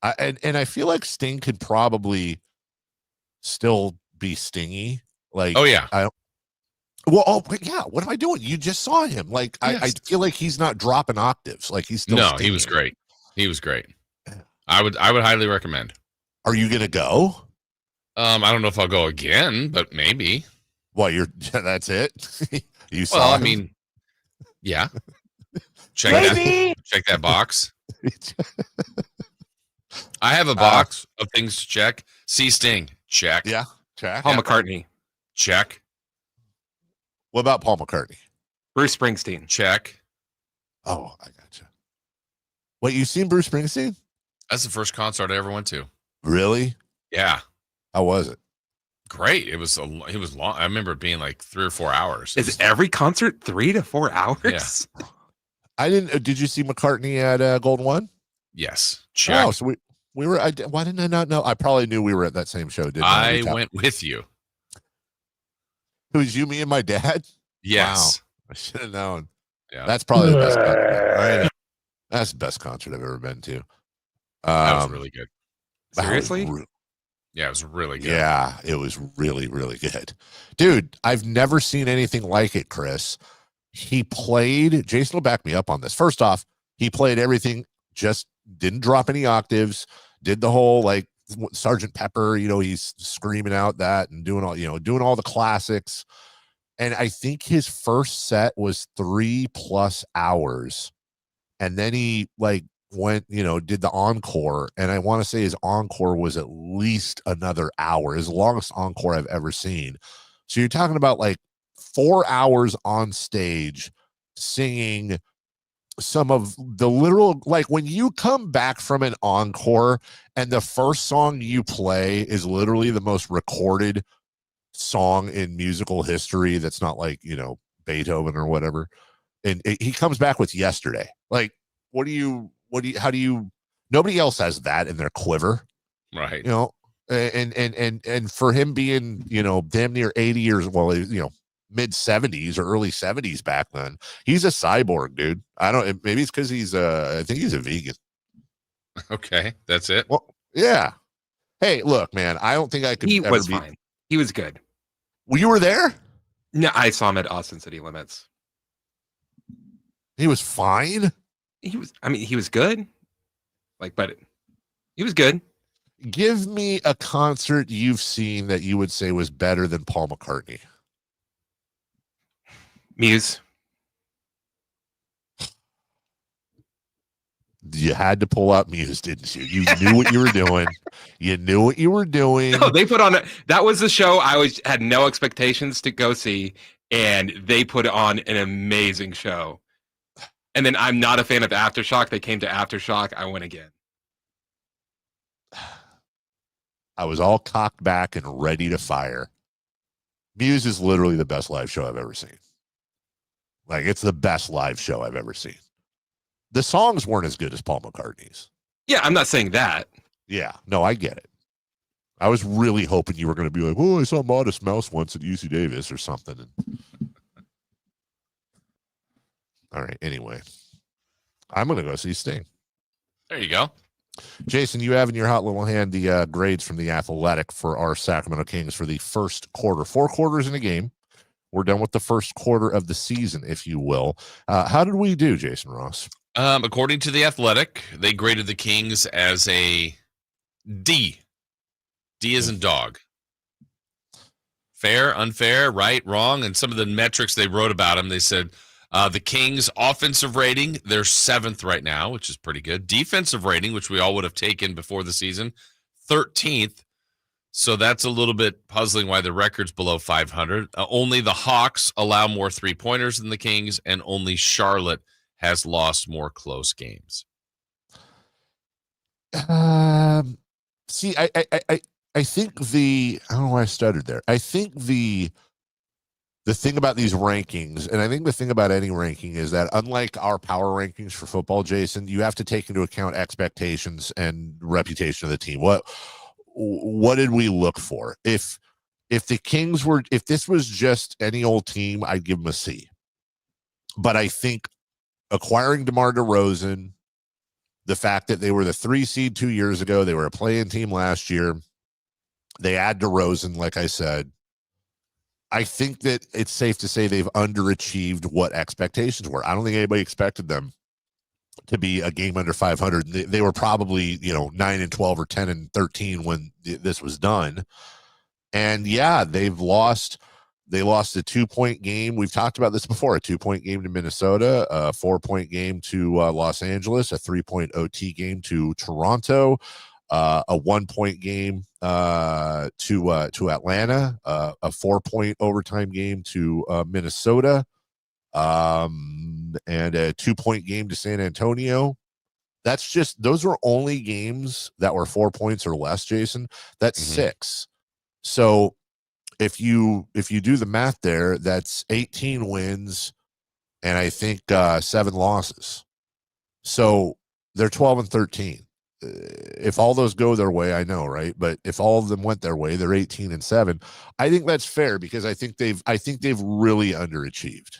And I feel like Sting could probably still be stingy. Like, oh yeah. Yeah. What am I doing? You just saw him. Like, yes. I feel like he's not dropping octaves. Like he's still. No, stingy. He was great. I would highly recommend. Are you gonna go? I don't know if I'll go again, but maybe. Well, that's it. You saw. Well, I mean, yeah. Check that box. I have a box of things to check. See Sting, check. Yeah, check. Paul McCartney, check. What about Paul McCartney? Bruce Springsteen, check. Oh, I gotcha. What, you seen Bruce Springsteen? That's the first concert I ever went to. Really? Yeah. How was it? Great. It was long. I remember it being like 3 or 4 hours. Is every concert 3 to 4 hours? Yeah. I didn't. Did you see McCartney at Golden One? Yes. Check. Oh, so we were. Why didn't I not know? I probably knew we were at that same show. Didn't I? I went with you. It was you, me, and my dad. Yes. Wow. I should have known. Yeah. That's probably the best concert. I know. That's the best concert I've ever been to. That was really good. Seriously? Yeah, it was really good. Yeah, it was really, really good. Dude, I've never seen anything like it, Chris. He played, Jason will back me up on this. First off, he played everything, just didn't drop any octaves, did the whole like Sergeant Pepper, he's screaming out that and doing all the classics. And I think his first set was 3+ hours. And then he went, did the encore. And I want to say his encore was at least another hour, his longest encore I've ever seen. So you're talking about 4 hours on stage singing some of the literal, when you come back from an encore and the first song you play is literally the most recorded song in musical history. That's not Beethoven or whatever. And he comes back with Yesterday. Nobody else has that in their quiver. Right. And for him being, damn near 80 years, mid 70s or early 70s back then, he's a cyborg, dude. Maybe it's because I think he's a vegan. Okay. That's it. Well, yeah. Hey, look, man, I don't think I could. He was fine. He was good. Well, you were there? No, I saw him at Austin City Limits. He was fine. He was good. But he was good. Give me a concert you've seen that you would say was better than Paul McCartney. Muse. You had to pull out Muse, didn't you? You knew what you were doing. You knew what you were doing. No, they put on that was the show I had no expectations to go see, and they put on an amazing show. And then I'm not a fan of Aftershock. They came to Aftershock. I went again. I was all cocked back and ready to fire. Muse is literally the best live show I've ever seen. It's the best live show I've ever seen. The songs weren't as good as Paul McCartney's. Yeah, I'm not saying that. Yeah, no, I get it. I was really hoping you were going to be like, oh, I saw Modest Mouse once at UC Davis or something. All right, anyway. I'm going to go see Sting. There you go. Jason, you have in your hot little hand the grades from The Athletic for our Sacramento Kings for the first quarter. 4 quarters in a game. We're done with the first quarter of the season, if you will. How did we do, Jason Ross? According to The Athletic, they graded the Kings as a D. D as in dog. Fair, unfair, right, wrong, and some of the metrics they wrote about them, they said the Kings' offensive rating, they're 7th right now, which is pretty good. Defensive rating, which we all would have taken before the season, 13th. So that's a little bit puzzling why the record's below 500. Only the Hawks allow more 3-pointers than the Kings, and only Charlotte has lost more close games. See, I think I don't know why I stuttered there. I think the thing about these rankings, and I think the thing about any ranking, is that unlike our power rankings for football, Jason, you have to take into account expectations and reputation of the team. What did we look for? If the Kings if this was just any old team, I'd give them a C. But I think acquiring DeMar DeRozan, the fact that they were the 3 seed 2 years ago, they were a play-in team last year, they add DeRozan, like I said, I think that it's safe to say they've underachieved what expectations were. I don't think anybody expected them to be a game under 500. They were probably 9-12 or 10-13 when this was done. And yeah, they've lost They lost a 2-point game. We've talked about this before. A 2-point game to Minnesota, a 4-point game to Los Angeles, a 3-point OT game to Toronto, a 1-point game to Atlanta, a 4-point overtime game to Minnesota, and a 2-point game to San Antonio. Those were only games that were 4 points or less, Jason. That's 6. So if you do the math there, that's 18 wins and I think 7 losses. So they're 12-13. If all those go their way, I know, right? But if all of them went their way, they're 18-7. I think that's fair because I think they've really underachieved.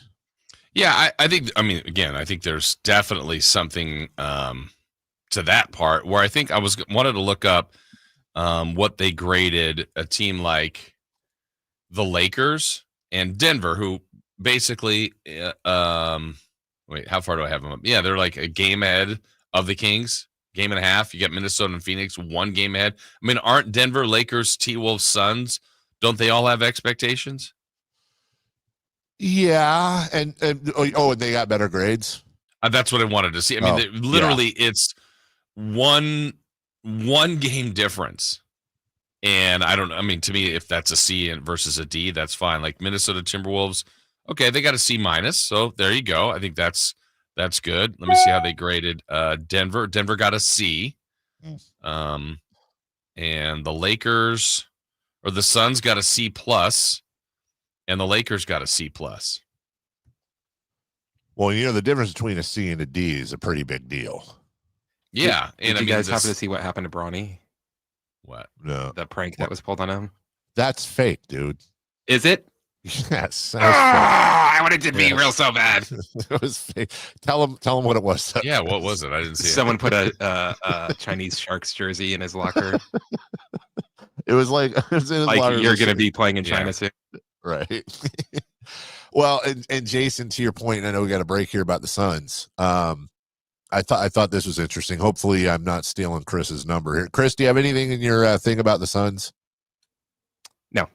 Yeah, I think there's definitely something to that part where I think I wanted to look up what they graded a team like the Lakers and Denver, who basically, wait, how far do I have them up? Yeah, they're like a game ahead of the Kings, game and a half. You got Minnesota and Phoenix, 1 game ahead. I mean, aren't Denver, Lakers, T-Wolves, Suns, don't they all have expectations? Yeah, and they got better grades. That's what I wanted to see. I mean, it's one game difference. And to me, if that's a C versus a D, that's fine. Like Minnesota Timberwolves, okay, they got a C minus. So there you go. I think that's good. Let me see how they graded Denver. Denver got a C. And the Lakers or the Suns got a C plus, and the Lakers got a C plus. Well, the difference between a C and a D is a pretty big deal. Yeah. Did you guys happen to see what happened to Bronny? What? No. The prank that was pulled on him? That's fake, dude. Is it? Yes. I wanted to be real so bad. It was fake. Tell him what it was. Yeah, what was it? I didn't see it. Someone put a Chinese Sharks jersey in his locker. It was like you're going to be playing in China soon. Right. Well, and Jason, to your point, I know we got a break here about the Suns. I thought this was interesting. Hopefully I'm not stealing Chris's number here. Chris, do you have anything in your thing about the Suns? No.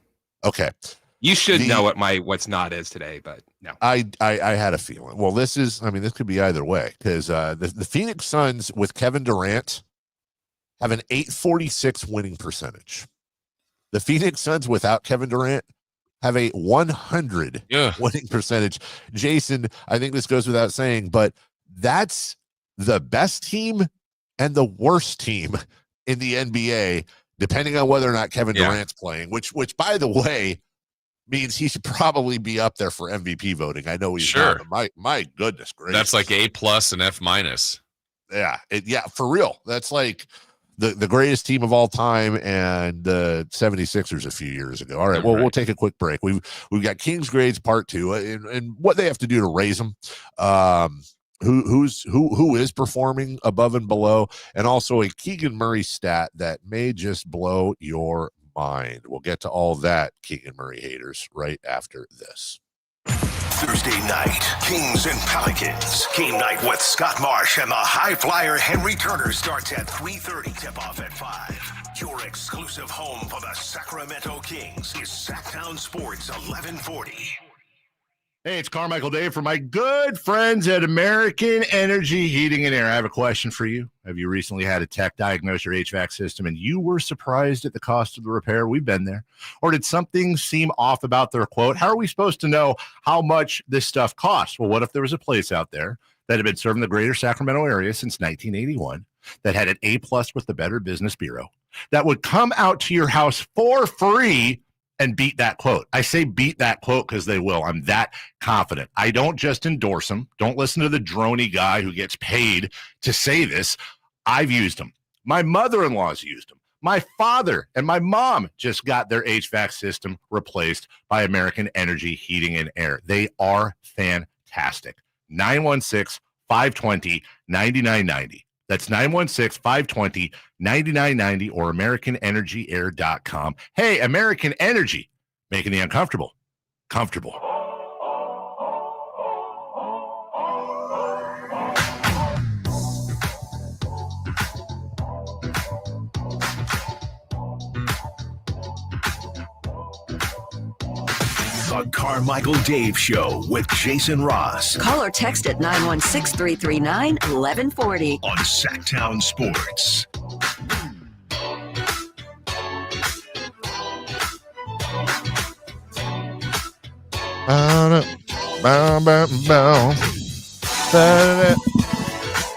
Okay. You should know what what's not is today, but no. I had a feeling. Well, this could be either way because the Phoenix Suns with Kevin Durant have an .846 winning percentage. The Phoenix Suns without Kevin Durant have a 100 winning percentage. Jason, I think this goes without saying, but that's the best team and the worst team in the NBA, depending on whether or not Kevin Durant's playing, which by the way, means he should probably be up there for MVP voting. I know he's not, but my goodness gracious. That's like A+ and F-. Yeah, for real. That's like the greatest team of all time and the 76ers a few years ago. All right, well, we'll take a quick break. We've got King's grades part 2 and what they have to do to raise them. Who is performing above and below, and also a Keegan Murray stat that may just blow your mind. We'll get to all that, Keegan Murray haters, right after this. Thursday night, Kings and Pelicans. Game night with Scott Marsh and the high flyer Henry Turner starts at 3:30, tip-off at 5. Your exclusive home for the Sacramento Kings is Sacktown Sports 1140. Hey, it's Carmichael Dave from my good friends at American Energy Heating and Air. I have a question for you. Have you recently had a tech diagnose your HVAC system and you were surprised at the cost of the repair? We've been there. Or did something seem off about their quote? How are we supposed to know how much this stuff costs? Well, what if there was a place out there that had been serving the greater Sacramento area since 1981, that had an A+ with the Better Business Bureau, that would come out to your house for free and beat that quote? I say beat that quote because they will. I'm that confident. I don't just endorse them. Don't listen to the droney guy who gets paid to say this. I've used them. My mother-in-law's used them. My father and my mom just got their HVAC system replaced by American Energy Heating and Air. They are fantastic. 916-520-9990. That's 916-520-9990 or AmericanEnergyAir.com. Hey, American Energy, making the uncomfortable comfortable. The Carmichael Dave Show with Jason Ross. Call or text at 916-339-1140 on Sacktown Sports.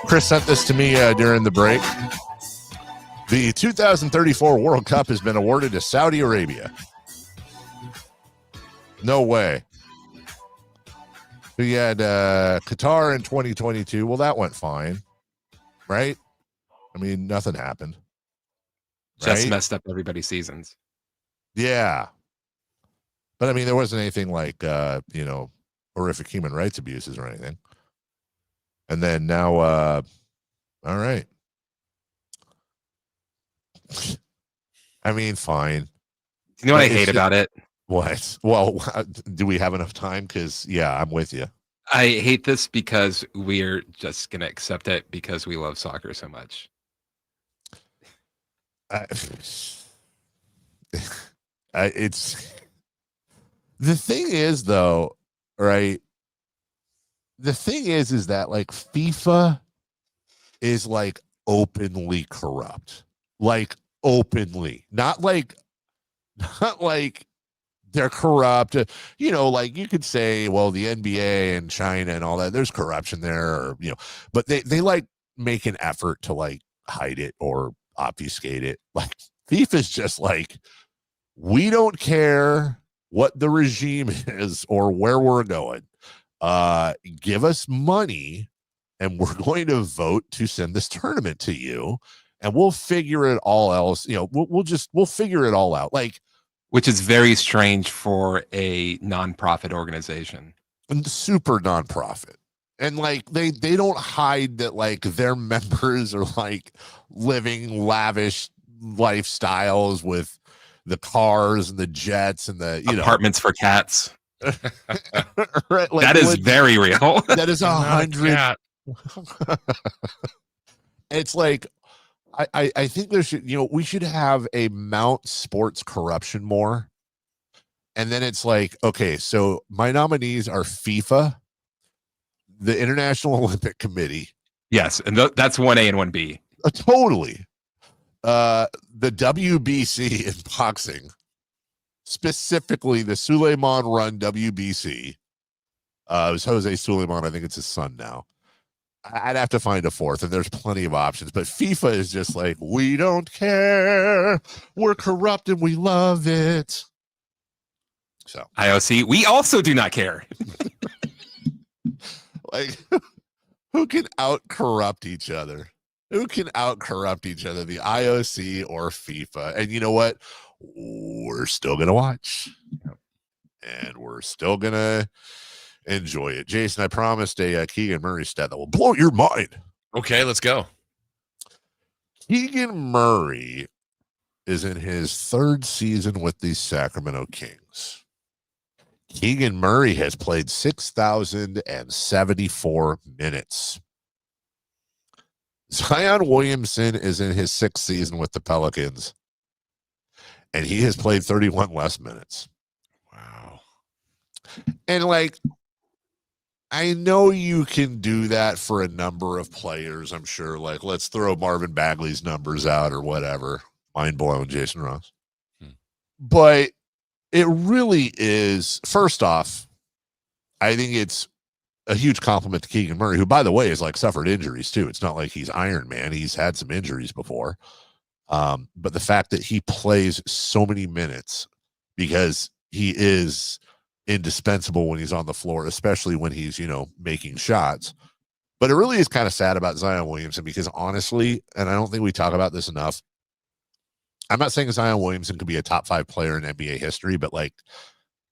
Chris sent this to me during the break. The 2034 World Cup has been awarded to Saudi Arabia. No way. We had Qatar in 2022. Well, that went fine, right? I mean, nothing happened. Just right? messed up everybody's seasons. Yeah. But I mean, there wasn't anything like, horrific human rights abuses or anything. And then now, all right. I mean, fine. You know what I hate about it? What? Well, do we have enough time? Because, yeah, I'm with you. I hate this because we're just going to accept it because we love soccer so much. It's the thing is, though, right? The thing is that like FIFA is like openly corrupt, like openly, not like they're corrupt. Like you could say, well, the NBA and China and all that, there's corruption there, or, but they like make an effort to like hide it or obfuscate it. Like FIFA's just like, we don't care what the regime is or where we're going. Give us money and we're going to vote to send this tournament to you, and we'll figure it all else. We'll figure it all out. Like, which is very strange for a nonprofit organization. And super nonprofit. And like they don't hide that like their members are like living lavish lifestyles with the cars and the jets and the apartments for cats. Right, like, that is very real. That is 100. It's like I think there should, we should have a mount sports corruption more. And then it's like, okay, so my nominees are FIFA, the International Olympic Committee. Yes, and that's 1A and 1B. Totally. The WBC in boxing, specifically the Suleiman run WBC. It was Jose Suleiman. I think it's his son now. I'd have to find a fourth, and there's plenty of options. But FIFA is just like, we don't care. We're corrupt and we love it. So IOC, we also do not care. Like, who can out corrupt each other? Who can out corrupt each other? The IOC or FIFA? And you know what? We're still gonna watch, and we're still gonna enjoy it. Jason, I promised a Keegan Murray stat that will blow your mind. Okay, let's go. Keegan Murray is in his third season with the Sacramento Kings. Keegan Murray has played 6,074 minutes. Zion Williamson is in his sixth season with the Pelicans, and he has played 31 less minutes. Wow. And like, I know you can do that for a number of players, I'm sure. Like, let's throw Marvin Bagley's numbers out or whatever. Mind blown, Jason Ross. But it really is, first off, I think it's a huge compliment to Keegan Murray, who, by the way, has like suffered injuries too. It's not like he's Iron Man. He's had some injuries before. But the fact that he plays so many minutes because he is indispensable when he's on the floor, especially when he's, making shots. But it really is kind of sad about Zion Williamson because honestly, and I don't think we talk about this enough, I'm not saying Zion Williamson could be a top 5 player in NBA history, but like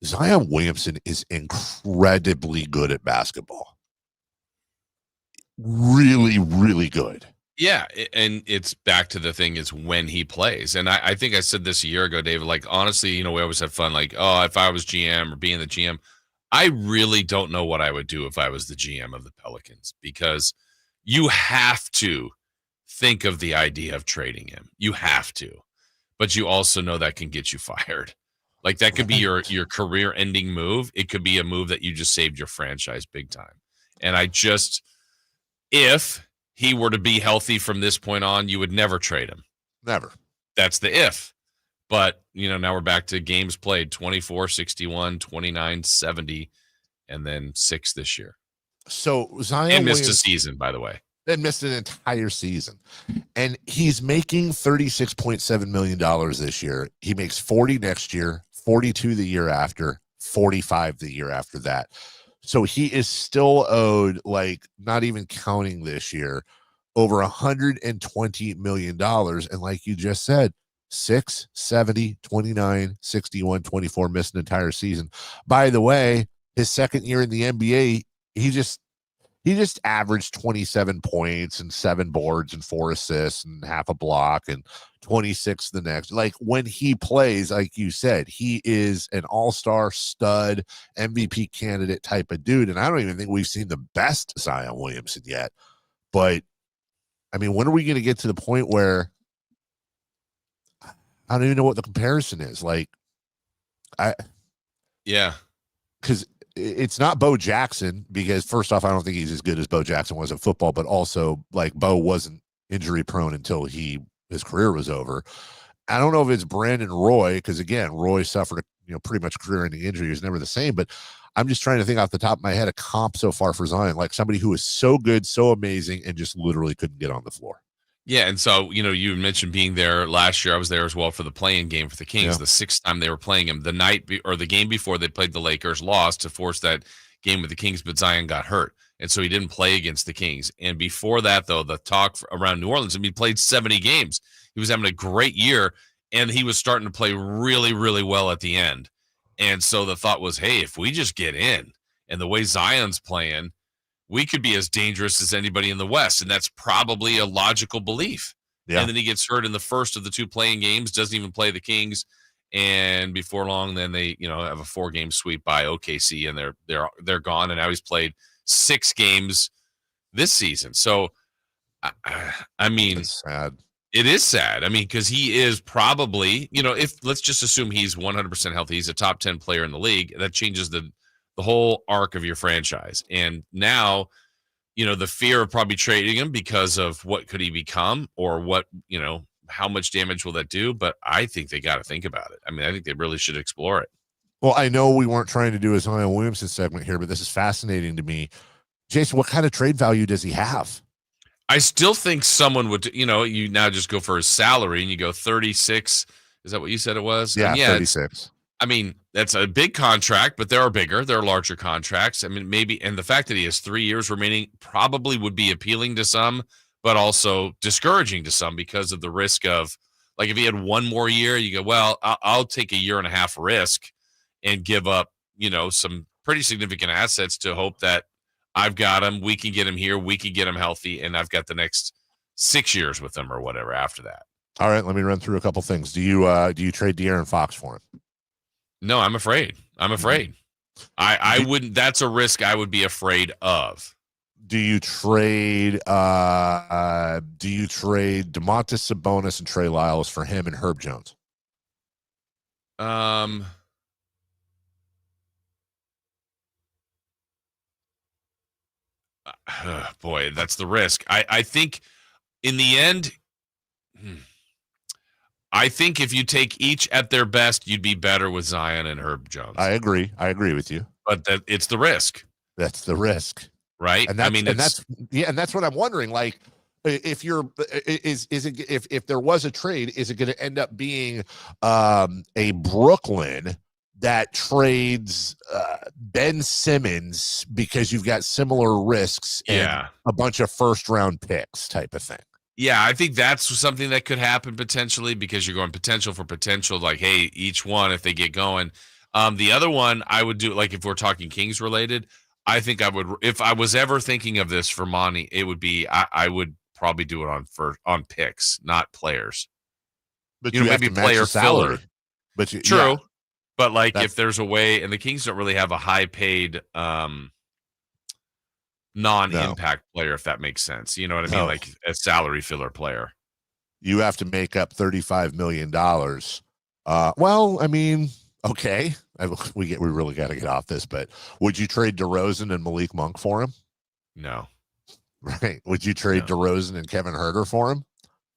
Zion Williamson is incredibly good at basketball. Really, really good. Yeah, and it's back to the thing is when he plays. And I think I said this a year ago, David, like, honestly, we always have fun. Like, oh, if I was GM or being the GM, I really don't know what I would do if I was the GM of the Pelicans, because you have to think of the idea of trading him. You have to. But you also know that can get you fired. Like that could be your career-ending move. It could be a move that you just saved your franchise big time. And if he were to be healthy from this point on, you would never trade him. Never. That's the if. But, now we're back to games played, 24, 61, 29, 70, and then 6 this year. So Zion and missed Williams, a season, by the way. And missed an entire season. And he's making $36.7 million this year. He makes 40 next year, 42 the year after, 45 the year after that. So he is still owed, like, not even counting this year, over $120 million. And like you just said, 6, 70, 29, 61, 24, missed an entire season. By the way, his second year in the NBA, he just averaged 27 points and 7 boards and 4 assists and half a block and 26 the next. Like when he plays, like you said, he is an all-star stud MVP candidate type of dude. And I don't even think we've seen the best Zion Williamson yet. But I mean, when are we going to get to the point where I don't even know what the comparison is? Like, because it's not Bo Jackson, because first off, I don't think he's as good as Bo Jackson was in football, but also like Bo wasn't injury prone until his career was over. I don't know if it's Brandon Roy, because again, Roy suffered pretty much career-ending injury. He was never the same, but I'm just trying to think off the top of my head a comp so far for Zion, like somebody who is so good, so amazing, and just literally couldn't get on the floor. Yeah, and so, you mentioned being there last year. I was there as well for the play-in game for the Kings, the 6th time they were playing him. The night or the game before they played the Lakers, lost to force that game with the Kings, but Zion got hurt, and so he didn't play against the Kings. And before that, though, the talk around New Orleans, he played 70 games. He was having a great year, and he was starting to play really, really well at the end. And so the thought was, hey, if we just get in, and the way Zion's playing, we could be as dangerous as anybody in the West. And that's probably a logical belief. Yeah. And then he gets hurt in the first of the 2 playing games, doesn't even play the Kings. And before long, then they, have a 4-game sweep by OKC, and they're gone. And now he's played 6 games this season. So, I mean, it's sad. It is sad. I mean, because he is probably, if let's just assume he's 100% healthy, he's a top 10 player in the league. That changes the whole arc of your franchise. And now, the fear of probably trading him because of what could he become, or what, how much damage will that do? But I think they got to think about it. I mean, I think they really should explore it. Well, I know we weren't trying to do a Zion Williamson segment here, but this is fascinating to me. Jason, what kind of trade value does he have? I still think someone would, you now just go for his salary and you go 36. Is that what you said it was? Yeah, 36. I mean, that's a big contract, but there are larger contracts. I mean, maybe, and the fact that he has 3 years remaining probably would be appealing to some, but also discouraging to some because of the risk of, like, if he had 1 more year, you go, well, I'll take a 1.5 year risk and give up, some pretty significant assets to hope that I've got him, we can get him here, we can get him healthy, and I've got the next 6 years with him or whatever after that. All right, let me run through a couple things. Do you trade De'Aaron Fox for him? No, I'm afraid. I wouldn't. That's a risk I would be afraid of. Do you trade Domantas Sabonis and Trey Lyles for him and Herb Jones? Boy, that's the risk. I think in the end, I think if you take each at their best, you'd be better with Zion and Herb Jones. I agree with you. But it's the risk. That's the risk, right? And that's what I'm wondering. Like, if there was a trade, is it going to end up being a Brooklyn that trades Ben Simmons because you've got similar risks and a bunch of first-round picks type of thing? Yeah, I think that's something that could happen potentially, because you're going potential for potential, like, hey, each one, if they get going. The other one I would do, like, if we're talking Kings related, I think I would, if I was ever thinking of this for Monty, it would be, I would probably do it on picks, not players. But you maybe player filler. But true. Yeah. But like, if there's a way, and the Kings don't really have a high paid non-impact player, if that makes sense. You know what I mean? Like a salary filler player. You have to make up $35 million. Well, I mean, Okay. We really got to get off this, but would you trade DeRozan and Malik Monk for him? No. Right. Would you trade DeRozan and Kevin Huerter for him?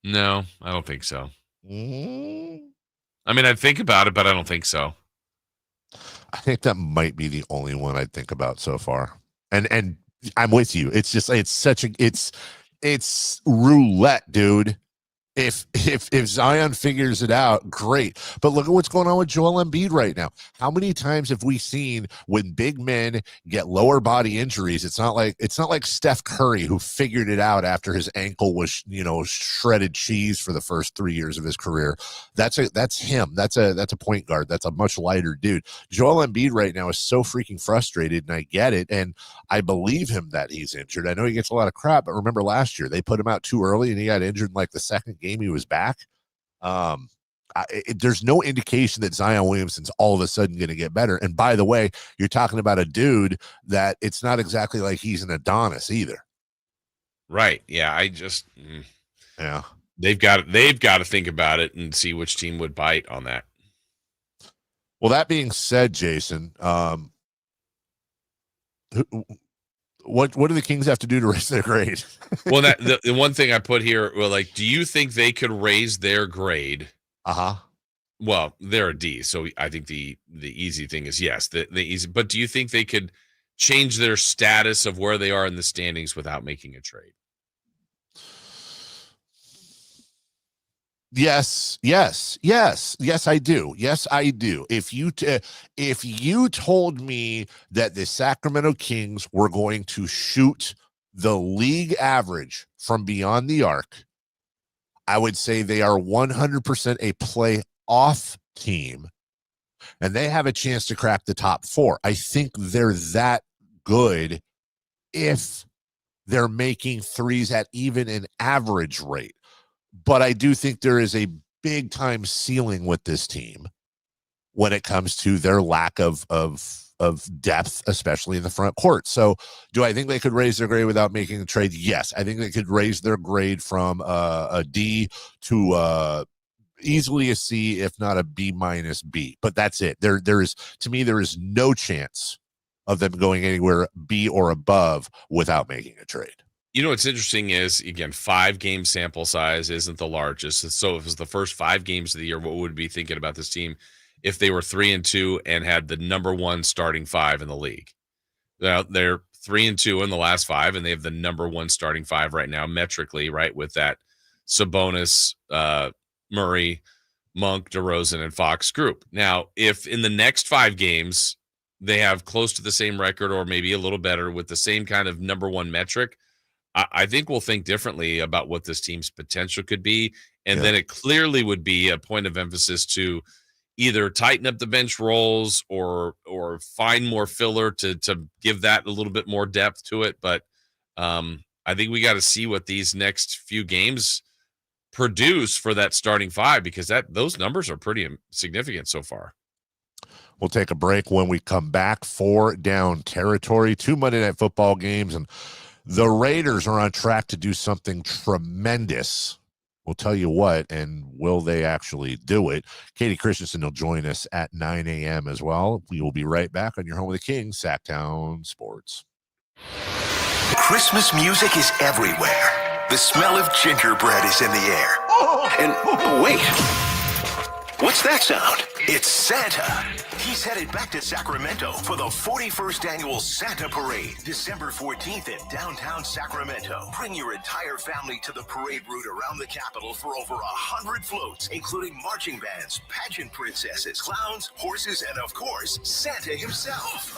No, I don't think so. I mean, I'd think about it, but I don't think so. I think that might be the only one I'd think about so far. And I'm with you. It's just it's roulette, dude. If Zion figures it out, great. But look at what's going on with Joel Embiid right now. How many times have we seen when big men get lower body injuries? It's not like Steph Curry, who figured it out after his ankle was, shredded cheese for the first 3 years of his career. That's him. That's a point guard. That's a much lighter dude. Joel Embiid right now is so freaking frustrated, and I get it, and I believe him that he's injured. I know he gets a lot of crap, but remember last year they put him out too early, and he got injured in like the second game he was back. There's no indication that Zion Williamson's all of a sudden going to get better. And by the way, you're talking about a dude that it's not exactly like he's an Adonis either. Right. Yeah. Yeah. They've got to think about it and see which team would bite on that. Well, that being said, Jason, what do the Kings have to do to raise their grade? Well, the one thing I put here, do you think they could raise their grade? Well, they're a D, so I think the easy thing is yes, the easy. But do you think they could change their status of where they are in the standings without making a trade? Yes, I do. Yes, I do. If you told me that the Sacramento Kings were going to shoot the league average from beyond the arc, I would say they are 100% a playoff team, and they have a chance to crack the top four. I think they're that good if they're making threes at even an average rate. But I do think there is a big time ceiling with this team when it comes to their lack of depth, especially in the front court. So do I think they could raise their grade without making a trade? Yes. I think they could raise their grade from a D to easily a C, if not a B minus B. But that's it. There is no chance of them going anywhere B or above without making a trade. You know what's interesting is, again, 5-game sample size isn't the largest. So if it was the first 5 games of the year, what would we be thinking about this team if they were 3-2 and had the number 1 starting 5 in the league? Now, they're 3-2 in the last 5, and they have the number 1 starting 5 right now, metrically, right, with that Sabonis, Murray, Monk, DeRozan, and Fox group. Now, if in the next 5 games they have close to the same record or maybe a little better with the same kind of number 1 metric, I think we'll think differently about what this team's potential could be. And then it clearly would be a point of emphasis to either tighten up the bench roles or find more filler to give that a little bit more depth to it. But I think we got to see what these next few games produce for that starting 5, because those numbers are pretty significant so far. We'll take a break. When we come back, 4 down territory, 2 Monday Night Football games, and the Raiders are on track to do something tremendous. We'll tell you what, and will they actually do it? Kayte Christensen will join us at 9 a.m. as well. We will be right back on your home of the Kings, Sacktown Sports. Christmas music is everywhere. The smell of gingerbread is in the air. And wait, what's that sound? It's Santa. He's headed back to Sacramento for the 41st Annual Santa Parade, December 14th in downtown Sacramento. Bring your entire family to the parade route around the capital for over 100 floats, including marching bands, pageant princesses, clowns, horses, and of course, Santa himself.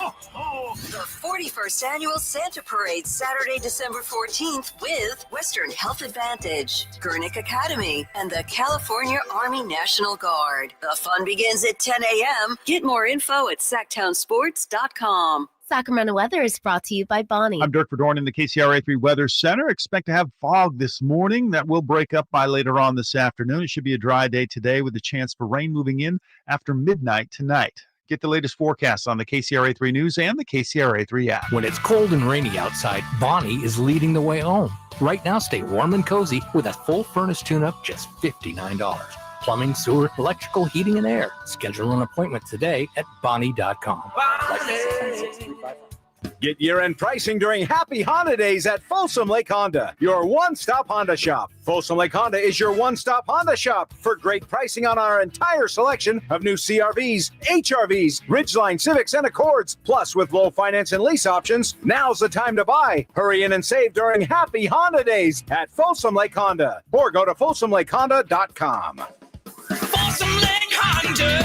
The 41st Annual Santa Parade, Saturday, December 14th with Western Health Advantage, Gurnick Academy, and the California Army National Guard. The fun begins at 10 a.m. Get more info at sacktownsports.com. Sacramento weather is brought to you by Bonnie. I'm Dirk Verdorn in the KCRA3 Weather Center. Expect to have fog this morning. That will break up by later on this afternoon. It should be a dry day today with a chance for rain moving in after midnight tonight. Get the latest forecasts on the KCRA3 News and the KCRA3 app. When it's cold and rainy outside, Bonnie is leading the way home. Right now, stay warm and cozy with a full furnace tune-up, just $59. Plumbing, sewer, electrical, heating, and air. Schedule an appointment today at Bonnie.com. Get year-end pricing during Happy Honda Days at Folsom Lake Honda, your one-stop Honda shop. Folsom Lake Honda is your one-stop Honda shop for great pricing on our entire selection of new CRVs, HRVs, Ridgeline Civics, and Accords. Plus, with low finance and lease options, now's the time to buy. Hurry in and save during Happy Honda Days at Folsom Lake Honda, or go to folsomlakehonda.com. Folsom Lake Honda,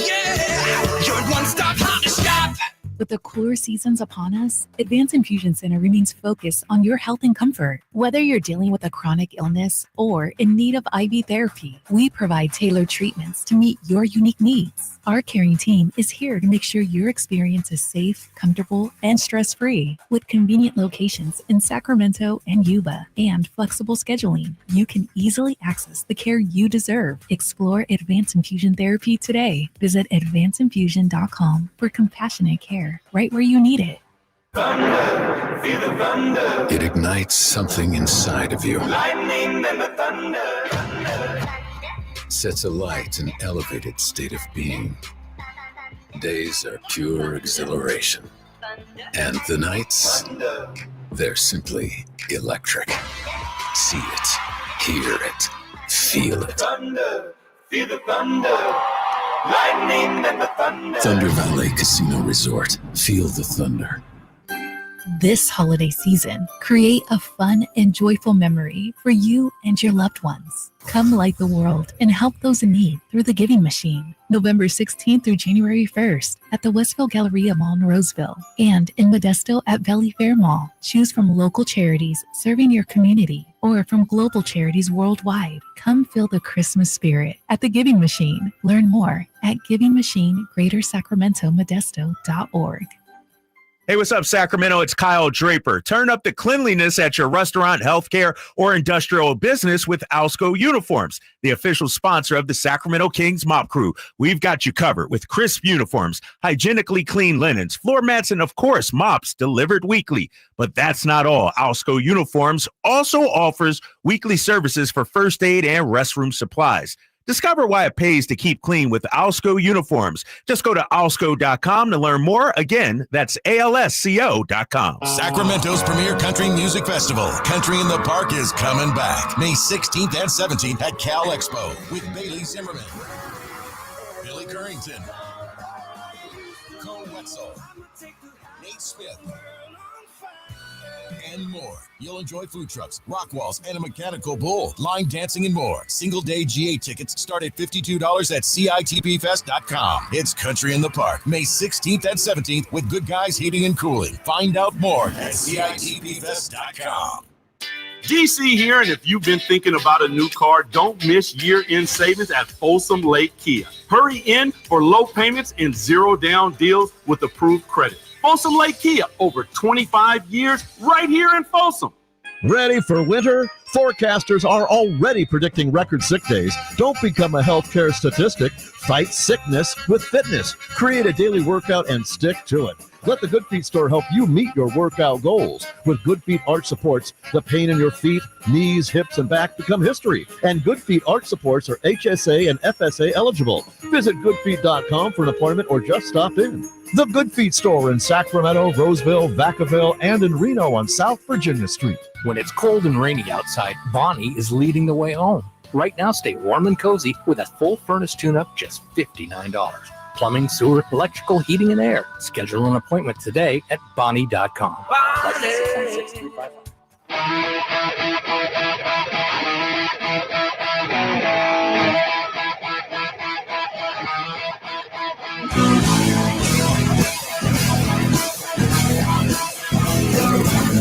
yeah, your one-stop Honda shop. With the cooler seasons upon us, Advanced Infusion Center remains focused on your health and comfort. Whether you're dealing with a chronic illness or in need of IV therapy, we provide tailored treatments to meet your unique needs. Our caring team is here to make sure your experience is safe, comfortable, and stress-free. With convenient locations in Sacramento and Yuba and flexible scheduling, you can easily access the care you deserve. Explore Advanced Infusion Therapy today. Visit advancedinfusion.com for compassionate care right where you need it. Thunder, feel the thunder. It ignites something inside of you. Lightning and the thunder. Sets alight an elevated state of being. Days are pure exhilaration. And the nights, they're simply electric. See it, hear it, feel it. Thunder, feel the thunder. Lightning and the thunder. Thunder Valley Casino Resort. Feel the thunder. This holiday season, create a fun and joyful memory for you and your loved ones. Come light the world and help those in need through the Giving Machine, November 16th through January 1st at the Westfield Galleria Mall in Roseville and in Modesto at Valley Fair Mall. Choose from local charities serving your community or from global charities worldwide. Come feel the Christmas spirit at the Giving Machine. Learn more at givingmachine.greatersacramentomodesto.org. Hey, what's up, Sacramento? It's Kyle Draper. Turn up the cleanliness at your restaurant, healthcare, or industrial business with Alsco Uniforms, the official sponsor of the Sacramento Kings Mop Crew. We've got you covered with crisp uniforms, hygienically clean linens, floor mats, and, of course, mops delivered weekly. But that's not all. Alsco Uniforms also offers weekly services for first aid and restroom supplies. Discover why it pays to keep clean with Alsco Uniforms. Just go to alsco.com to learn more. Again, that's alsco.com. Sacramento's premier country music festival, Country in the Park, is coming back May 16th and 17th at Cal Expo with Bailey Zimmerman, Billy Currington, Cole Wetzel, Nate Smith, and more. You'll enjoy food trucks, rock walls, and a mechanical bull, line dancing, and more. Single-day GA tickets start at $52 at CITPFest.com. It's Country in the Park, May 16th and 17th with Good Guys Heating and Cooling. Find out more at CITPFest.com. GC here, and if you've been thinking about a new car, don't miss year-end savings at Folsom Lake Kia. Hurry in for low payments and zero-down deals with approved credit. Folsom Lake Kia, over 25 years, right here in Folsom. Ready for winter? Forecasters are already predicting record sick days. Don't become a healthcare statistic. Fight sickness with fitness. Create a daily workout and stick to it. Let the Good Feet store help you meet your workout goals. With Good Feet Arch Supports, the pain in your feet, knees, hips, and back become history. And Good Feet Arch Supports are HSA and FSA eligible. Visit goodfeet.com for an appointment or just stop in. The Good Feet store in Sacramento, Roseville, Vacaville, and in Reno on South Virginia Street. When it's cold and rainy outside, Bonnie is leading the way home. Right now, stay warm and cozy with a full furnace tune-up, just $59. Plumbing, sewer, electrical, heating, and air. Schedule an appointment today at Bonnie.com.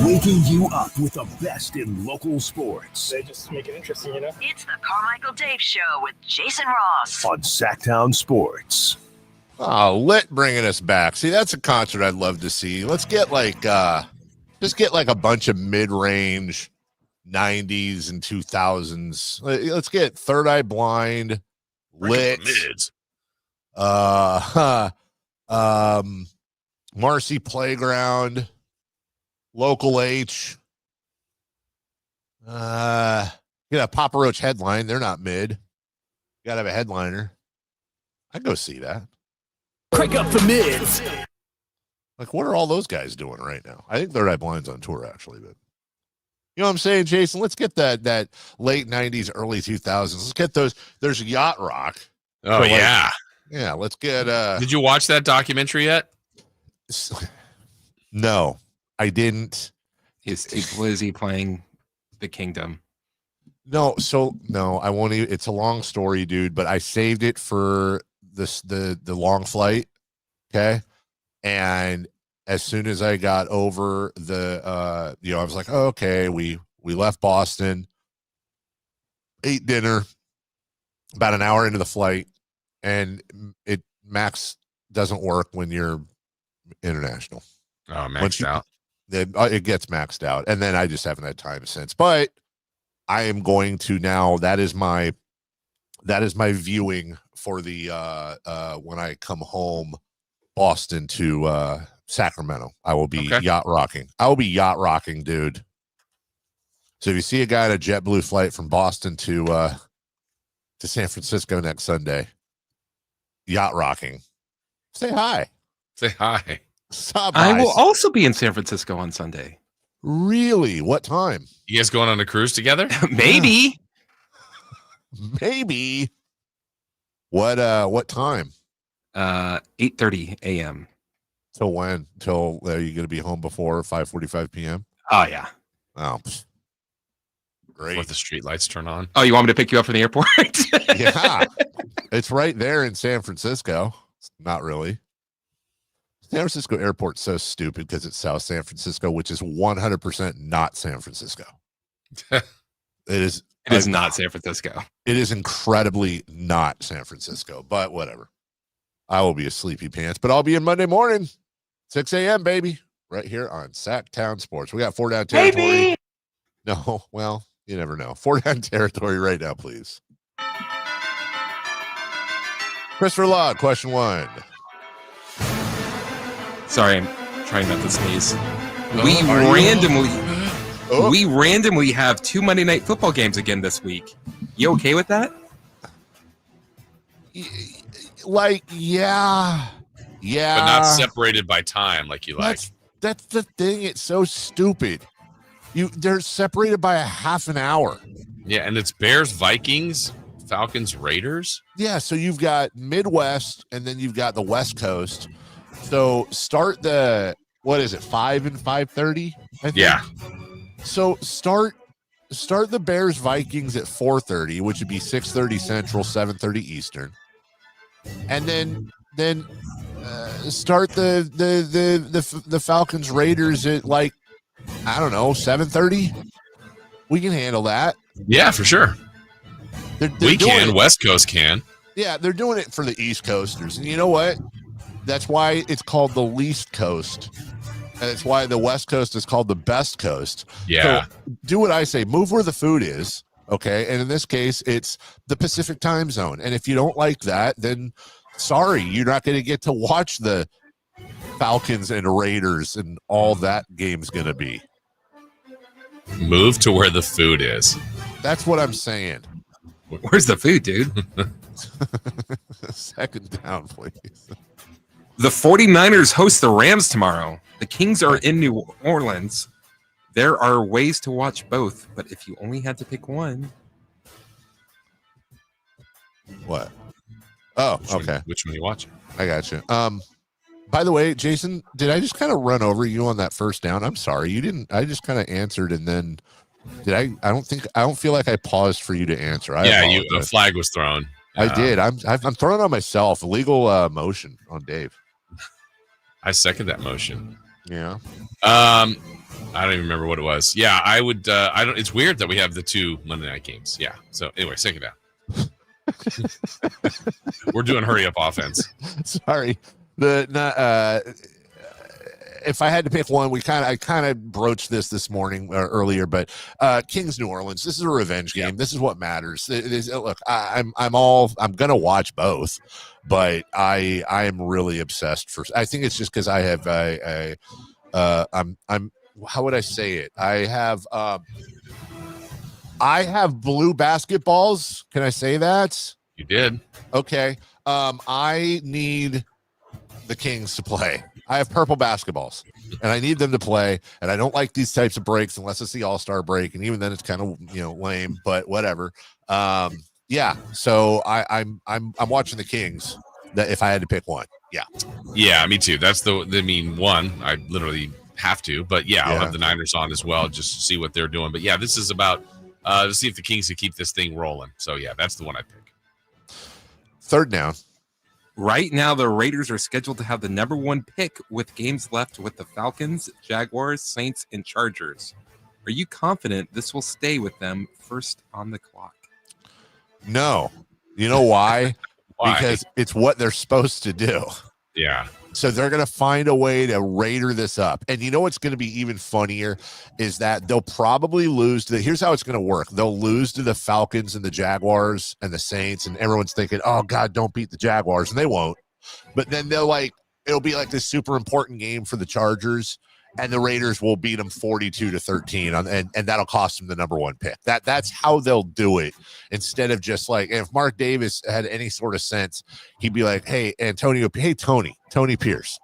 Waking you up with the best in local sports. They just make it interesting, you know? It's the Carmichael Dave Show with Jason Ross On Sacktown Sports. Oh, Lit bringing us back. See, that's a concert I'd love to see. Let's get just get like a bunch of mid-range 90s and 2000s. Let's get Third Eye Blind, Lit, Marcy Playground, Local H. Papa Roach Headline. They're not mid. got to have a headliner. I'd go see that. Crank up the mids. Like, what are all those guys doing right now? I think Third Eye Blind's on tour, actually. But you know what I'm saying, Jason? Let's get that late 90s, early 2000s. Let's get those. There's Yacht Rock. Oh, yeah. Yeah, let's get. Did you watch that documentary yet? No, I didn't. Was he playing the Kingdom? No, I won't even. It's a long story, dude, but I saved it for the long flight. Okay. And as soon as I got over I was like, oh, okay, we left Boston, ate dinner about an hour into the flight, and Max doesn't work when you're international. Oh, maxed out. It gets maxed out. And then I just haven't had time since. But I am going to now. That is my viewing for the when I come home, Boston to Sacramento. I will be yacht rocking. I will be yacht rocking, dude. So if you see a guy on a JetBlue flight from Boston to San Francisco next Sunday, yacht rocking, say hi. Say hi. Stop I by. will also be in San Francisco on Sunday. Really? What time? You guys going on a cruise together? Maybe. Maybe. What time? 8:30 a.m. Till when? Till are you going to be home before 5:45 p.m.? Oh yeah. Oh, great. Before the street lights turn on. Oh, you want me to pick you up from the airport? Yeah, it's right there in San Francisco. Not really. San Francisco Airport's so stupid because it's South San Francisco, which is 100% not San Francisco. It is. It is not San Francisco. It is incredibly not San Francisco, but whatever. I will be a sleepy pants, but I'll be in Monday morning, 6 a.m., baby, right here on Sacktown Sports. We got 4 Down territory. Baby! No, well, you never know. 4 Down territory right now, please. Christopher Law, question 1. Sorry, I'm trying not to sneeze. We randomly have 2 Monday Night Football games again this week. You okay with that? Like, yeah. But not separated by time like you like. That's the thing. It's so stupid. They're separated by a half an hour. Yeah, and it's Bears, Vikings, Falcons, Raiders. Yeah, so you've got Midwest, and then you've got the West Coast. So start 5 and 5:30? Yeah. So start the Bears Vikings at 4:30, which would be 6:30 Central, 7:30 Eastern, and then start the Falcons Raiders at 7:30. We can handle that. Yeah, for sure. We can. West Coast can. Yeah, they're doing it for the East Coasters, and you know what? That's why it's called the least coast. And it's why the West Coast is called the best coast. Yeah. So do what I say. Move where the food is. Okay. And in this case, it's the Pacific time zone. And if you don't like that, then sorry, you're not going to get to watch the Falcons and Raiders and all that game's going to be. Move to where the food is. That's what I'm saying. Where's the food, dude? Second down, please. The 49ers host the Rams tomorrow. The Kings are in New Orleans. There are ways to watch both, but if you only had to pick one. What? Oh, okay. Which one are you watching? I got you. By the way, Jason, did I just kind of run over you on that first down? I'm sorry. You didn't. I just kind of answered, and then did I? I don't feel like I paused for you to answer. A flag was thrown. I did. I'm throwing on myself. Illegal motion on Dave. I second that motion. Yeah. I don't even remember what it was. Yeah, I would. It's weird that we have the 2 Monday night games. Yeah. So anyway, second down. We're doing hurry up offense. Sorry. If I had to pick one, I kind of broached this morning or earlier, but Kings New Orleans. This is a revenge game. This is what matters. Look, I'm gonna watch both, but I am really obsessed for. I think it's just because I have I'm how would I say it? I have blue basketballs. Can I say that? You did. Okay. I need the Kings to play. I have purple basketballs, and I need them to play. And I don't like these types of breaks unless it's the All-Star break, and even then, it's kind of lame. But whatever. Yeah. So I'm watching the Kings. That if I had to pick one, yeah. Yeah, me too. That's one. I literally have to, but I'll have the Niners on as well, just to see what they're doing. But this is about to see if the Kings can keep this thing rolling. So that's the one I pick. Third down. Right now, the Raiders are scheduled to have the number 1 pick with games left with the Falcons, Jaguars, Saints, and Chargers. Are you confident this will stay with them first on the clock? No. You know why? Why? Because it's what they're supposed to do. Yeah. So they're going to find a way to Raider this up. And you know what's going to be even funnier is that they'll probably lose to here's how it's going to work. They'll lose to the Falcons and the Jaguars and the Saints, and everyone's thinking, oh, God, don't beat the Jaguars. And they won't. But then it'll be like this super important game for the Chargers, and the Raiders will beat them 42-13, and that'll cost them the number 1 pick. That's how they'll do it, instead of just if Mark Davis had any sort of sense, he'd be like, hey, Tony Pierce.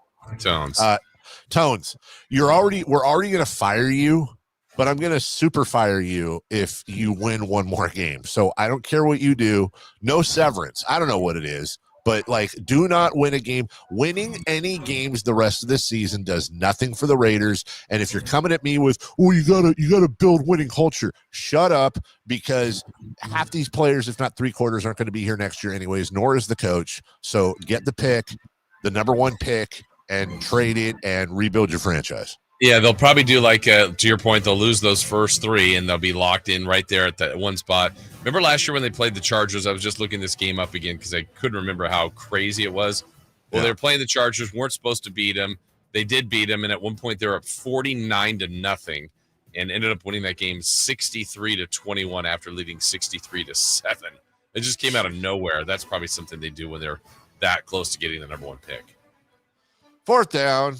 Tones, we're already going to fire you, but I'm going to super fire you if you win one more game. So I don't care what you do. No severance. I don't know what it is. But do not win a game. Winning any games the rest of this season does nothing for the Raiders. And if you're coming at me with, you gotta build winning culture, shut up, because half these players, if not 3/4, aren't going to be here next year anyways. Nor is the coach. So get the pick, the number 1 pick, and trade it and rebuild your franchise. Yeah, they'll probably do to your point, they'll lose those first 3 and they'll be locked in right there at that one spot. Remember last year when they played the Chargers? I was just looking this game up again because I couldn't remember how crazy it was. Well, they were playing the Chargers, weren't supposed to beat them. They did beat them, and at one point they were up 49-0 and ended up winning that game 63-21 after leading 63-7. It just came out of nowhere. That's probably something they do when they're that close to getting the number 1 pick. Fourth down.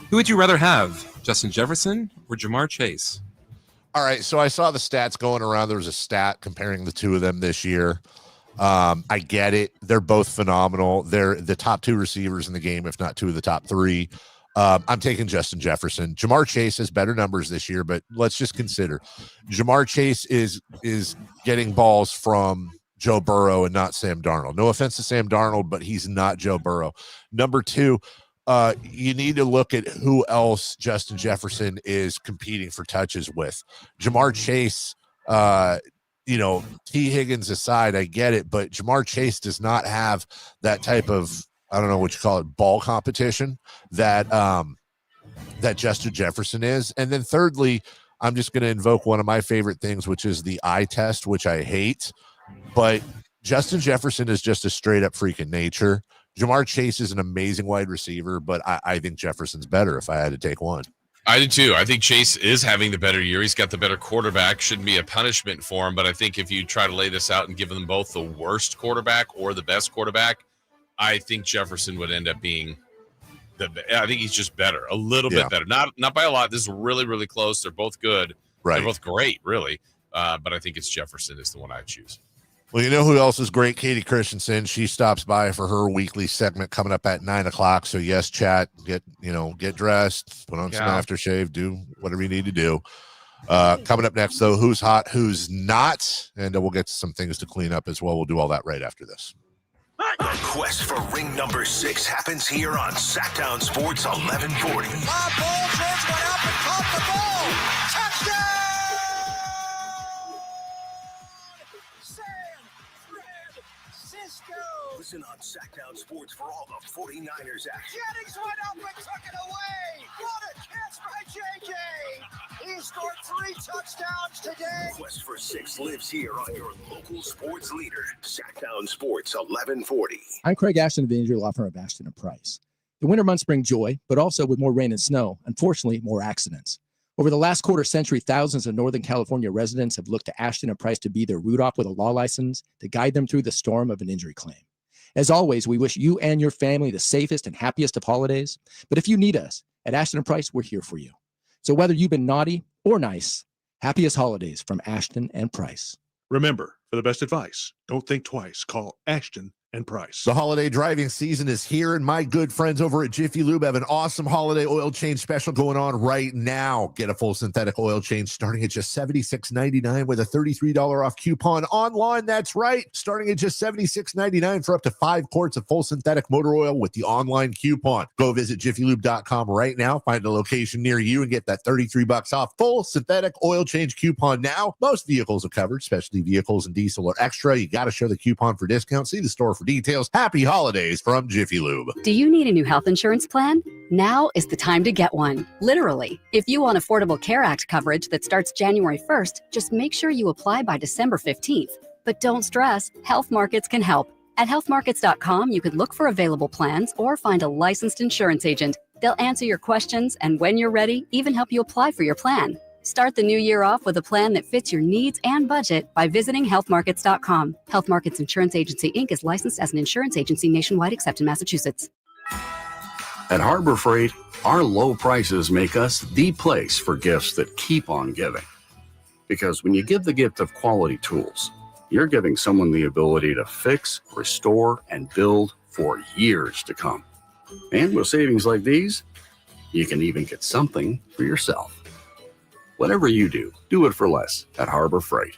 Who would you rather have, Justin Jefferson or Jamar Chase? All right, so I saw the stats going around. There was a stat comparing the two of them this year. I get it. They're both phenomenal. They're the top 2 receivers in the game, if not 2 of the top 3. I'm taking Justin Jefferson. Jamar Chase has better numbers this year, but let's just consider Jamar Chase is getting balls from Joe Burrow and not Sam Darnold. No offense to Sam Darnold, but he's not Joe Burrow. Number 2, you need to look at who else Justin Jefferson is competing for touches with. Jamar Chase, T. Higgins aside, I get it, but Jamar Chase does not have that type of, I don't know what you call it, ball competition that Justin Jefferson is. And then thirdly, I'm just going to invoke one of my favorite things, which is the eye test, which I hate, but Justin Jefferson is just a straight up freaking nature. Jamar Chase is an amazing wide receiver, but I think Jefferson's better if I had to take one. I do too. I think Chase is having the better year. He's got the better quarterback. Shouldn't be a punishment for him, but I think if you try to lay this out and give them both the worst quarterback or the best quarterback, I think Jefferson would end up being I think he's just better, a little bit better. Not by a lot. This is really, really close. They're both good. Right. They're both great, really. But I think it's Jefferson is the one I choose. Well, you know who else is great? Kayte Christensen. She stops by for her weekly segment coming up at 9:00. So yes, chat, get dressed, put on some aftershave, do whatever you need to do. Coming up next, though, who's hot, who's not, and we'll get some things to clean up as well. We'll do all that right after this. The quest for ring number 6 happens here on Sacktown Sports 1140. Bob Bolger went up and caught the ball. Touchdown! Listen on Sacktown Sports for all the 49ers action. Jennings went up and took it away. What a catch by JJ. He scored 3 touchdowns today. Quest for 6 lives here on your local sports leader, Sacktown Sports 1140. I'm Craig Ashton of the injury law firm of Ashton & Price. The winter months bring joy, but also with more rain and snow, unfortunately, more accidents. Over the last quarter century, thousands of Northern California residents have looked to Ashton & Price to be their root op with a law license to guide them through the storm of an injury claim. As always, we wish you and your family the safest and happiest of holidays. But if you need us, at Ashton & Price, we're here for you. So whether you've been naughty or nice, happiest holidays from Ashton & Price. Remember, for the best advice, don't think twice. Call Ashton and Price. The holiday driving season is here, and my good friends over at Jiffy Lube have an awesome holiday oil change special going on right now. Get a full synthetic oil change starting at just $76.99 with a $33 off coupon online. That's right, starting at just $76.99 for up to 5 quarts of full synthetic motor oil with the online coupon. Go visit jiffylube.com right now, find a location near you, and get that $33 off full synthetic oil change coupon now. Most vehicles are covered, especially vehicles and diesel are extra. You got to show the coupon for discount. See the store for details. Happy holidays from Jiffy Lube. Do you need a new health insurance plan? Now is the time to get one. Literally. If you want Affordable Care Act coverage that starts January 1st, just make sure you apply by December 15th. But don't stress, Health Markets can help. At healthmarkets.com, you can look for available plans or find a licensed insurance agent. They'll answer your questions and when you're ready, even help you apply for your plan. Start the new year off with a plan that fits your needs and budget by visiting healthmarkets.com. Health Markets Insurance Agency, Inc. is licensed as an insurance agency nationwide except in Massachusetts. At Harbor Freight, our low prices make us the place for gifts that keep on giving. Because when you give the gift of quality tools, you're giving someone the ability to fix, restore, and build for years to come. And with savings like these, you can even get something for yourself. Whatever you do, do it for less at Harbor Freight.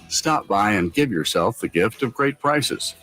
Stop by and give yourself the gift of great prices.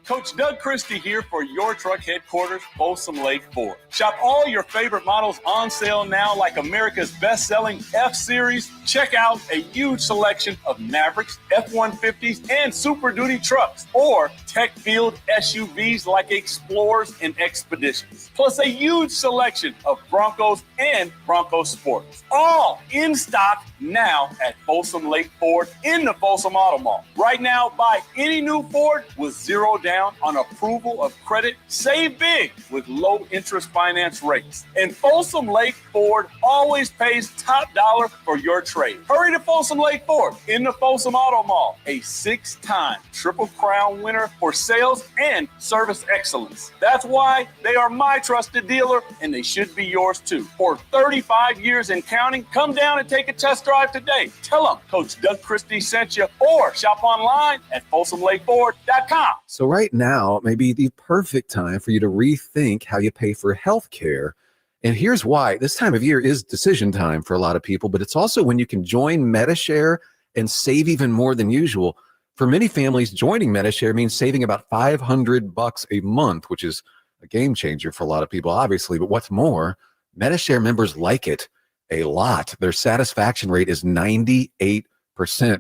Coach Doug Christie here for your truck headquarters, Folsom Lake Ford. Shop all your favorite models on sale now, like America's best-selling F-Series. Check out a huge selection of Mavericks, F-150s, and Super Duty trucks, or tech-filled SUVs like Explorers and Expeditions. Plus a huge selection of Broncos and Bronco Sports. All in stock now at Folsom Lake Ford in the Folsom Auto Mall. Right now, buy any new Ford with zero down on approval of credit. Save big with low interest finance rates. And Folsom Lake Ford always pays top dollar for your trade. Hurry to Folsom Lake Ford in the Folsom Auto Mall, a 6-time Triple Crown winner for sales and service excellence. That's why they are my trusted dealer, and they should be yours too. For 35 years and counting, come down and take a test drive today. Tell them Coach Doug Christie sent you, or shop online at FolsomLakeFord.com. So right now may be the perfect time for you to rethink how you pay for health care. And here's why. This time of year is decision time for a lot of people, but it's also when you can join MediShare and save even more than usual. For many families, joining MediShare means saving about $500 a month, which is a game changer for a lot of people, obviously. But what's more, MediShare members like it a lot. Their satisfaction rate is 98%.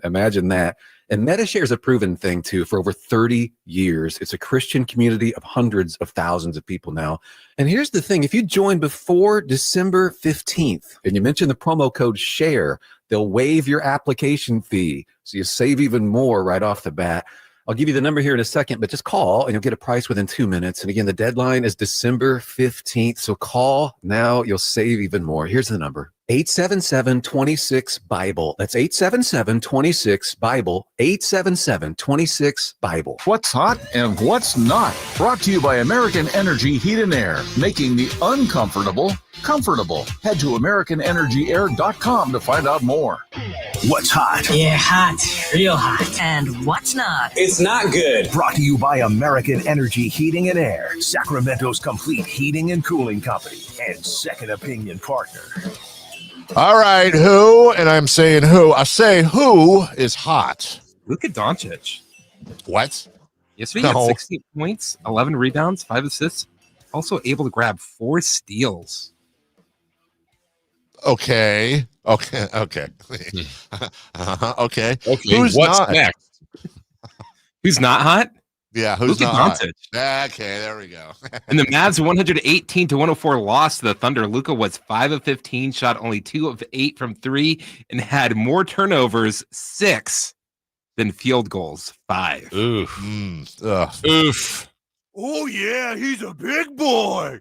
Imagine that. And MediShare is a proven thing, too, for over 30 years. It's a Christian community of hundreds of thousands of people now. And here's the thing. If you join before December 15th and you mention the promo code SHARE, they'll waive your application fee. So you save even more right off the bat. I'll give you the number here in a second, but just call and you'll get a price within 2 minutes. And again, the deadline is December 15th. So call now. You'll save even more. Here's the number. 877-26-BIBLE. That's 877-26-BIBLE. 877-26-BIBLE. What's hot and what's not. Brought to you by American Energy Heat and Air, making the uncomfortable comfortable. Head to AmericanEnergyAir.com to find out more. What's hot? Yeah, hot. Real hot. And what's not? It's not good. Brought to you by American Energy Heating and Air, Sacramento's complete heating and cooling company, and second opinion partner. All right, who, and I'm saying who, I say who is hot? Luka Doncic. What? Yesterday he had 16 points, 11 rebounds, 5 assists, also able to grab 4 steals. Okay. Okay. Who's what's not? Next? Who's not hot? Yeah, who's Luka not Doncic. hot? Okay, there we go. And the Mavs 118-104 loss to the Thunder. Luka was 5 of 15, shot only 2 of 8 from 3, and had more turnovers, 6, than field goals, 5. Oof. Oof. Oh, yeah, he's a big boy.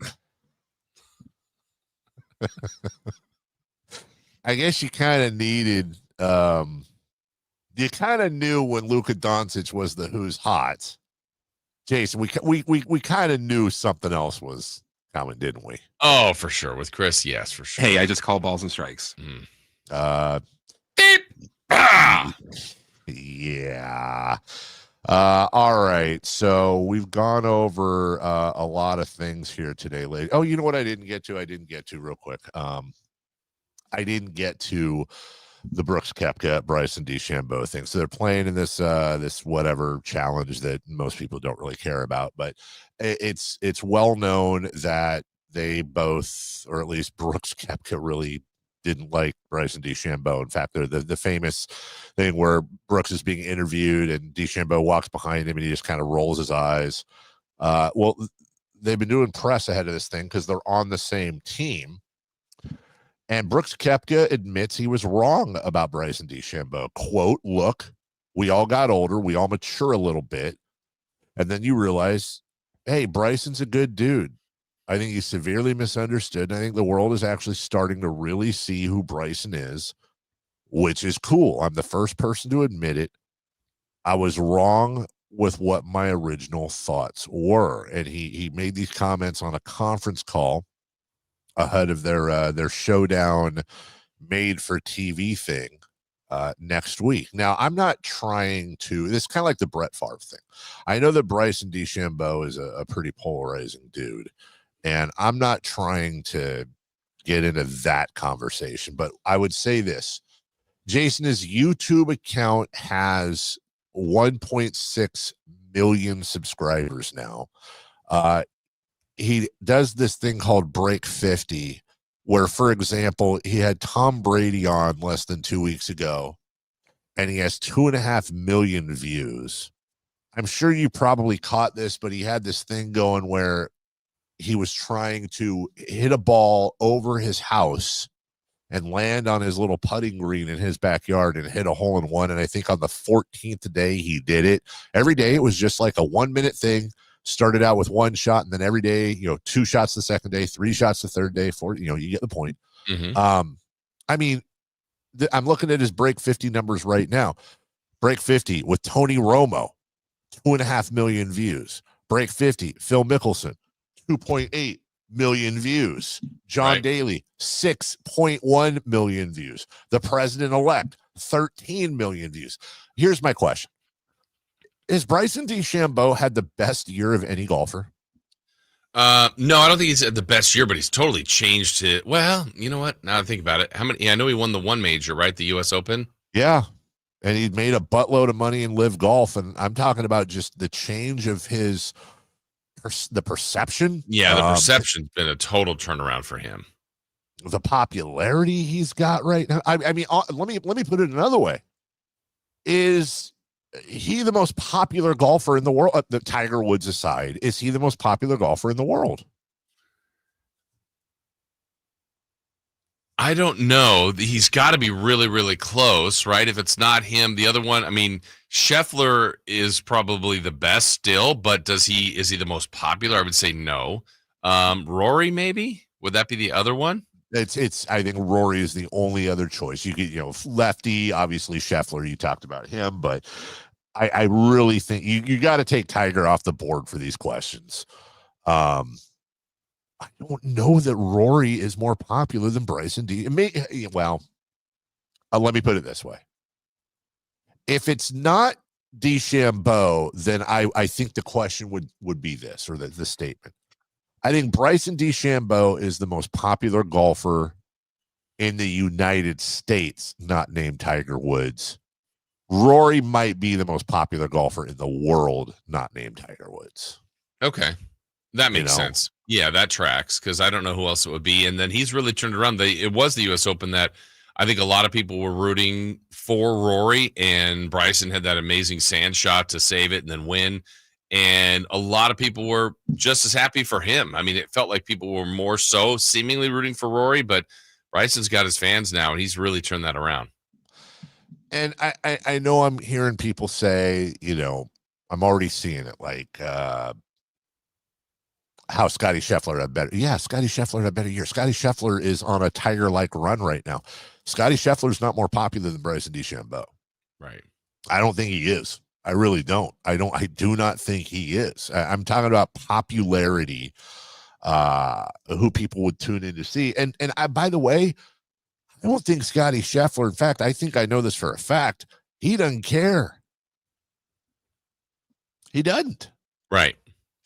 I guess you kind of needed, you kind of knew when Luka Doncic was the who's hot. Jason, we kind of knew something else was coming, didn't we? Oh, for sure. With Chris, yes, for sure. Hey, I just call balls and strikes. Beep. Yeah. All right. So we've gone over a lot of things here today, lady. Oh, you know what I didn't get to? Real quick. I didn't get to the Brooks Koepka Bryson DeChambeau thing. So they're playing in this this whatever challenge that most people don't really care about, but it's well known that they both, or at least Brooks Koepka, really didn't like Bryson DeChambeau. In fact, the famous thing where Brooks is being interviewed and DeChambeau walks behind him and he just kind of rolls his eyes. Well, they've been doing press ahead of this thing because they're on the same team. And Brooks Koepka admits he was wrong about Bryson DeChambeau. Quote, look, we all got older. We all mature a little bit. And then you realize, hey, Bryson's a good dude. I think he's severely misunderstood. I think the world is actually starting to really see who Bryson is, which is cool. I'm the first person to admit it. I was wrong with what my original thoughts were. And he made these comments on a conference call ahead of their showdown made for TV thing next week. Now, I'm not trying to, this is kind of like the Brett Favre thing. I know that Bryson DeChambeau is a pretty polarizing dude, and I'm not trying to get into that conversation, but I would say this. Jason, his YouTube account has 1.6 million subscribers now. He does this thing called Break 50, where, for example, he had Tom Brady on less than 2 weeks ago, and he has 2.5 million views. I'm sure you probably caught this, but he had this thing going where he was trying to hit a ball over his house and land on his little putting green in his backyard and hit a hole in one. And I think on the 14th day he did it. Every day it was just like a 1 minute thing. Started out with one shot, and then every day, 2 shots the second day, 3 shots the third day, 4, you get the point. Mm-hmm. I mean, I'm looking at his Break 50 numbers right now. Break 50 with Tony Romo, 2.5 million views. Break 50, Phil Mickelson, 2.8 million views. John Daly, 6.1 million views. The president-elect, 13 million views. Here's my question. Has Bryson DeChambeau had the best year of any golfer? No, I don't think he's had the best year, but he's totally changed it. Well, you know what? Now I think about it. How many? I know he won the one major, right? The U.S. Open. Yeah. And he made a buttload of money in Live Golf. And I'm talking about just the change of the perception. Yeah, the perception's been a total turnaround for him. The popularity he's got right now. I mean, let me put it another way. Is he the most popular golfer in the world? The Tiger Woods aside, is he the most popular golfer in the world? I don't know. He's got to be really, really close, right? If it's not him, the other one, I mean, Scheffler is probably the best still, but is he the most popular? I would say no. Rory, maybe? Would that be the other one? It's I think Rory is the only other choice. You could, lefty, obviously Scheffler, you talked about him, but I really think you got to take Tiger off the board for these questions. I don't know that Rory is more popular than Bryson Well, let me put it this way. If it's not DeChambeau, then I think the question would be this, or the statement. I think Bryson DeChambeau is the most popular golfer in the United States, not named Tiger Woods. Rory might be the most popular golfer in the world, not named Tiger Woods. Okay. That makes sense. Yeah, that tracks, because I don't know who else it would be. And then he's really turned around. It was the U.S. Open that I think a lot of people were rooting for Rory, and Bryson had that amazing sand shot to save it and then win. And a lot of people were just as happy for him. I mean, it felt like people were more so seemingly rooting for Rory, but Bryson's got his fans now, and he's really turned that around. And I know I'm hearing people say, I'm already seeing it, like how Scotty Scheffler had better. Yeah, Scotty Scheffler had a better year. Scotty Scheffler is on a Tiger-like run right now. Scotty Scheffler's not more popular than Bryson DeChambeau. Right. I don't think he is. I really don't. I do not think he is. I'm talking about popularity, who people would tune in to see. And by the way, I don't think Scotty Scheffler, in fact, I think I know this for a fact, he doesn't care. He doesn't. Right.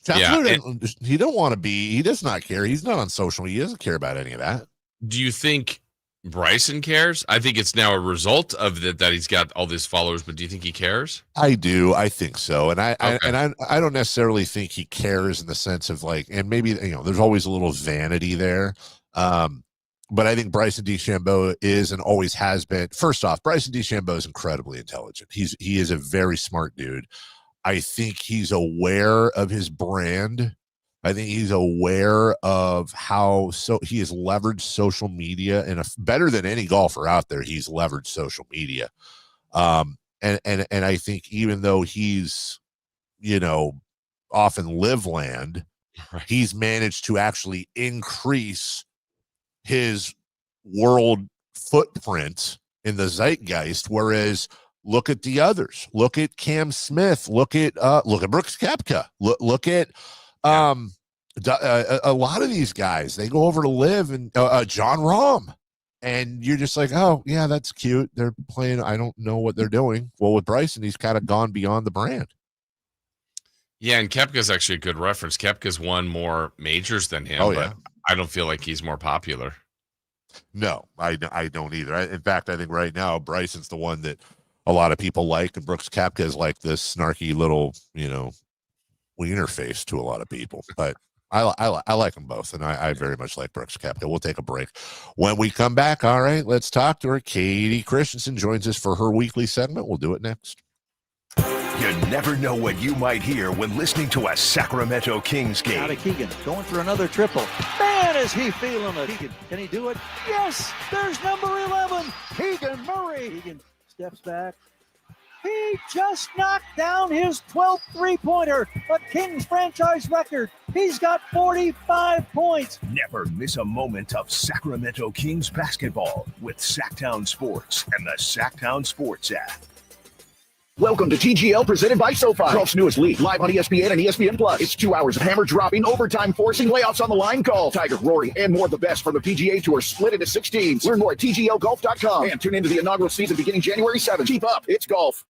Scheffler, he don't want to be, he does not care. He's not on social media. He doesn't care about any of that. Do you think Bryson cares? I think it's now a result of that he's got all these followers, but do you think he cares? I do. I think so. And I don't necessarily think he cares in the sense of like, and maybe, there's always a little vanity there. But I think Bryson DeChambeau is and always has been. First off, Bryson DeChambeau is incredibly intelligent. He is a very smart dude. I think he's aware of his brand. I think he's aware of how he has leveraged social media and better than any golfer out there. He's leveraged social media. And I think even though he's, off in live land, right, he's managed to actually increase his world footprint in the zeitgeist. Whereas look at the others, look at Cam Smith, look at Brooks Koepka, look at, a lot of these guys, they go over to live, and John Rahm, and you're just like, oh yeah, that's cute. They're playing. I don't know what they're doing. Well, with Bryson, he's kind of gone beyond the brand. Yeah, and Koepka's actually a good reference. Koepka's won more majors than him, but I don't feel like he's more popular. No, I don't either. In fact, I think right now Bryson's the one that a lot of people like, and Brooks Koepka is like this snarky little, wiener face to a lot of people. But I like them both, and I very much like Brooks Koepka. We'll take a break. When we come back, all right, let's talk to her. Kayte Christensen joins us for her weekly segment. We'll do it next. You never know what you might hear when listening to a Sacramento Kings game. Out of Keegan, going for another triple. Man, is he feeling it. Keegan, can he do it? Yes, there's number 11, Keegan Murray. Keegan steps back. He just knocked down his 12th three-pointer, a Kings franchise record. He's got 45 points. Never miss a moment of Sacramento Kings basketball with Sacktown Sports and the Sacktown Sports app. Welcome to TGL, presented by SoFi. Golf's newest league, live on ESPN and ESPN Plus. It's 2 hours of hammer dropping, overtime forcing, layoffs on the line. Call Tiger, Rory, and more of the best from the PGA Tour, split into 6 teams. Learn more at TGLGolf.com and tune into the inaugural season beginning January 7th. Keep up, it's golf.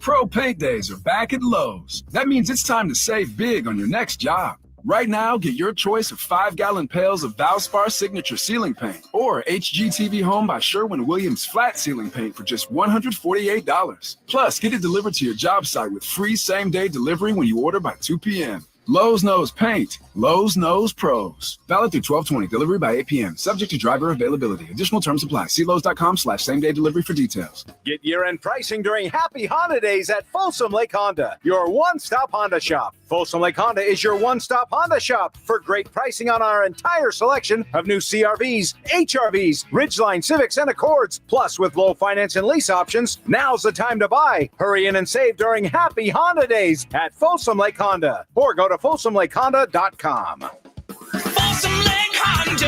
Pro paint days are back at Lowe's. That means it's time to save big on your next job. Right now, get your choice of 5-gallon pails of Valspar Signature Ceiling Paint or HGTV Home by Sherwin-Williams Flat Ceiling Paint for just $148. Plus, get it delivered to your job site with free same-day delivery when you order by 2 p.m. Lowe's knows paint. Lowe's knows pros. Valid through 12/20. Delivery by 8 p.m. Subject to driver availability. Additional terms apply. See Lowe's.com/same-day delivery for details. Get year-end pricing during Happy Honda Days at Folsom Lake Honda, your one-stop Honda shop. Folsom Lake Honda is your one-stop Honda shop for great pricing on our entire selection of new CRVs, HRVs, Ridgeline, Civics, and Accords. Plus, with low finance and lease options, now's the time to buy. Hurry in and save during Happy Honda Days at Folsom Lake Honda, or go to FolsomLakeHonda.com. Folsom Lake Honda,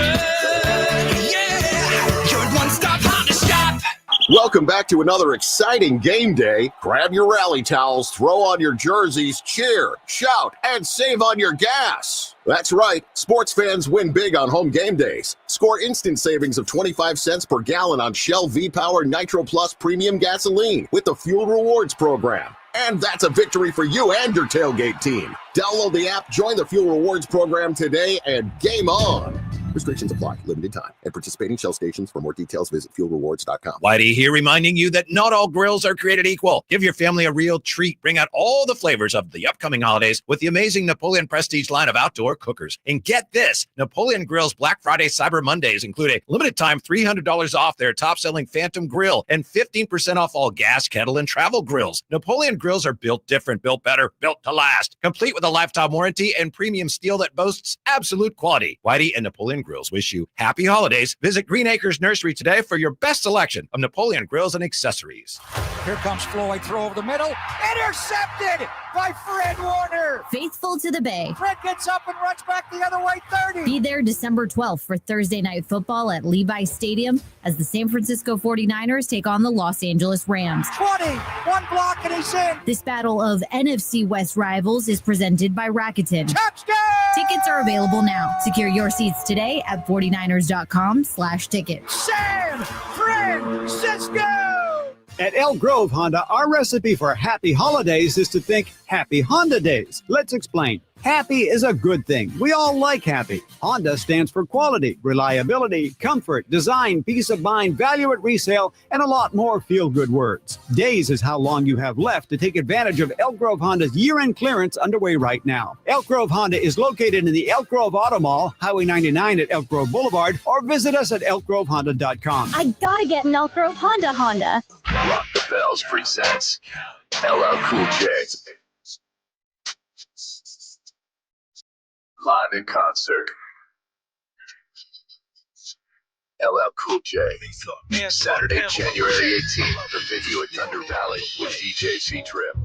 yeah, your one-stop Honda shop. Welcome back to another exciting game day. Grab your rally towels, throw on your jerseys, cheer, shout, and save on your gas. That's right, sports fans win big on home game days. Score instant savings of 25 cents per gallon on Shell V-Power Nitro Plus Premium Gasoline with the Fuel Rewards program. And that's a victory for you and your tailgate team. Download the app, join the Fuel Rewards program today, and game on. Restrictions apply. Limited time. At participating Shell stations. For more details, visit fuelrewards.com. Whitey here, reminding you that not all grills are created equal. Give your family a real treat. Bring out all the flavors of the upcoming holidays with the amazing Napoleon Prestige line of outdoor cookers. And get this, Napoleon Grill's Black Friday Cyber Mondays include a limited time $300 off their top-selling Phantom Grill and 15% off all gas, kettle, and travel grills. Napoleon Grills are built different, built better, built to last. Complete with a lifetime warranty and premium steel that boasts absolute quality. Whitey and Napoleon Grills wish you happy holidays. Visit Green Acres Nursery today for your best selection of Napoleon grills and accessories. Here comes Floyd, throw over the middle, intercepted by Fred Warner. Faithful to the Bay. Fred gets up and runs back the other way, 30. Be there December 12th for Thursday Night Football at Levi Stadium as the San Francisco 49ers take on the Los Angeles Rams. 20, one block and he's in. This battle of NFC West rivals is presented by Rakuten. Touchdown! Tickets are available now. Secure your seats today at 49ers.com/tickets. San Francisco! At Elk Grove Honda, our recipe for happy holidays is to think happy Honda days. Let's explain. Happy is a good thing. We all like happy. Honda stands for quality, reliability, comfort, design, peace of mind, value at resale, and a lot more feel-good words. Days is how long you have left to take advantage of Elk Grove Honda's year-end clearance underway right now. Elk Grove Honda is located in the Elk Grove Auto Mall, Highway 99 at Elk Grove Boulevard, or visit us at elkgrovehonda.com. I gotta get an Elk Grove Honda. Rock the Bells presents LL Cool J. Live in concert. LL Cool J. Saturday, January 18th, the venue at Thunder Valley with DJ C-Trip.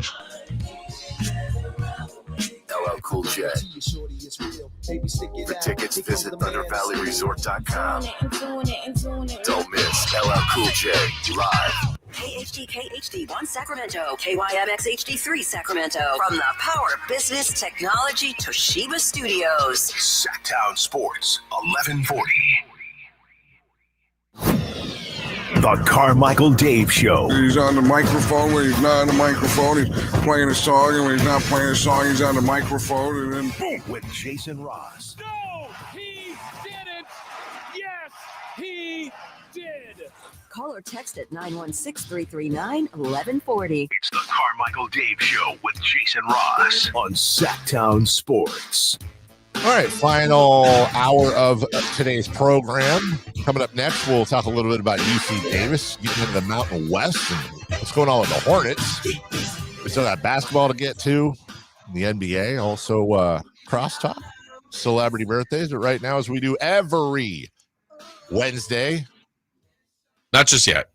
LL Cool J. For tickets, visit ThunderValleyResort.com. Don't miss LL Cool J live. KHD1 Sacramento, KYMX HD3 Sacramento. From the Power Business Technology Toshiba Studios. Sacktown Sports, 1140. The Carmichael Dave Show. He's on the microphone when he's not on the microphone. He's playing a song, and when he's not playing a song, he's on the microphone. And then boom, with Jason Ross. No, he didn't. Yes, he did. Call or text at 916-339-1140. It's the Carmichael Dave Show with Jason Ross on Sacktown Sports. All right, final hour of today's program. Coming up next, we'll talk a little bit about UC Davis, getting into the Mountain West, and what's going on with the Hornets. We still got basketball to get to, the NBA, also crosstalk, celebrity birthdays. But right now, as we do every Wednesday. Not just yet.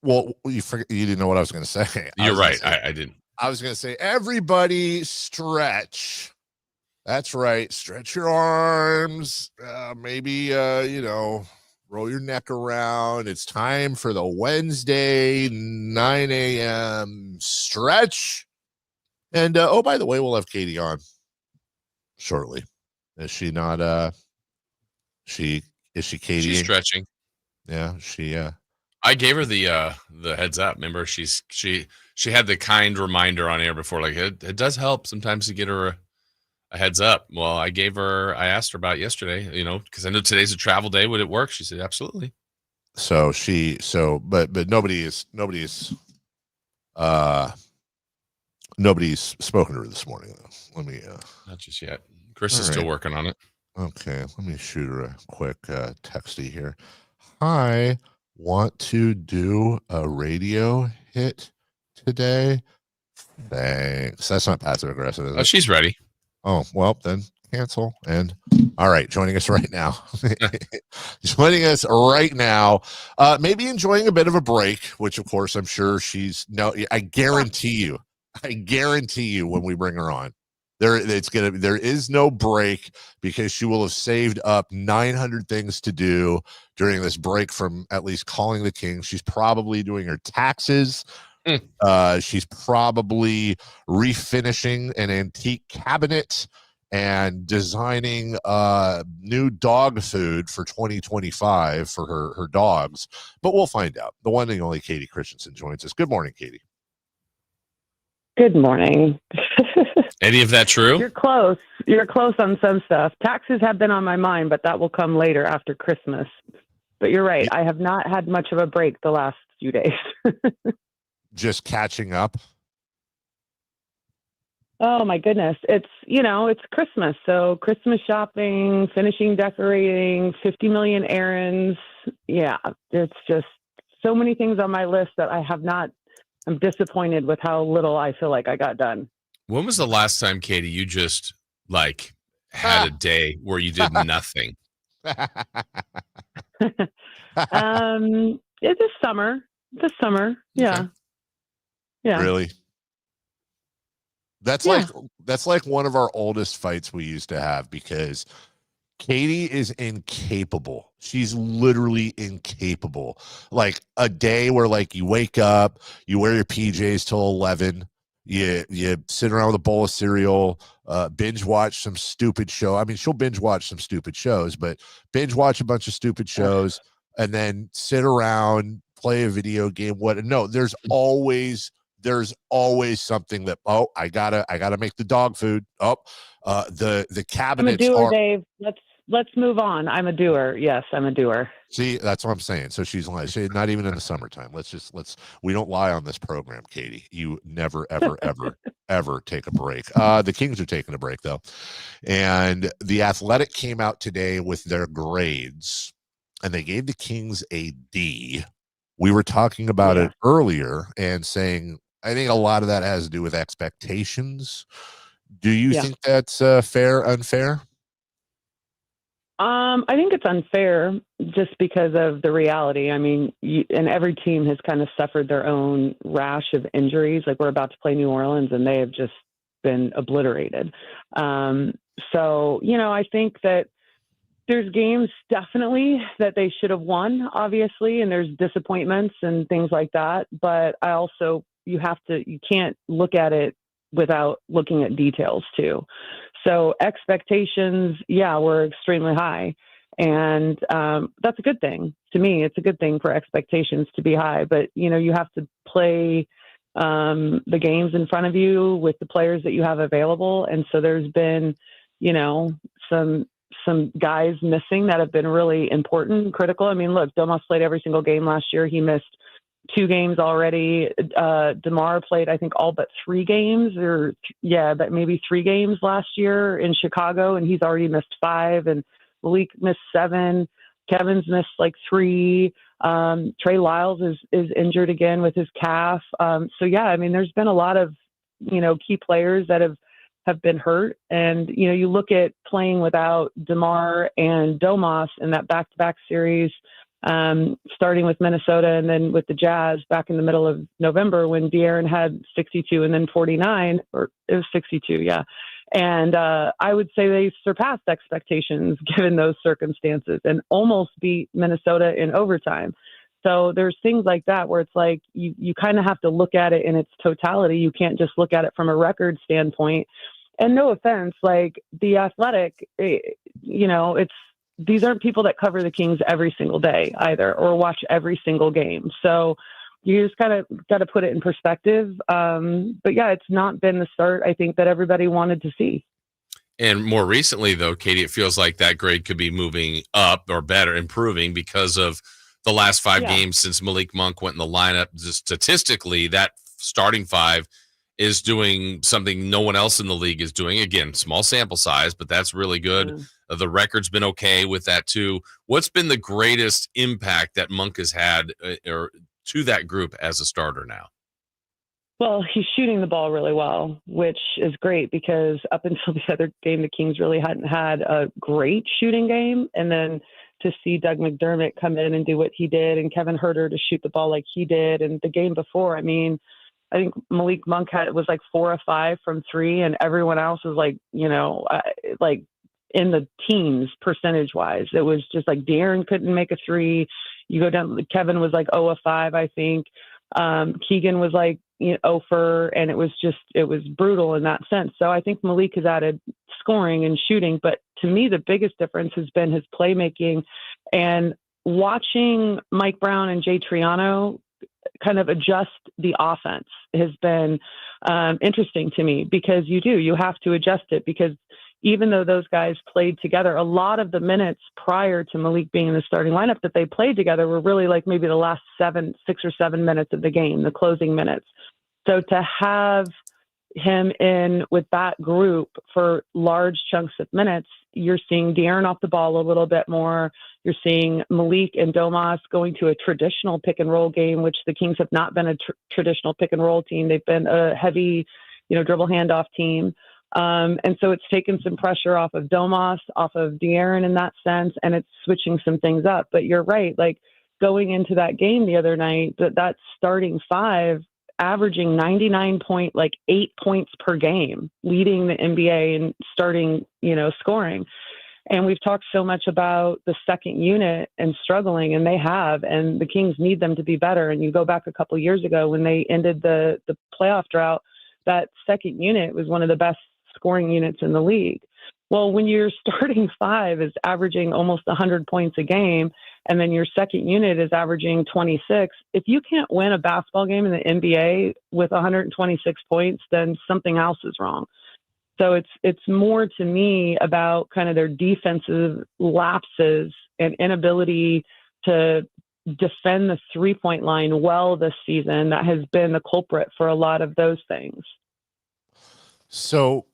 Well, you didn't know what I was going to say. You're right. I didn't. I was going to say, everybody stretch. That's right. Stretch your arms. Maybe, roll your neck around. It's time for the Wednesday 9 a.m. stretch. And, by the way, we'll have Kayte on shortly. Is she not? Is she Kayte? She's stretching. Yeah, she. I gave her the heads up. Remember, she had the kind reminder on air before, like it does help sometimes to get her a heads up. Well, I asked her about it yesterday, because I know today's a travel day. Would it work? She said, absolutely. But nobody's spoken to her this morning, though. Let me, not just yet. Chris is still working on it. Okay. Let me shoot her a quick texty here. Hi, want to do a radio hit today? Thanks. That's not passive aggressive, is it? Oh, she's ready. Oh, well, then cancel. And all right, joining us right now. Maybe enjoying a bit of a break, which of course I'm sure I guarantee you when we bring her on, there is no break, because she will have saved up 900 things to do during this break from at least calling the Kings. She's probably doing her taxes. She's probably refinishing an antique cabinet and designing new dog food for 2025 for her dogs. But we'll find out. The one and only Kayte Christensen joins us. Good morning, Kayte. Good morning. Any of that true? You're close. You're close on some stuff. Taxes have been on my mind, but that will come later after Christmas. But you're right. I have not had much of a break the last few days. Just catching up. Oh my goodness. It's Christmas. So Christmas shopping, finishing decorating, 50 million errands. Yeah. It's just so many things on my list that I'm disappointed with how little I feel like I got done. When was the last time, Kayte, you just had a day where you did nothing? It's this summer. Yeah. Okay. Yeah. Really? That's like one of our oldest fights we used to have, because Kayte is incapable. She's literally incapable. Like a day where you wake up, you wear your PJs till 11, You sit around with a bowl of cereal, binge watch some stupid show. I mean, she'll binge watch some stupid shows, but binge watch a bunch of stupid shows and then sit around, play a video game. No, there's always something that, I gotta make the dog food. The cabinets I'm a doer, are. Dave. Let's move on. I'm a doer. Yes, I'm a doer. See, that's what I'm saying. So she's lying. Not even in the summertime. We don't lie on this program, Katie. You never, ever, ever, ever take a break. The Kings are taking a break though. And the Athletic came out today with their grades and they gave the Kings a D. We were talking about it earlier and saying, I think a lot of that has to do with expectations. Do you think that's fair, unfair? I think it's unfair just because of the reality. I mean, and every team has kind of suffered their own rash of injuries. Like we're about to play New Orleans and they have just been obliterated. So, I think that there's games definitely that they should have won, obviously, and there's disappointments and things like that. But you can't look at it without looking at details too. So expectations, were extremely high. And that's a good thing. To me, it's a good thing for expectations to be high. But, you have to play the games in front of you with the players that you have available. And so there's been, some guys missing that have been really important, critical. I mean, look, Domas played every single game last year. He missed 2 games already. DeMar played, I think, all but 3 games but maybe 3 games last year in Chicago, and he's already missed 5, and Malik missed 7. Kevin's missed like 3. Trey Lyles is injured again with his calf. There's been a lot of, key players that have been hurt. And, you look at playing without DeMar and Domas in that back-to-back series, starting with Minnesota and then with the Jazz back in the middle of November when De'Aaron had 62 and then 49, or it was 62. Yeah. And, I would say they surpassed expectations given those circumstances and almost beat Minnesota in overtime. So there's things like that where it's like, you kind of have to look at it in its totality. You can't just look at it from a record standpoint. And no offense, like the Athletic, these aren't people that cover the Kings every single day either, or watch every single game. So you just kind of got to put it in perspective. It's not been the start, I think, that everybody wanted to see. And more recently, though, Katie, it feels like that grade could be moving up or better, improving because of the last 5 games since Malik Monk went in the lineup. Just statistically, that starting 5 is doing something no one else in the league is doing. Again, small sample size, but that's really good. The record's been okay with that too. What's been the greatest impact that Monk has had or to that group as a starter now? Well, he's shooting the ball really well, which is great because up until the other game, the Kings really hadn't had a great shooting game. And then to see Doug McDermott come in and do what he did and Kevin Huerter to shoot the ball like he did. And the game before, I think Malik Monk was like 4 of 5 from 3 and everyone else was like, like in the teens percentage wise. It was just like De'Aaron couldn't make a 3. You go down, Kevin was like 0 of 5, I think. Keegan was like, 0 for, and it was brutal in that sense. So I think Malik has added scoring and shooting, but to me, the biggest difference has been his playmaking, and watching Mike Brown and Jay Triano kind of adjust the offense has been interesting to me, because you have to adjust it, because even though those guys played together, a lot of the minutes prior to Malik being in the starting lineup that they played together were really like maybe the last 6 or 7 minutes of the game, the closing minutes. So to have him in with that group for large chunks of minutes, you're seeing De'Aaron off the ball a little bit more. You're seeing Malik and Domas going to a traditional pick and roll game, which the Kings have not been a traditional pick and roll team. They've been a heavy, dribble handoff team. And so it's taken some pressure off of Domas, off of De'Aaron in that sense, and it's switching some things up. But you're right, like going into that game the other night, that starting 5 averaging 8 points per game, leading the NBA and starting, scoring. And we've talked so much about the second unit and struggling, and they have, and the Kings need them to be better. And you go back a couple of years ago when they ended the playoff drought, that second unit was one of the best scoring units in the league. Well, when your starting five is averaging almost 100 points a game, and then your second unit is averaging 26, if you can't win a basketball game in the NBA with 126 points, then something else is wrong. So it's more to me about kind of their defensive lapses and inability to defend the three-point line well this season that has been the culprit for a lot of those things. So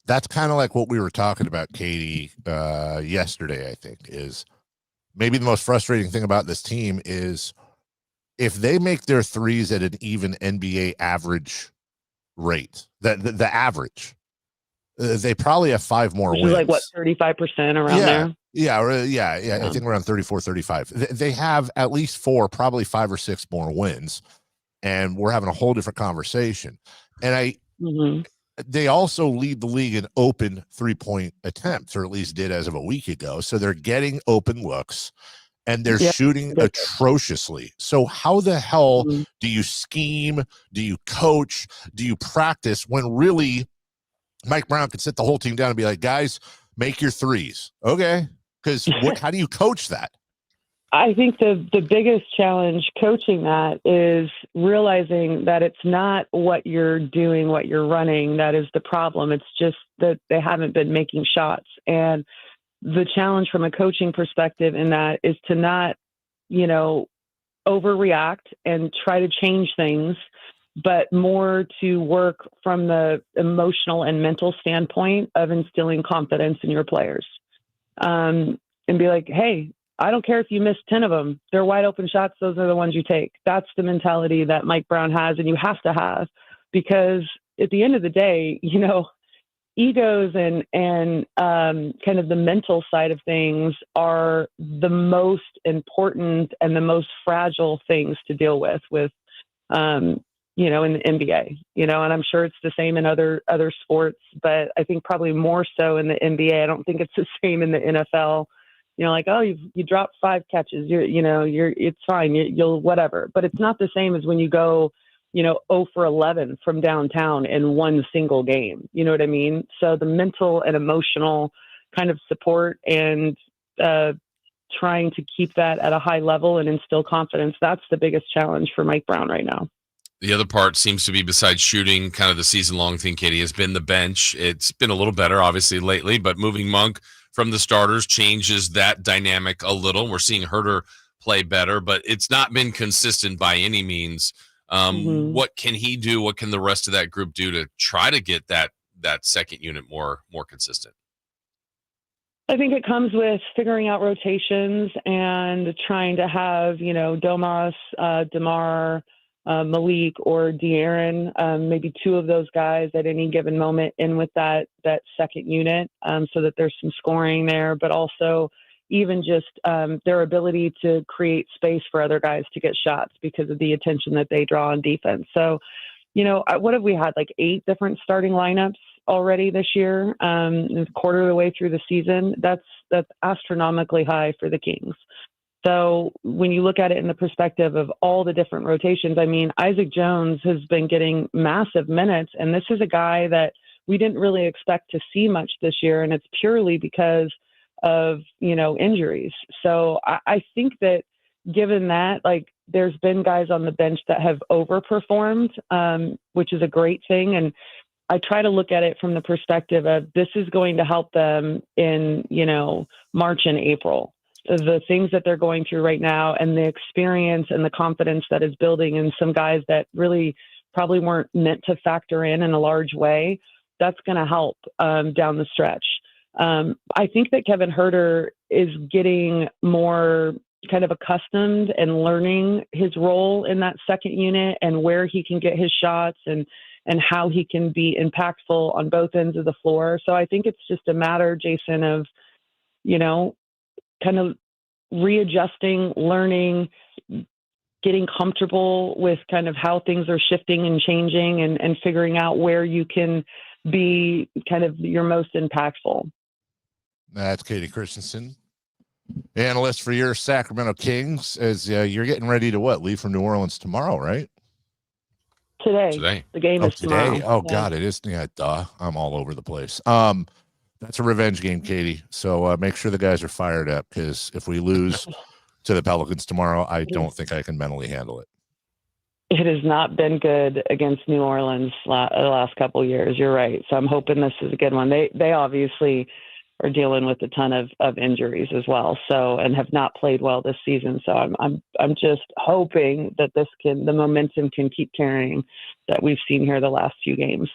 that's kind of like what we were talking about, Katie, yesterday, I think, is maybe the most frustrating thing about this team is if they make their threes at an even NBA average rate, the average, they probably have 5 more wins. Like, what, 35% around there? Yeah. I think around 34, 35. They have at least 4, probably 5 or 6 more wins, and we're having a whole different conversation. And they also lead the league in open 3-point attempts, or at least did as of a week ago. So they're getting open looks, and they're shooting atrociously. So how the hell do you scheme? Do you coach? Do you practice when really Mike Brown could sit the whole team down and be like, guys, make your threes. Okay. Because how do you coach that? I think the biggest challenge coaching that is realizing that it's not what you're doing, what you're running, that is the problem. It's just that they haven't been making shots. And the challenge from a coaching perspective in that is to not, overreact and try to change things, but more to work from the emotional and mental standpoint of instilling confidence in your players. And be like, hey, I don't care if you miss 10 of them. They're wide open shots. Those are the ones you take. That's the mentality that Mike Brown has, and you have to have, because at the end of the day, egos and kind of the mental side of things are the most important and the most fragile things to deal with in the NBA, and I'm sure it's the same in other sports, but I think probably more so in the NBA. I don't think it's the same in the NFL. Like, oh, you dropped 5 catches, it's fine, you'll whatever. But it's not the same as when you go, 0 for 11 from downtown in one single game. You know what I mean? So the mental and emotional kind of support and trying to keep that at a high level and instill confidence, that's the biggest challenge for Mike Brown right now. The other part seems to be, besides shooting, kind of the season-long thing, Katie, has been the bench. It's been a little better, obviously, lately, but moving Monk from the starters changes that dynamic a little. We're seeing Herter play better, but it's not been consistent by any means. What can he do? What can the rest of that group do to try to get that second unit more consistent? I think it comes with figuring out rotations and trying to have, Domas, DeMar, Malik, or De'Aaron, maybe 2 of those guys at any given moment in with that second unit, so that there's some scoring there, but also even just their ability to create space for other guys to get shots because of the attention that they draw on defense. So, what have we had, like 8 different starting lineups already this year, a quarter of the way through the season? That's astronomically high for the Kings. So when you look at it in the perspective of all the different rotations, I mean, Isaac Jones has been getting massive minutes, and this is a guy that we didn't really expect to see much this year, and it's purely because of, injuries. So I think that given that, like, there's been guys on the bench that have overperformed, which is a great thing. And I try to look at it from the perspective of this is going to help them in, March and April. The things that they're going through right now and the experience and the confidence that is building in some guys that really probably weren't meant to factor in a large way, that's going to help down the stretch. I think that Kevin Herter is getting more kind of accustomed and learning his role in that second unit and where he can get his shots and how he can be impactful on both ends of the floor. So I think it's just a matter, Jason, of, kind of readjusting, learning, getting comfortable with kind of how things are shifting and changing and figuring out where you can be kind of your most impactful. That's Kayte Christensen, analyst for your Sacramento Kings, as you're getting ready to leave from New Orleans tomorrow, right? Today. The game is today. tomorrow. Oh God, it is. Yeah, duh. I'm all over the place. That's a revenge game, Katie. So make sure the guys are fired up, because if we lose to the Pelicans tomorrow, I don't think I can mentally handle it. It has not been good against New Orleans the last couple of years. You're right. So I'm hoping this is a good one. They obviously are dealing with a ton of injuries as well. So, and have not played well this season. So I'm just hoping that the momentum can keep carrying that we've seen here the last few games.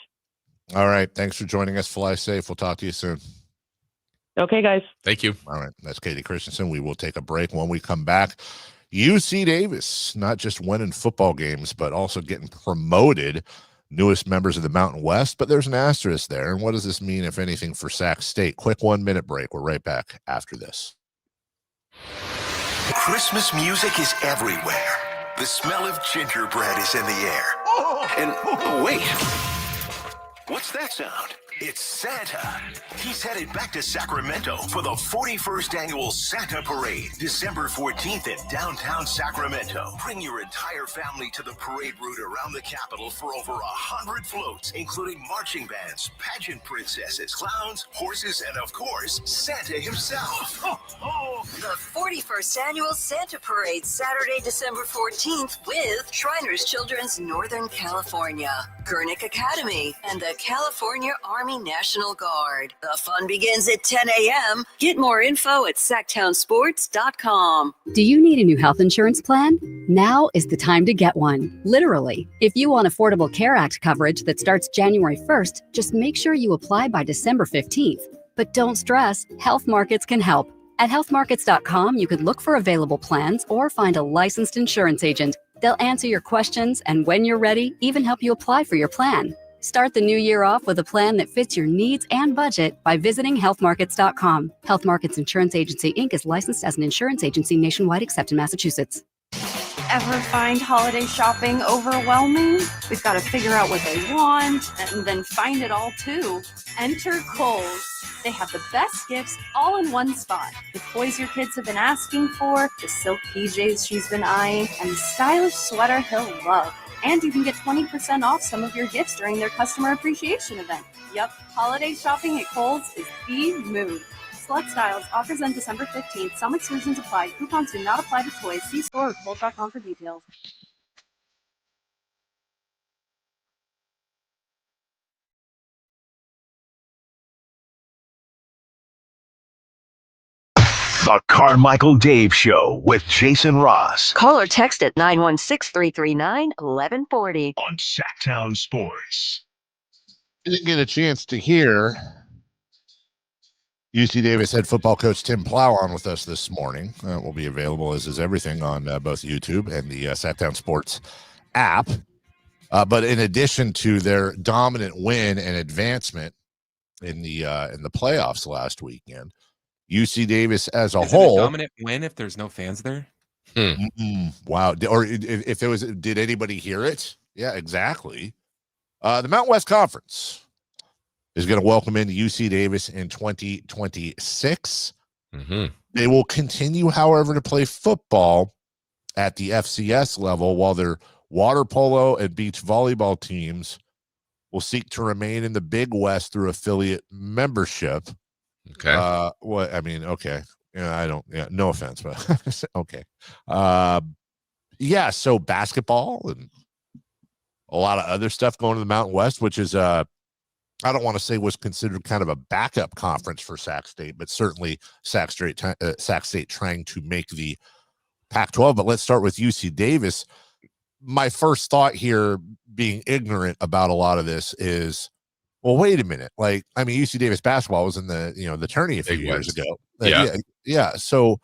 All right. Thanks for joining us. Fly safe. We'll talk to you soon. Okay, guys. Thank you. All right. That's Kayte Christensen. We will take a break. When we come back, UC Davis, not just winning football games, but also getting promoted, newest members of the Mountain West. But there's an asterisk there. And what does this mean, if anything, for Sac State? Quick 1 minute break. We're right back after this. Christmas music is everywhere. The smell of gingerbread is in the air. And wait, what's that sound? It's Santa. He's headed back to Sacramento for the 41st Annual Santa Parade, December 14th in downtown Sacramento. Bring your entire family to the parade route around the Capitol for over 100 floats, including marching bands, pageant princesses, clowns, horses, and of course, Santa himself. The 41st Annual Santa Parade, Saturday, December 14th, with Shriners Children's Northern California, Gurnick Academy, and the California Army National Guard. The fun begins at 10 a.m. Get more info at sacktownsports.com. Do you need a new health insurance plan? Now is the time to get one. Literally. If you want Affordable Care Act coverage that starts January 1st, just make sure you apply by December 15th. But don't stress, Health Markets can help. At healthmarkets.com, you can look for available plans or find a licensed insurance agent. They'll answer your questions, and when you're ready, even help you apply for your plan. Start the new year off with a plan that fits your needs and budget by visiting healthmarkets.com. Health Markets Insurance Agency, Inc. is licensed as an insurance agency nationwide except in Massachusetts. Ever find holiday shopping overwhelming? We've got to figure out what they want and then find it all too. Enter Kohl's. They have the best gifts all in one spot. The toys your kids have been asking for, the silk PJs she's been eyeing, and the stylish sweater he'll love. And you can get 20% off some of your gifts during their customer appreciation event. Yup, holiday shopping at Kohl's is the move. Select styles, offers end December 15th. Some exclusions apply. Coupons do not apply to toys. See store or Kohl's.com for details. The Carmichael Dave Show with Jason Ross. Call or text at 916-339-1140. On Sacktown Sports. I didn't get a chance to hear UC Davis head football coach Tim Plow on with us this morning. Will be available, as is everything, on both YouTube and the Sacktown Sports app. But in addition to their dominant win and advancement in the playoffs last weekend, UC Davis as a whole. Dominant win if there's no fans there. Wow. Or if it was, did anybody hear it? Yeah, exactly. The Mountain West Conference is going to welcome in UC Davis in 2026. They will continue, however, to play football at the FCS level, while their water polo and beach volleyball teams will seek to remain in the Big West through affiliate membership. Okay. What I mean, okay. I don't. Yeah, no offense, but okay. Yeah. So basketball and a lot of other stuff going to the Mountain West, which is I don't want to say was considered kind of a backup conference for Sac State, but certainly Sac State trying to make the Pac-12. But let's start with UC Davis. My first thought here, being ignorant about a lot of this, is, well, wait a minute. Like, I mean, UC Davis basketball was in the tourney a few years ago. Yeah. So,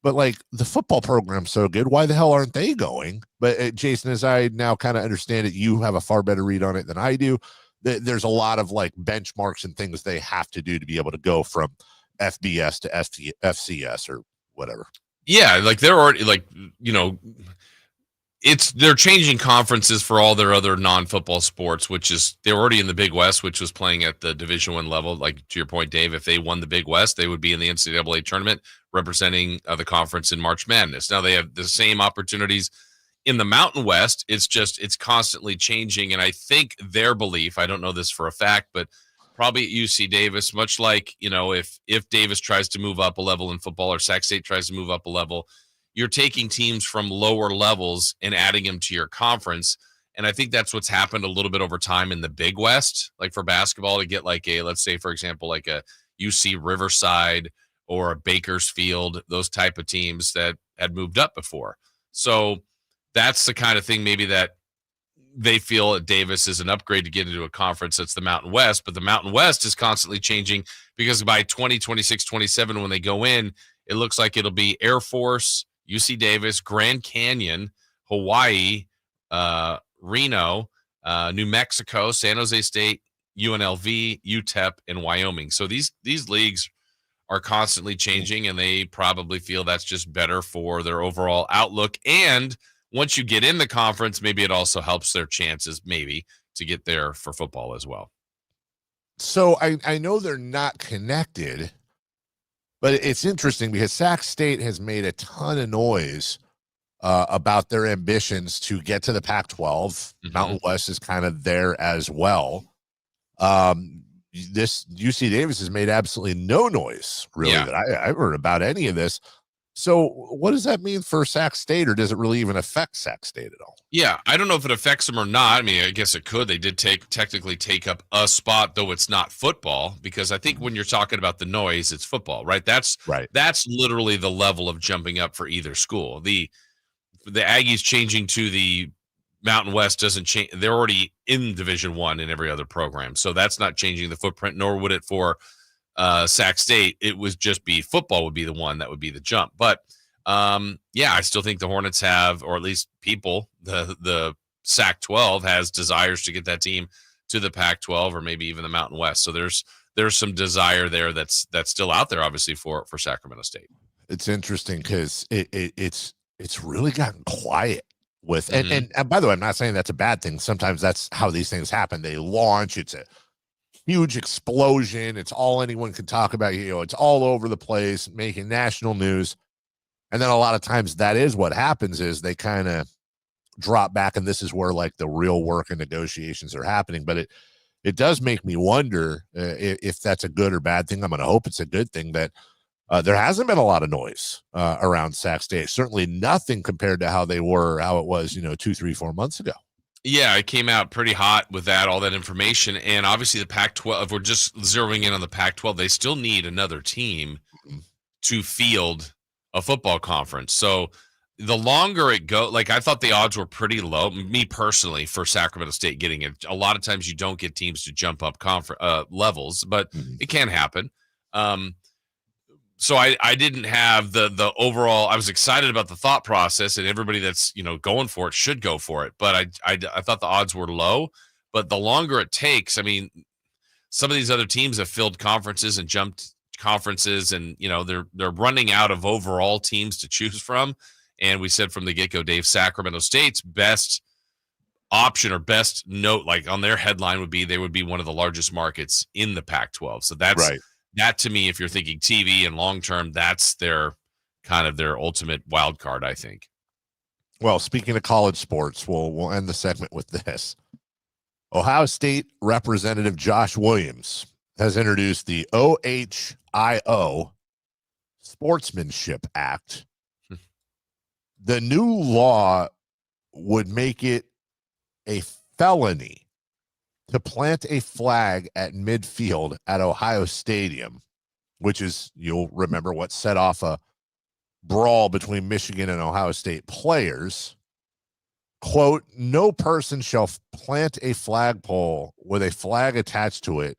but like the football program's so good, why the hell aren't they going? But Jason, as I now kind of understand it, you have a far better read on it than I do. There's a lot of like benchmarks and things they have to do to be able to go from FBS to FCS or whatever. Yeah, like they're already they're changing conferences for all their other non-football sports, which is they're already in the Big West, which was playing at the Division I level. Like to your point, Dave, if they won the Big West, they would be in the NCAA tournament representing the conference in March Madness. Now they have the same opportunities In the Mountain West, it's constantly changing. And I think their belief, I don't know this for a fact, but probably at UC Davis, much like, if Davis tries to move up a level in football or Sac State tries to move up a level, you're taking teams from lower levels and adding them to your conference. And I think that's what's happened a little bit over time in the Big West, like for basketball, to get like let's say, for example, like a UC Riverside or a Bakersfield, those type of teams that had moved up before. So that's the kind of thing maybe that they feel at Davis is an upgrade to get into a conference that's the Mountain West. But the Mountain West is constantly changing because by 2026, 27, when they go in, it looks like it'll be Air Force, UC Davis, Grand Canyon, Hawaii, Reno, New Mexico, San Jose State, UNLV, UTEP, and Wyoming. So these leagues are constantly changing, and they probably feel that's just better for their overall outlook. And once you get in the conference, maybe it also helps their chances maybe to get there for football as well. So I know they're not connected, but it's interesting because Sac State has made a ton of noise about their ambitions to get to the Pac-12. Mm-hmm. Mountain West is kind of there as well. This UC Davis has made absolutely no noise, really, that I heard about any of this. So what does that mean for Sac State, or does it really even affect Sac State at all? Yeah, I don't know if it affects them or not. I mean, I guess it could. They did technically take up a spot, though it's not football, because I think when you're talking about the noise, it's football, right? That's literally the level of jumping up for either school. The Aggies changing to the Mountain West doesn't change. They're already in Division I in every other program, so that's not changing the footprint, nor would it for Sac State. It would just be football would be the one that would be the jump. But I still think the Hornets have, or at least people, the Sac 12 has desires to get that team to the Pac 12 or maybe even the Mountain West. So there's some desire there that's still out there, obviously, for Sacramento State. It's interesting because it's really gotten quiet with, and by the way, I'm not saying that's a bad thing. Sometimes that's how these things happen. They launch, it's a huge explosion. It's all anyone can talk about. It's all over the place, making national news. And then a lot of times that is what happens, is they kind of drop back, and this is where like the real work and negotiations are happening. But it does make me wonder if that's a good or bad thing. I'm going to hope it's a good thing that there hasn't been a lot of noise around Sac State. Certainly nothing compared to how it was, 2, 3, 4 months ago. Yeah, it came out pretty hot with all that information. And obviously the Pac-12, if we're just zeroing in on the Pac-12, they still need another team to field a football conference. So the longer it goes, like I thought the odds were pretty low, me personally, for Sacramento State getting it. A lot of times you don't get teams to jump up levels, but it can happen. So I didn't have the overall. I was excited about the thought process, and everybody that's going for it should go for it. But I thought the odds were low. But the longer it takes, I mean, some of these other teams have filled conferences and jumped conferences, and they're running out of overall teams to choose from. And we said from the get-go, Dave, Sacramento State's best option or best note, like on their headline, would be they would be one of the largest markets in the Pac-12. So that's right. That, to me, if you're thinking TV and long-term, that's their ultimate wild card, I think. Well, speaking of college sports, we'll end the segment with this. Ohio State Representative Josh Williams has introduced the OHIO Sportsmanship Act. The new law would make it a felony to plant a flag at midfield at Ohio Stadium, which is, you'll remember, what set off a brawl between Michigan and Ohio State players. Quote, no person shall plant a flagpole with a flag attached to it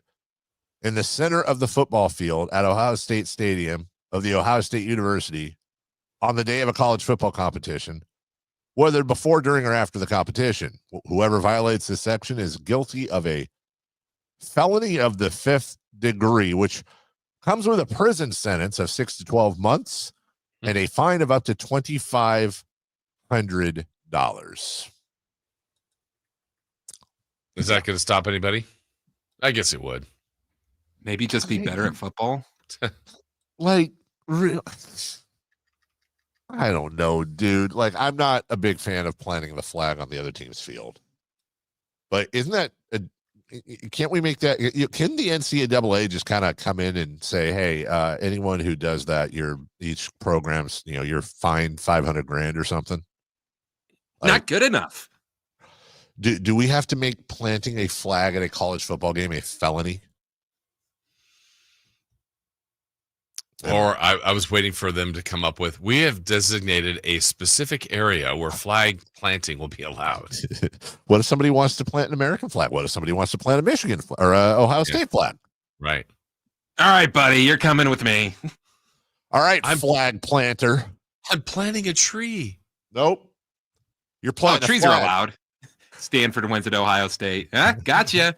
in the center of the football field at Ohio State Stadium of the Ohio State University on the day of a college football competition, whether before, during, or after the competition. Whoever violates this section is guilty of a felony of the 5th degree, which comes with a prison sentence of 6 to 12 months and a fine of up to $2,500. Is that going to stop anybody? I guess it would. Maybe just be better at football. Like, real. I don't know, dude. Like, I'm not a big fan of planting the flag on the other team's field. But isn't that can't we make that? Can the NCAA just kind of come in and say, hey, anyone who does that, each program's, you're fined $500,000 or something? Not good enough. Do we have to make planting a flag at a college football game a felony? Or I was waiting for them to come up with, we have designated a specific area where flag planting will be allowed. What if somebody wants to plant an American flag? What if somebody wants to plant a Michigan or Ohio State flag? Right. All right, buddy, you're coming with me. All right, I'm flag planter. I'm planting a tree. Nope. You're planting trees are allowed. Stanford wins at Ohio State. Huh? Gotcha.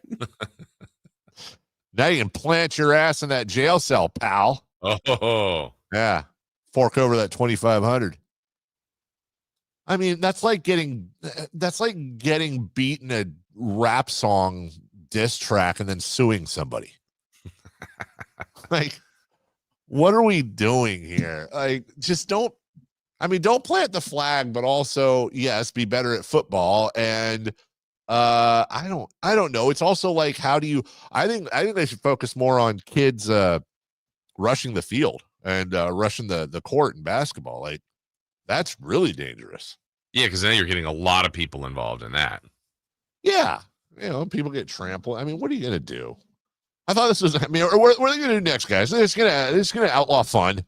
Now you can plant your ass in that jail cell, pal. Oh, yeah. Fork over that 2,500. I mean, that's like getting beaten a rap song diss track and then suing somebody. Like, what are we doing here? Like, don't plant the flag, but also, yes, be better at football. And I don't know. It's also like, I think they should focus more on kids rushing the field and rushing the court in basketball. Like, that's really dangerous. Yeah, because then you're getting a lot of people involved in that. Yeah. People get trampled. I mean, what are you going to do? I thought this was, what are they going to do next, guys? They're just going to outlaw fun.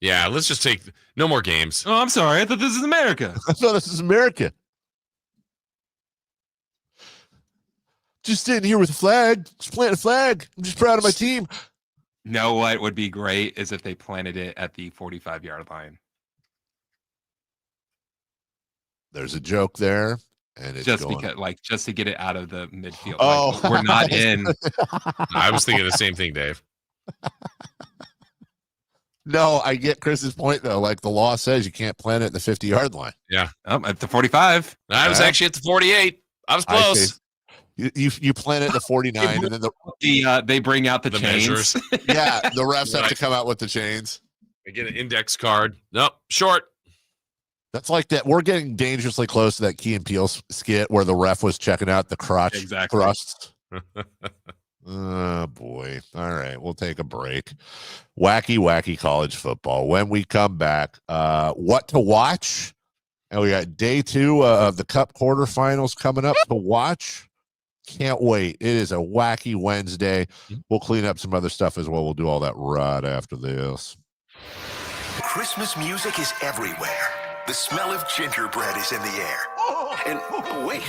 Yeah, let's just take no more games. Oh, I'm sorry. I thought this is America. I thought this is America. Just sitting here with a flag. Just planting a flag. I'm just proud of my team. Know what would be great is if they planted it at the 45-yard line. There's a joke there, and it's just to get it out of the midfield. Oh, like, we're not in. I was thinking the same thing, Dave. No, I get Chris's point though. Like, the law says you can't plant it at the 50-yard line. Yeah, at the 45. I was actually at the 48. I was close. You plant it at the 49, and then they bring out the chains. Measures. Yeah, the refs have to come out with the chains. I get an index card. Nope, short. That's like that. We're getting dangerously close to that Key and Peele skit where the ref was checking out the crotch thrusts. Oh, boy. All right, we'll take a break. Wacky college football. When we come back, what to watch? And we got day 2 of the Cup quarterfinals coming up to watch. Can't wait. It is a wacky Wednesday. We'll clean up some other stuff as well. We'll do all that right after this. Christmas music is everywhere. The smell of gingerbread is in the air. And wait,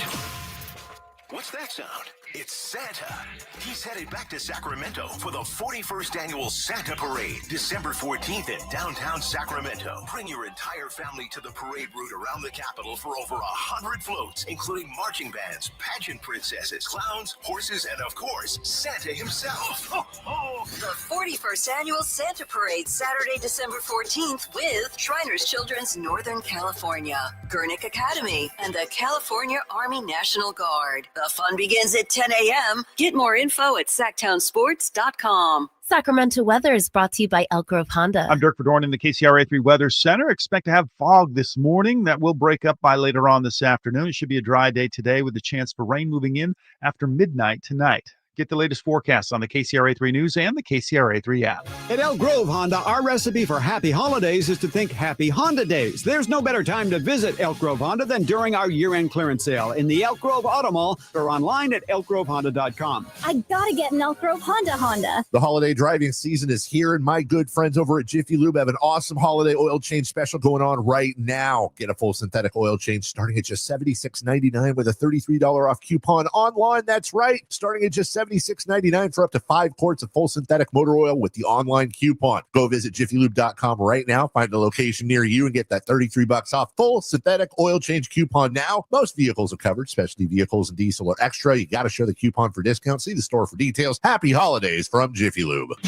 what's that sound? It's Santa. He's headed back to Sacramento for the 41st annual Santa Parade, December 14th in downtown Sacramento. Bring your entire family to the parade route around the Capitol for over 100 floats, including marching bands, pageant princesses, clowns, horses, and of course, Santa himself. The 41st annual Santa Parade, Saturday, December 14th with Shriners Children's Northern California, Gurnick Academy, and the California Army National Guard. The fun begins at 10 a.m. Get more info at sacktownsports.com. Sacramento weather is brought to you by Elk Grove Honda. I'm Dirk Verdorn in the KCRA3 Weather Center. Expect to have fog this morning. That will break up by later on this afternoon. It should be a dry day today with a chance for rain moving in after midnight tonight. Get the latest forecasts on the KCRA3 News and the KCRA3 app. At Elk Grove Honda, our recipe for happy holidays is to think Happy Honda Days. There's no better time to visit Elk Grove Honda than during our year-end clearance sale in the Elk Grove Auto Mall or online at elkgrovehonda.com. I gotta get an Elk Grove Honda. The holiday driving season is here, and my good friends over at Jiffy Lube have an awesome holiday oil change special going on right now. Get a full synthetic oil change starting at just $76.99 with a $33 off coupon online. That's right, starting at just $76.99 for up to 5 quarts of full synthetic motor oil with the online coupon. Go visit jiffylube.com right now, find a location near you, and get that $33 off full synthetic oil change coupon now. Most vehicles are covered, specialty vehicles and diesel are extra. You got to show the coupon for discount. See the store for details. Happy holidays from Jiffy Lube.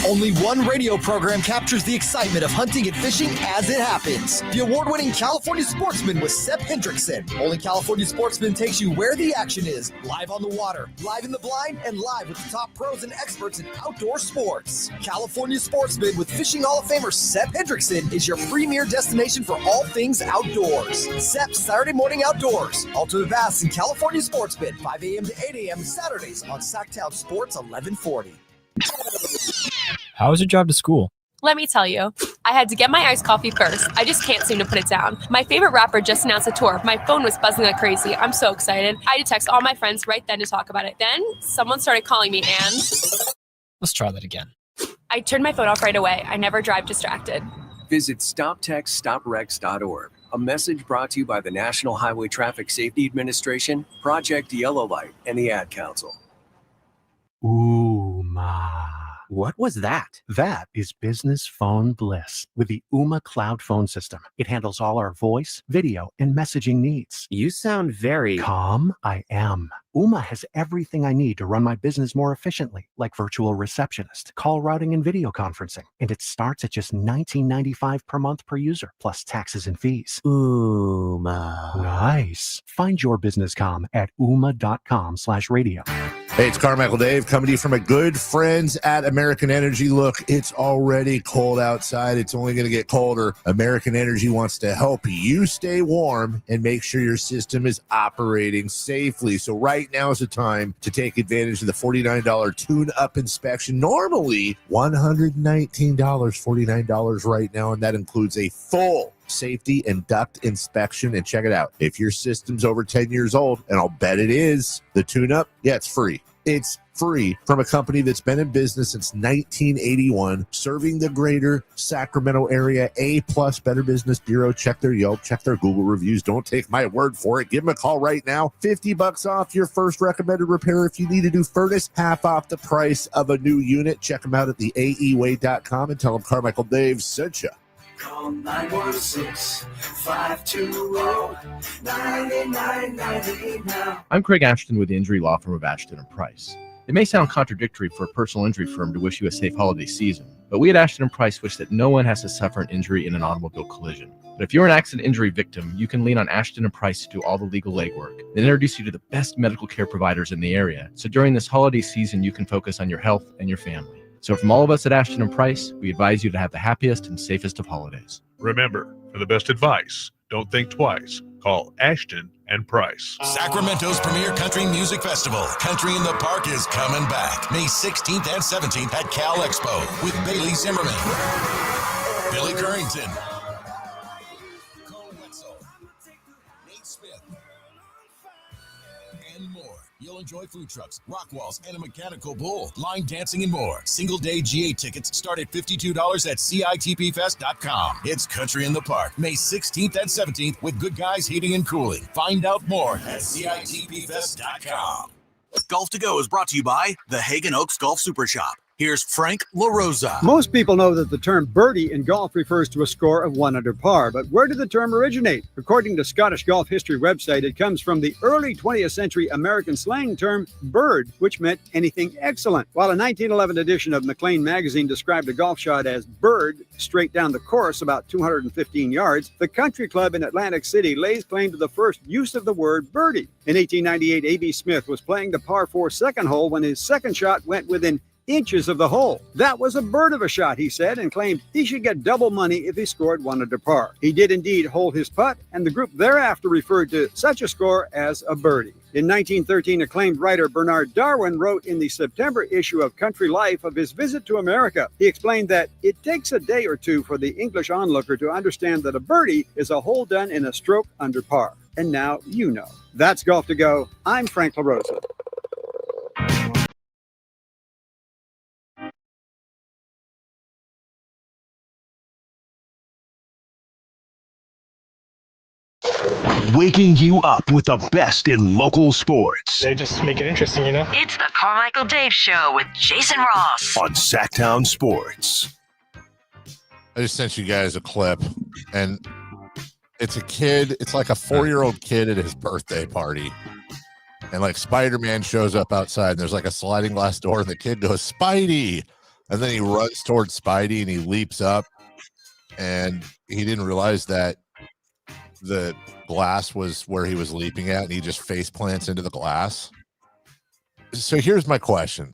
Only one radio program captures the excitement of hunting and fishing as it happens. The award-winning California Sportsman with Sep Hendrickson. Only California Sportsman takes you where the action is. Live on the water, live in the blind, and live with the top pros and experts in outdoor sports. California Sportsman with Fishing Hall of Famer Sep Hendrickson is your premier destination for all things outdoors. Sep's Saturday Morning Outdoors. Ultimate Bass and California Sportsman, 5 a.m. to 8 a.m. Saturdays on Sacktown Sports 1140. How was your drive to school? Let me tell you, I had to get my iced coffee first. I just can't seem to put it down. My favorite rapper just announced a tour. My phone was buzzing like crazy. I'm so excited. I had to text all my friends right then to talk about it. Then someone started calling me and... Let's try that again. I turned my phone off right away. I never drive distracted. Visit StopTextStopWrecks.org. A message brought to you by the National Highway Traffic Safety Administration, Project Yellow Light, and the Ad Council. Ooma. What was that? That is business phone bliss with the Ooma cloud phone system. It handles all our voice, video, and messaging needs. You sound very calm. I am. Ooma has everything I need to run my business more efficiently, like virtual receptionist, call routing, and video conferencing. And it starts at just $19.95 per month per user, plus taxes and fees. Ooma. Nice. Find your business calm at ooma.com/radio. Hey, it's Carmichael Dave coming to you from my good friends at American Energy. Look, it's already cold outside. It's only going to get colder. American Energy wants to help you stay warm and make sure your system is operating safely. So right now is the time to take advantage of the $49 tune-up inspection. Normally $119, $49 right now, and that includes a full safety and duct inspection. And check it out. If your system's over 10 years old, and I'll bet it is, the tune-up, yeah, it's free. It's free from a company that's been in business since 1981, serving the greater Sacramento area. A+ Better Business Bureau. Check their Yelp, check their Google reviews. Don't take my word for it. Give them a call right now. $50 off your first recommended repair. If you need a new furnace, half off the price of a new unit. Check them out at theaeway.com and tell them Carmichael Dave sent you. Call 916-520-9998 now. I'm Craig Ashton with the injury law firm of Ashton & Price. It may sound contradictory for a personal injury firm to wish you a safe holiday season, but we at Ashton & Price wish that no one has to suffer an injury in an automobile collision. But if you're an accident injury victim, you can lean on Ashton & Price to do all the legal legwork and introduce you to the best medical care providers in the area. So during this holiday season, you can focus on your health and your family. So from all of us at Ashton & Price, we advise you to have the happiest and safest of holidays. Remember, for the best advice, don't think twice. Call Ashton & Price. Sacramento's premier country music festival, Country in the Park, is coming back May 16th and 17th at Cal Expo with Bailey Zimmerman, Billy Currington, Cole Wetzel, Nate Smith, and more. You'll enjoy food trucks, rock walls, and a mechanical bull, line dancing, and more. Single-day GA tickets start at $52 at CITPFest.com. It's Country in the Park, May 16th and 17th with Good Guys Heating and Cooling. Find out more at CITPFest.com. Golf to Go is brought to you by the Hagen Oaks Golf Super Shop. Here's Frank LaRosa. Most people know that the term birdie in golf refers to a score of 1 under par, but where did the term originate? According to Scottish Golf History website, it comes from the early 20th century American slang term bird, which meant anything excellent. While a 1911 edition of Maclean magazine described a golf shot as bird straight down the course about 215 yards, the country club in Atlantic City lays claim to the first use of the word birdie. In 1898, A.B. Smith was playing the par 4 second hole when his second shot went within inches of the hole. That was a bird of a shot, he said, and claimed he should get double money if he scored 1 under par. He did indeed hold his putt, and the group thereafter referred to such a score as a birdie. In 1913, acclaimed writer Bernard Darwin wrote in the September issue of Country Life of his visit to America. He explained that it takes a day or two for the English onlooker to understand that a birdie is a hole done in a stroke under par. And now you know. That's Golf to Go. I'm Frank LaRosa. Waking you up with the best in local sports. They just make it interesting, you know? It's the Carmichael Dave Show with Jason Ross on Sacktown Sports. I just sent you guys a clip, and it's a kid. It's like a 4-year-old kid at his birthday party. And like Spider-Man shows up outside, and there's like a sliding glass door, and the kid goes, Spidey. And then he runs towards Spidey, and he leaps up. And he didn't realize that the glass was where he was leaping at, and he just face plants into the glass. So here's my question.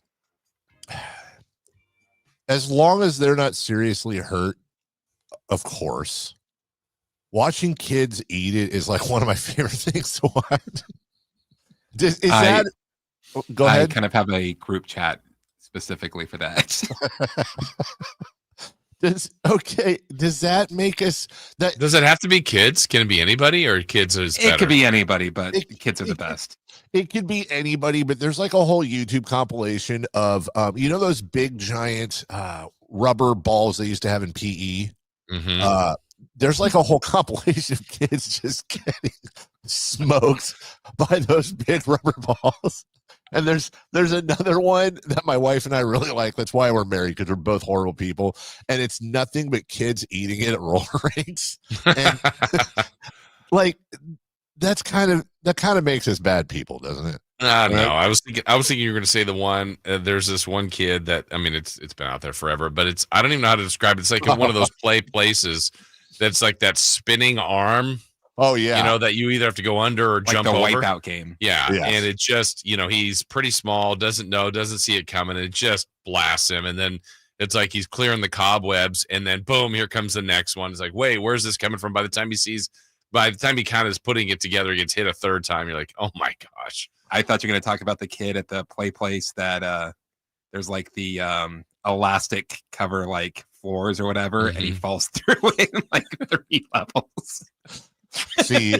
As long as they're not seriously hurt, of course, watching kids eat it is like one of my favorite things to watch. Go ahead. I kind of have a group chat specifically for that. Does that make us that? Does it have to be kids? Can it be anybody, or kids is better? It could be anybody, but kids are the best. It could be anybody, but there's like a whole YouTube compilation of those big giant rubber balls they used to have in PE. Mm-hmm. There's like a whole compilation of kids just getting smoked by those big rubber balls. And there's another one that my wife and I really like. That's why we're married, because we're both horrible people. And it's nothing but kids eating it at roller rinks. And like that kind of makes us bad people, doesn't it? No, I was thinking you were going to say the one. There's this one kid that, I mean, it's been out there forever, but I don't even know how to describe it. It's like in one of those places that's like that spinning arm. Oh yeah, that you either have to go under or jump over. Like the wipeout game. Yeah, yes. And it just, he's pretty small, doesn't see it coming, and it just blasts him, and then it's like he's clearing the cobwebs, and then boom, here comes the next one. It's like, wait, where's this coming from? By the time he kind of is putting it together, he gets hit a third time. You're like, oh my gosh. I thought you were going to talk about the kid at the play place that there's like the elastic cover like floors or whatever, and he falls through it in like 3 levels. See,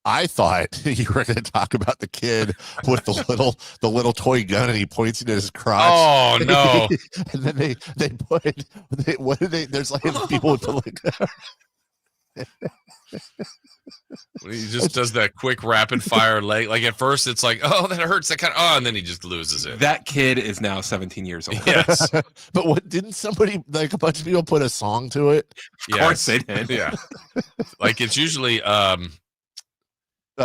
I thought you were going to talk about the kid with the little toy gun, and he points it at his crotch. Oh no! And then there's like people with the He just does that quick rapid fire leg. Like at first it's like, oh, that hurts. And then he just loses it. That kid is now 17 years old. Yes. But what, didn't somebody, like a bunch of people, put a song to it? Of course they did. Yeah. Like it's usually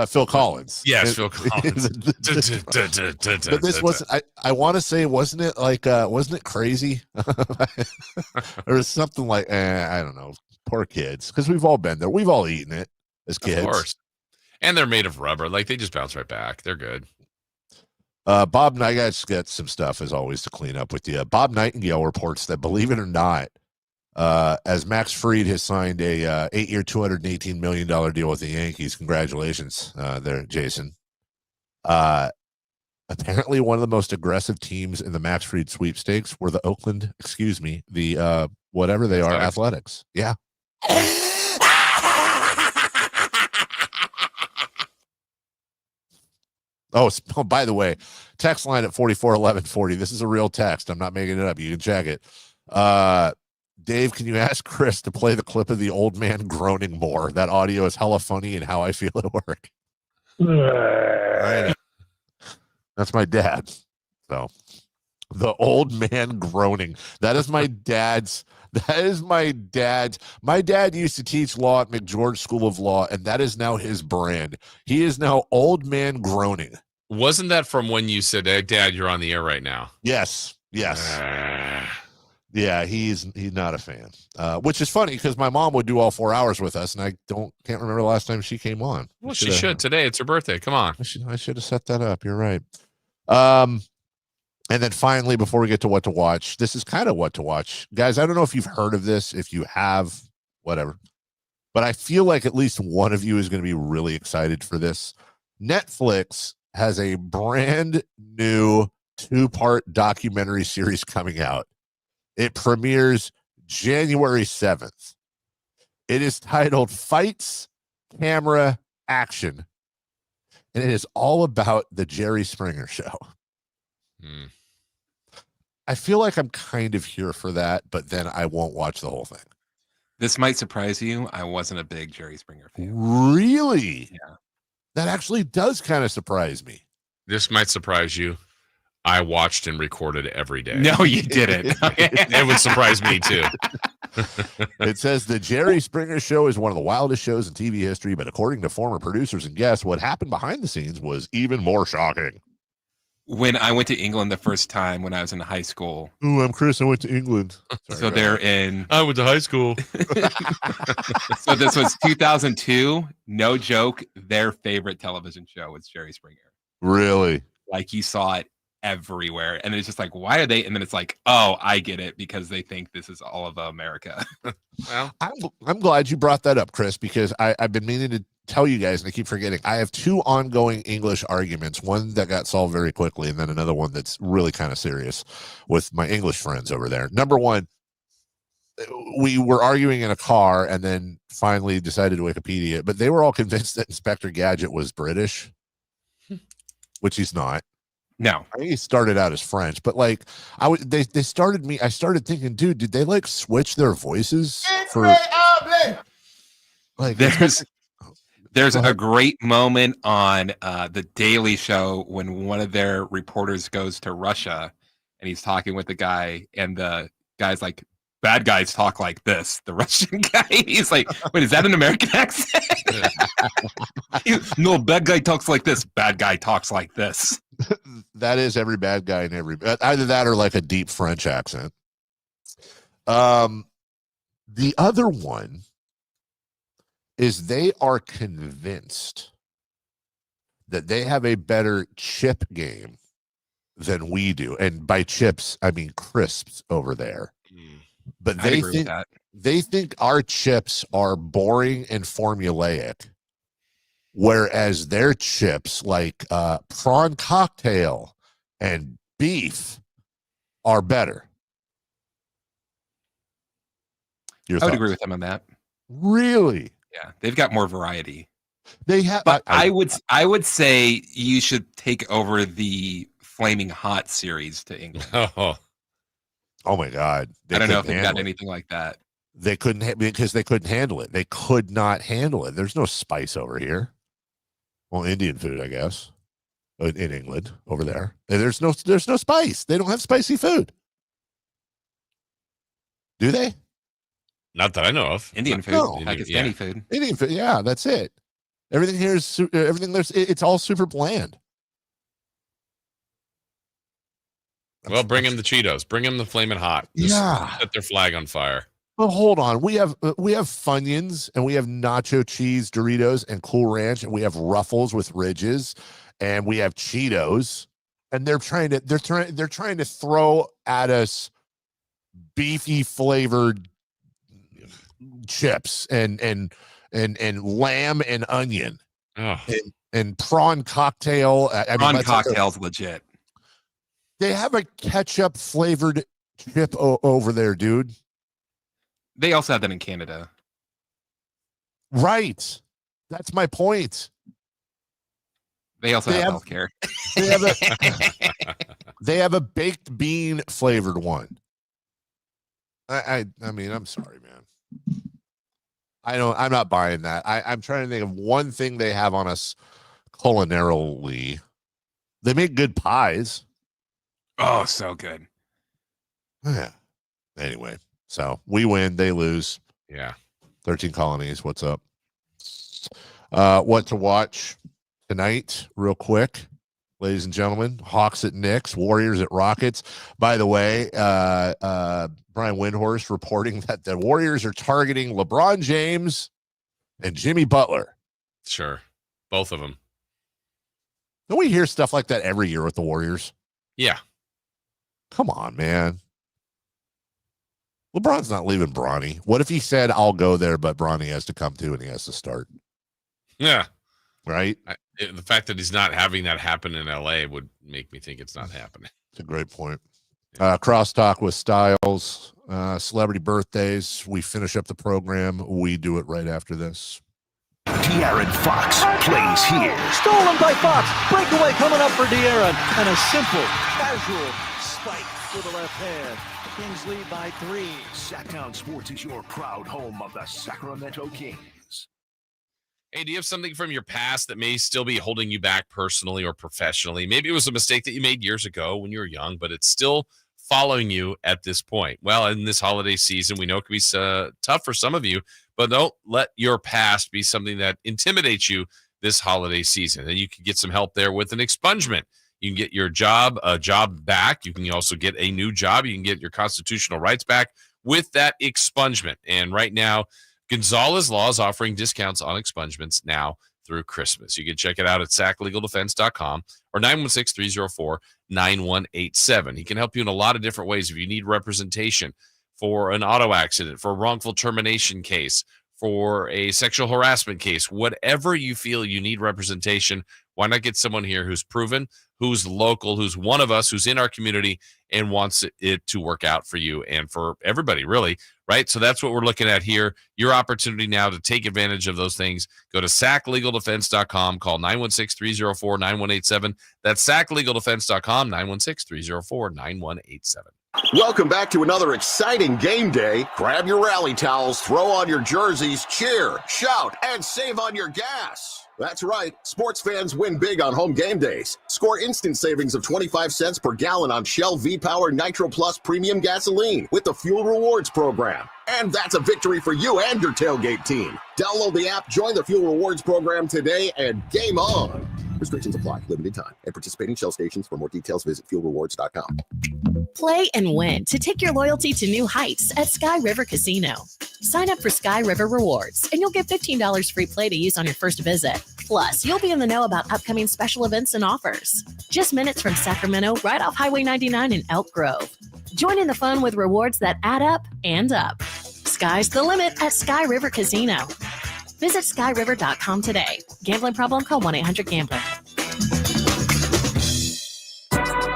Phil Collins. Yes, Phil Collins. But this wasn't, I want to say, wasn't it crazy? Or something like, I don't know. Poor kids, because we've all been there. We've all eaten it as kids. Of course. And they're made of rubber. Like they just bounce right back. They're good. Bob, I got some stuff as always to clean up with you. Bob Nightingale reports that, believe it or not, as Max Fried has signed a 8-year, $218 million deal with the Yankees. Congratulations there, Jason. Apparently one of the most aggressive teams in the Max Fried sweepstakes were the whatever they are, Athletics. Yeah. Oh, by the way, text line at 441140. This is a real text. I'm not making it up. You can check it. Dave, can you ask Chris to play the clip of the old man groaning more? That audio is hella funny and how I feel at work. That's my dad. So the old man groaning. That is my dad's. My dad used to teach law at McGeorge School of Law, and that is now his brand. He is now old man groaning. Wasn't that from when you said, hey, Dad, you're on the air right now? Yes. Yeah, he's not a fan, which is funny because my mom would do all 4 hours with us, and I can't remember the last time she came on. Well, she should today. It's her birthday. Come on. I should have set that up. You're right. And then finally, before we get to what to watch, this is kind of what to watch. Guys, I don't know if you've heard of this. If you have, whatever. But I feel like at least one of you is going to be really excited for this. Netflix has a brand new 2-part documentary series coming out. It premieres January 7th. It is titled Fights, Camera, Action. And it is all about the Jerry Springer Show. I feel like I'm kind of here for that, but then I won't watch the whole thing. This might surprise you. I wasn't a big Jerry Springer fan. Really? Yeah. That actually does kind of surprise me. This might surprise you. I watched and recorded every day. No, you didn't. It would surprise me too. It says the Jerry Springer Show is one of the wildest shows in TV history, but according to former producers and guests, what happened behind the scenes was even more shocking. When I went to England the first time when I was in high school. Ooh, I'm Chris. I went to England. So they're in. I went to high school. So this was 2002. No joke. Their favorite television show was Jerry Springer. Really? like you saw it everywhere. And then it's just like, why are they? And then it's like, oh, I get it, because they think this is all of America. Well, I'm glad you brought that up, Chris, because I've been meaning to tell you guys, and I keep forgetting. I have two ongoing English arguments, one that got solved very quickly, and then another one that's really kind of serious with my English friends over there. Number one, we were arguing in a car and then finally decided to Wikipedia, but they were all convinced that Inspector Gadget was British, which he's not. No, I think he started out as French, but like I started thinking, dude, did they like switch their voices for like there's a great moment on the Daily Show when one of their reporters goes to Russia and he's talking with the guy, and the guy's like, bad guys talk like this. The Russian guy, he's like, wait, is that an American accent? No, bad guy talks like this. Bad guy talks like this. That is every bad guy in every, either that or like a deep French accent. The other one is they are convinced that they have a better chip game than we do. And by chips, I mean crisps over there. But they think our chips are boring and formulaic, whereas their chips like prawn cocktail and beef are better. I would agree with them on that. Really? Yeah, they've got more variety. They have, but I would say you should take over the Flaming Hot series to England. Oh my God! I don't know if they've got anything like that. They couldn't because they couldn't handle it. They could not handle it. There's no spice over here. Well, Indian food, I guess, in England over there. And there's no spice. They don't have spicy food. Do they? Not that I know of. Indian food, Pakistani food. Indian food. Yeah, that's it. Everything here is it's all super bland. Well, bring him the Cheetos. Bring him the Flamin' Hot. Just set their flag on fire. Well, hold on. We have Funyuns, and we have nacho cheese Doritos and Cool Ranch, and we have Ruffles with ridges, and we have Cheetos, and they're trying to throw at us beefy flavored chips and lamb and onion and prawn cocktail. Prawn cocktail's legit. They have a ketchup flavored chip over there, dude. They also have that in Canada. Right. That's my point. They also have healthcare. They have a baked bean flavored one. I mean, I'm sorry, man. I'm not buying that. I'm trying to think of one thing they have on us culinarily. They make good pies. Oh, so good. Yeah. Anyway, so we win, they lose. Yeah. 13 colonies. What's up? What to watch tonight, real quick, ladies and gentlemen. Hawks at Knicks, Warriors at Rockets. By the way, Brian Windhorst reporting that the Warriors are targeting LeBron James and Jimmy Butler. Sure. Both of them. Don't we hear stuff like that every year with the Warriors? Yeah. Come on, man. LeBron's not leaving Bronny. What if he said, I'll go there, but Bronny has to come too and he has to start? Yeah. Right? The fact that he's not having that happen in LA would make me think it's not happening. It's a great point. Crosstalk with Styles, celebrity birthdays. We finish up the program. We do it right after this. De'Aaron Fox plays here. Stolen by Fox. Breakaway coming up for De'Aaron. And a simple, casual spike with the left hand. Kings lead by 3. Sacktown Sports is your proud home of the Sacramento Kings. Hey, do you have something from your past that may still be holding you back personally or professionally? Maybe it was a mistake that you made years ago when you were young, but it's still following you at this point. Well, in this holiday season, we know it can be tough for some of you, but don't let your past be something that intimidates you this holiday season. And you can get some help there with an expungement. You can get your job back. You can also get a new job. You can get your constitutional rights back with that expungement. And right now, Gonzalez Law is offering discounts on expungements now. through Christmas. You can check it out at saclegaldefense.com or 916-304-9187. He can help you in a lot of different ways. If you need representation for an auto accident, for a wrongful termination case, for a sexual harassment case, whatever you feel you need representation, why not get someone here who's proven, who's local, who's one of us, who's in our community and wants it to work out for you and for everybody, really, right? So that's what we're looking at here. Your opportunity now to take advantage of those things. Go to saclegaldefense.com, call 916-304-9187. That's saclegaldefense.com, 916-304-9187. Welcome back to another exciting game day. Grab your rally towels, throw on your jerseys, cheer, shout, and save on your gas. That's right. Sports fans win big on home game days. Score instant savings of 25 cents per gallon on Shell V-Power Nitro Plus Premium Gasoline with the Fuel Rewards program. And that's a victory for you and your tailgate team. Download the app, join the Fuel Rewards program today, and game on. Restrictions apply. Limited time. At participating Shell stations. For more details, visit fuelrewards.com. Play and win to take your loyalty to new heights at Sky River Casino. Sign up for Sky River Rewards, and you'll get $15 free play to use on your first visit. Plus, you'll be in the know about upcoming special events and offers. Just minutes from Sacramento, right off Highway 99 in Elk Grove. Join in the fun with rewards that add up and up. Sky's the limit at Sky River Casino. Visit skyriver.com today. Gambling problem? Call 1-800-GAMBLER.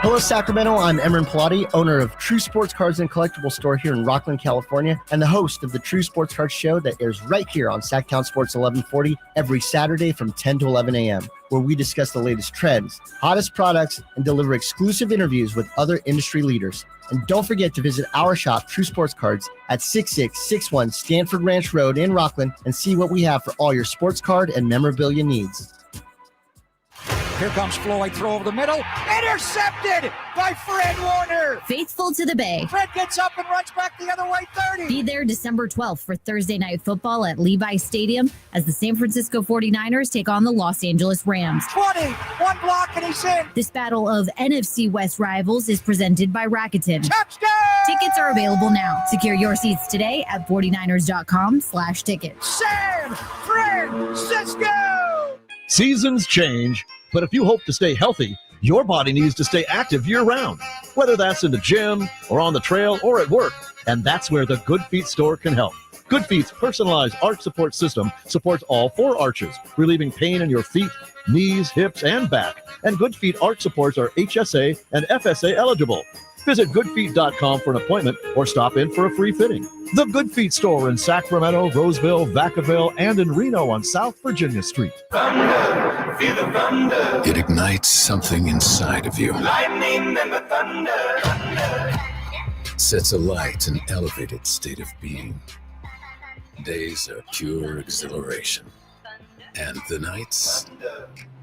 Hello, Sacramento. I'm Emran Pilati, owner of True Sports Cards and Collectible Store here in Rockland, California, and the host of the True Sports Cards Show that airs right here on Sacktown Sports 1140 every Saturday from 10 to 11 a.m., where we discuss the latest trends, hottest products, and deliver exclusive interviews with other industry leaders. And don't forget to visit our shop, True Sports Cards, at 6661 Stanford Ranch Road in Rockland and see what we have for all your sports card and memorabilia needs. Here comes Floyd, throw over the middle, intercepted by Fred Warner. Faithful to the Bay. Fred gets up and runs back the other way, 30. Be there December 12th for Thursday Night Football at Levi Stadium as the San Francisco 49ers take on the Los Angeles Rams. 20, one block and he's in. This battle of NFC West rivals is presented by Rakuten. Touchdown! Tickets are available now. Secure your seats today at 49ers.com/tickets. San Francisco! Seasons change, but if you hope to stay healthy, your body needs to stay active year-round, whether that's in the gym or on the trail or at work, and that's where the Good Feet store can help. Good Feet's personalized arch support system supports all 4 arches, relieving pain in your feet, knees, hips, and back. And Good Feet arch supports are HSA and FSA eligible. Visit goodfeet.com for an appointment or stop in for a free fitting. The Good Feet store in Sacramento, Roseville, Vacaville, and in Reno on South Virginia Street. Thunder, feel the thunder. It ignites something inside of you. Lightning and the thunder. Sets alight an elevated state of being. Days are pure exhilaration. And the nights,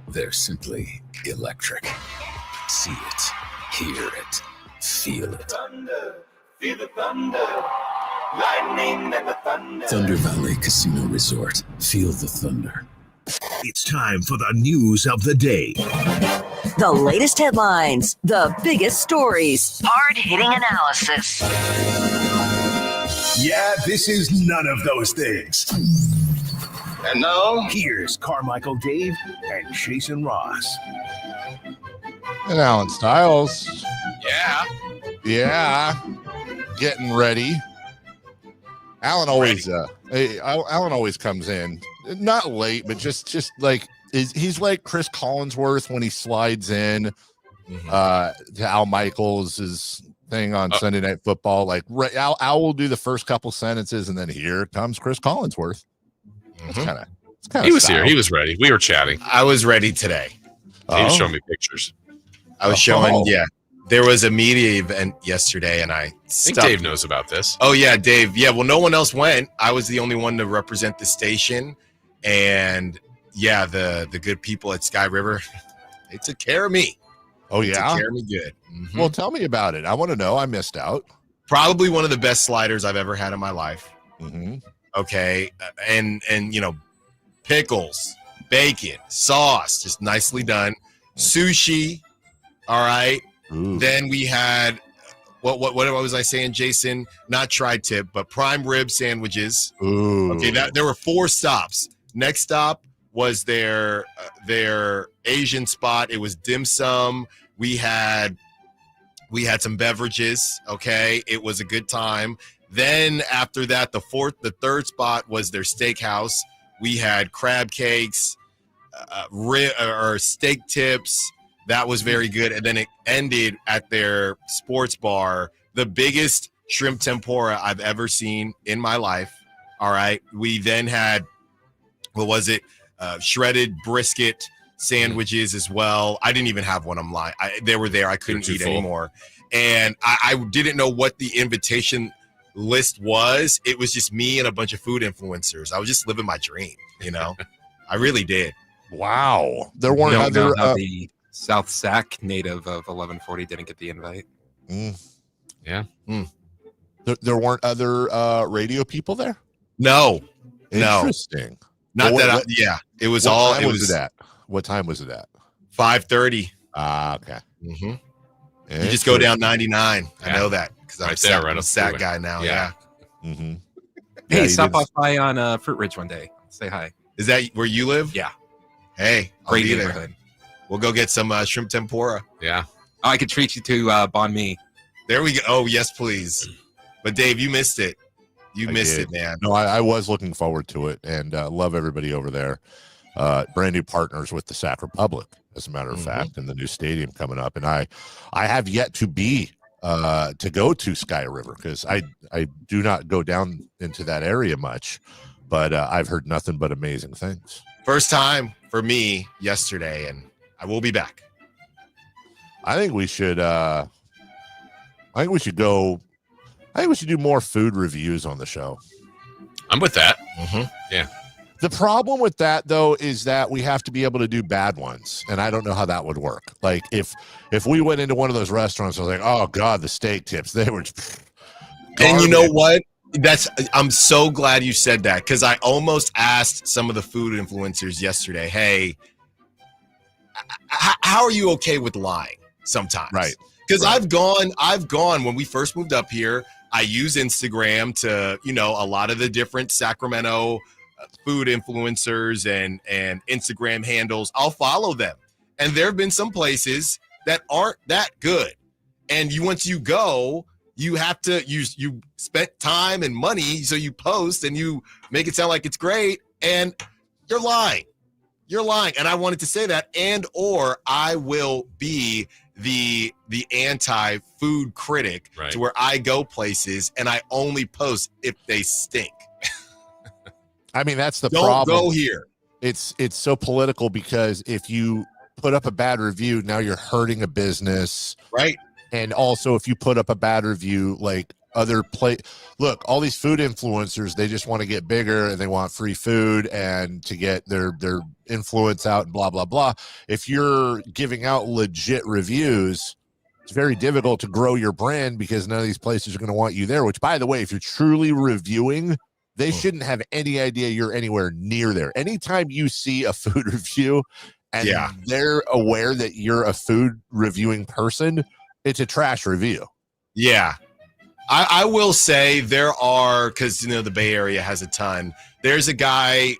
they're simply electric. See it, hear it, feel it. Thunder, feel the thunder. Lightning and the thunder. Thunder Valley Casino Resort. Feel the thunder. It's time for the news of the day. The latest headlines, the biggest stories, hard-hitting analysis. Yeah, this is none of those things. And now, here's Carmichael Dave and Jason Ross. And Alan Stiles. Yeah. Getting ready. Alan always Alan always comes in not late, but just like he's like Chris Collinsworth when he slides in to Al Michaels' thing on Sunday Night Football. Like Al will do the first couple sentences, and then here comes Chris Collinsworth. It's kind of he was here. He was ready. We were chatting. I was ready today. He was showing me pictures. I was showing, there was a media event yesterday, and I think Dave knows about this. Oh, yeah, Dave. Yeah, well, no one else went. I was the only one to represent the station. And, yeah, the good people at Sky River, they took care of me. Oh, yeah? They took care of me good. Mm-hmm. Well, tell me about it. I want to know. I missed out. Probably one of the best sliders I've ever had in my life. Mm-hmm. Okay. And you know, pickles, bacon, sauce, just nicely done. Sushi. All right. Ooh. Then we had what was I saying, Jason? Not tri-tip, but prime rib sandwiches. Ooh. Okay, there were 4 stops. Next stop was their Asian spot. It was dim sum. We had some beverages. Okay, it was a good time. Then after that, the third spot was their steakhouse. We had crab cakes, or steak tips. That was very good. And then it ended at their sports bar, the biggest shrimp tempura I've ever seen in my life. All right. We then had, what was it? Shredded brisket sandwiches as well. I didn't even have one. I'm lying. They were there. I couldn't eat anymore. And I didn't know what the invitation list was. It was just me and a bunch of food influencers. I was just living my dream, you know. I really did. Wow. There weren't other the South Sac native of 1140 didn't get the invite. Yeah. There weren't other radio people there? No. Interesting. Not well, that. Yeah. It was all. It was at. What time was it at? 5:30. Okay. Mm-hmm. You just go down 99. I know that because I'm a Sac guy now. Yeah. Mm-hmm. Hey, stop off by on Fruit Ridge one day. Say hi. Is that where you live? Yeah. Hey, great I'll be neighborhood. there. We'll go get some shrimp tempura. Yeah. Oh, I could treat you to banh mi. There we go. Oh, yes, please. But Dave, you missed it. You missed it, man. No, I was looking forward to it, and love everybody over there. Brand new partners with the Sac Republic, as a matter of fact, and the new stadium coming up. And I have yet to be to go to Sky River because I do not go down into that area much, but I've heard nothing but amazing things. First time for me yesterday, and I will be back. I think we should. I think we should go. I think we should do more food reviews on the show. I'm with that. Yeah. The problem with that, though, is that we have to be able to do bad ones, and I don't know how that would work. Like if we went into one of those restaurants, I was like, oh god, the steak tips, they were. And you know what? I'm so glad you said that because I almost asked some of the food influencers yesterday, hey, how are you okay with lying sometimes? Right. Because I've gone when we first moved up here. I use Instagram to, a lot of the different Sacramento food influencers and Instagram handles. I'll follow them. And there have been some places that aren't that good. And once you go, you have to you spent time and money, so you post and you make it sound like it's great, and you're lying. You're lying. And I wanted to say that, and or I will be the anti-food critic to where I go places and I only post if they stink. I mean, that's the Don't problem. Go here. It's so political because if you put up a bad review, now you're hurting a business. Right. And also if you put up a bad review, like look, all these food influencers, they just want to get bigger and they want free food and to get their influence out and blah, blah, blah. If you're giving out legit reviews, it's very difficult to grow your brand because none of these places are going to want you there, which, by the way, if you're truly reviewing, they shouldn't have any idea you're anywhere near there. Anytime you see a food review and they're aware that you're a food reviewing person, it's a trash review. Yeah. I will say there are, because the Bay Area has a ton. There's a guy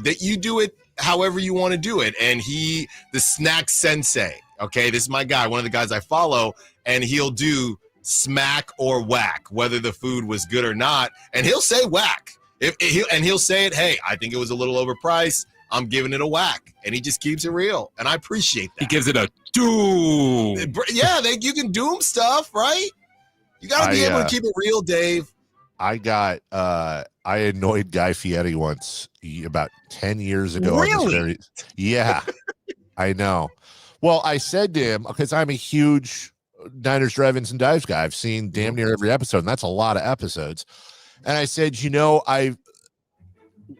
that you do it however you want to do it, and the snack sensei. Okay, this is my guy, one of the guys I follow, and he'll do smack or whack, whether the food was good or not, and he'll say whack. He'll say it. Hey, I think it was a little overpriced. I'm giving it a whack, and he just keeps it real, and I appreciate that. He gives it a doom. Yeah, you can doom stuff, right? You got to be able to keep it real, Dave. I annoyed Guy Fieri once about 10 years ago. Really? Yeah, I know. Well, I said to him, because I'm a huge Diners, Drive-Ins, and Dives guy. I've seen damn near every episode, and that's a lot of episodes. And I said,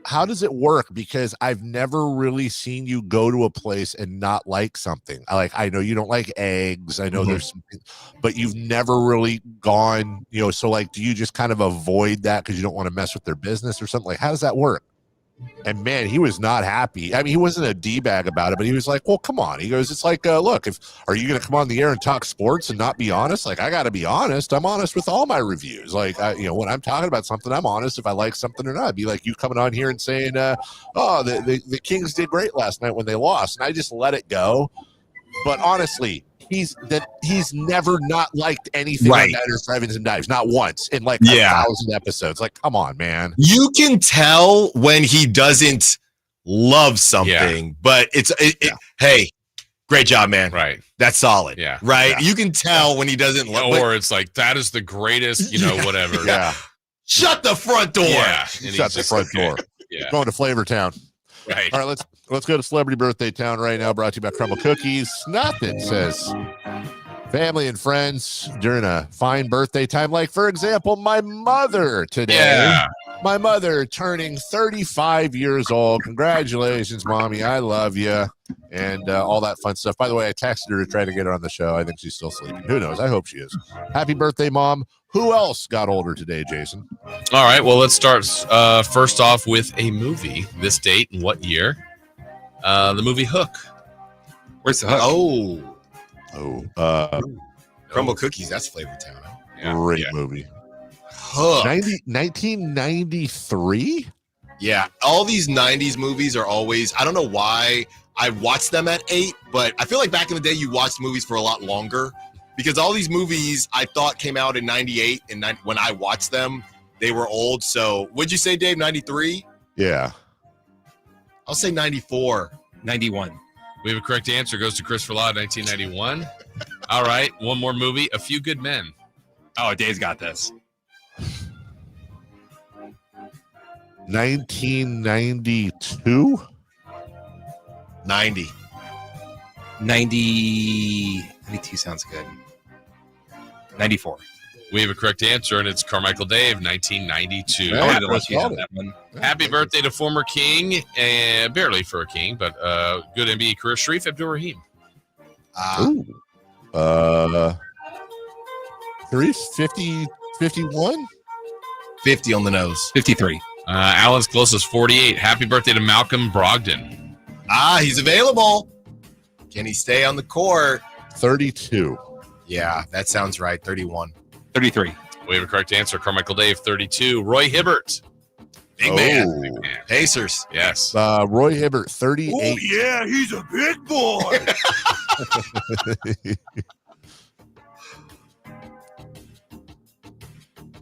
how does it work? Because I've never really seen you go to a place and not like something. I know you don't like eggs. I know there's something, but you've never really gone, so do you just kind of avoid that because you don't want to mess with their business or something? How does that work? And man, he was not happy. I mean, he wasn't a D-bag about it, but he was like, well, come on. He goes, it's like, look, are you going to come on the air and talk sports and not be honest? Like, I got to be honest. I'm honest with all my reviews. Like, when I'm talking about something, I'm honest if I like something or not. It'd be like you coming on here and saying, the Kings did great last night when they lost. And I just let it go. But honestly, he's never not liked anything on Diners, Drive-Ins, and Dives, not once in like 1,000 episodes. Like, come on, man. You can tell when he doesn't love something, but hey, great job, man. Right. That's solid. Yeah. Right. Yeah. You can tell when he doesn't love, or it's like, that is the greatest, whatever. Yeah. Shut the front door. Yeah. Shut the front door. Yeah. Going to Flavor Town. Right. All right, let's go to Celebrity Birthday Town right now, brought to you by Crumble Cookies. Nothing says family and friends during a fine birthday time. Like, for example, my mother today. Yeah. My mother turning 35 years old. Congratulations, Mommy. I love you. And all that fun stuff. By the way, I texted her to try to get her on the show. I think she's still sleeping. Who knows? I hope she is. Happy birthday, Mom. Who else got older today, Jason? All right. Well, let's start first off with a movie. This date and what year? The movie Hook. Where's the Hook? Crumble Oh. Cookies. That's Flavor Town. Huh? Yeah. Great movie. Hook. 1993? Yeah. All these 90s movies are always, I don't know why I watched them at 8, but I feel like back in the day you watched movies for a lot longer because all these movies I thought came out in 98 and when I watched them, they were old. So what'd you say, Dave? 93? Yeah. I'll say 94. 91. We have a correct answer. Goes to Christopher Law, 1991. All right. One more movie. A Few Good Men. Oh, Dave's got this. 1992? 90. 92 sounds good. 94. We have a correct answer, and it's Carmichael Dave, 1992. Yeah, I had to let you have that one. Happy birthday to former King, and barely for a King, but good NBA career, Sharif Abdul-Rahim. 50, 51? 50 on the nose. 53. Alan's closest, 48. Happy birthday to Malcolm Brogdon. He's available. Can he stay on the court? 32. Yeah, that sounds right. 31. 33. We have a correct answer. Carmichael Dave, 32. Roy Hibbert. Big man. Pacers. Yes. Roy Hibbert, 38. Oh, yeah, he's a big boy.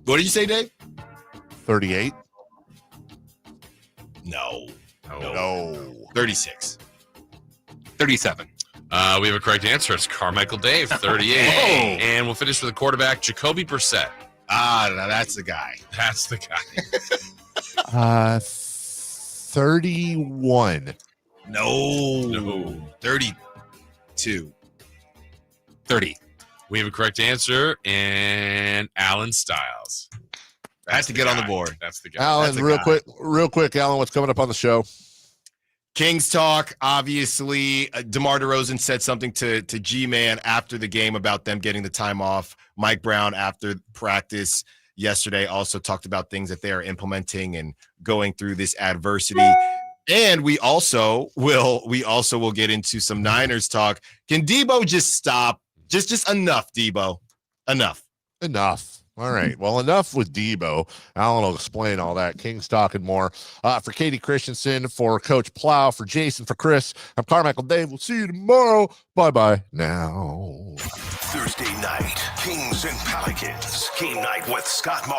What did you say, Dave? 38. No. 36. 37. We have a correct answer. It's Carmichael Dave, 38. And we'll finish with the quarterback, Jacoby Brissett. No, that's the guy. That's the guy. 31. No. 32. 30. We have a correct answer, and Alan Stiles. I had to get on the board. That's the guy. Alan, real quick, Alan, what's coming up on the show? Kings talk, obviously. DeMar DeRozan said something to G-Man after the game about them getting the time off. Mike Brown, after practice yesterday, also talked about things that they are implementing and going through this adversity. And we also will get into some Niners talk. Can Debo just stop? Just enough, Debo. Enough. All right. Well, enough with Debo. Alan will explain all that. King's talking more. For Kayte Christensen, for Coach Plow, for Jason, for Chris, I'm Carmichael Dave. We'll see you tomorrow. Bye-bye now. Thursday night, Kings and Pelicans. Game night with Scott Martin.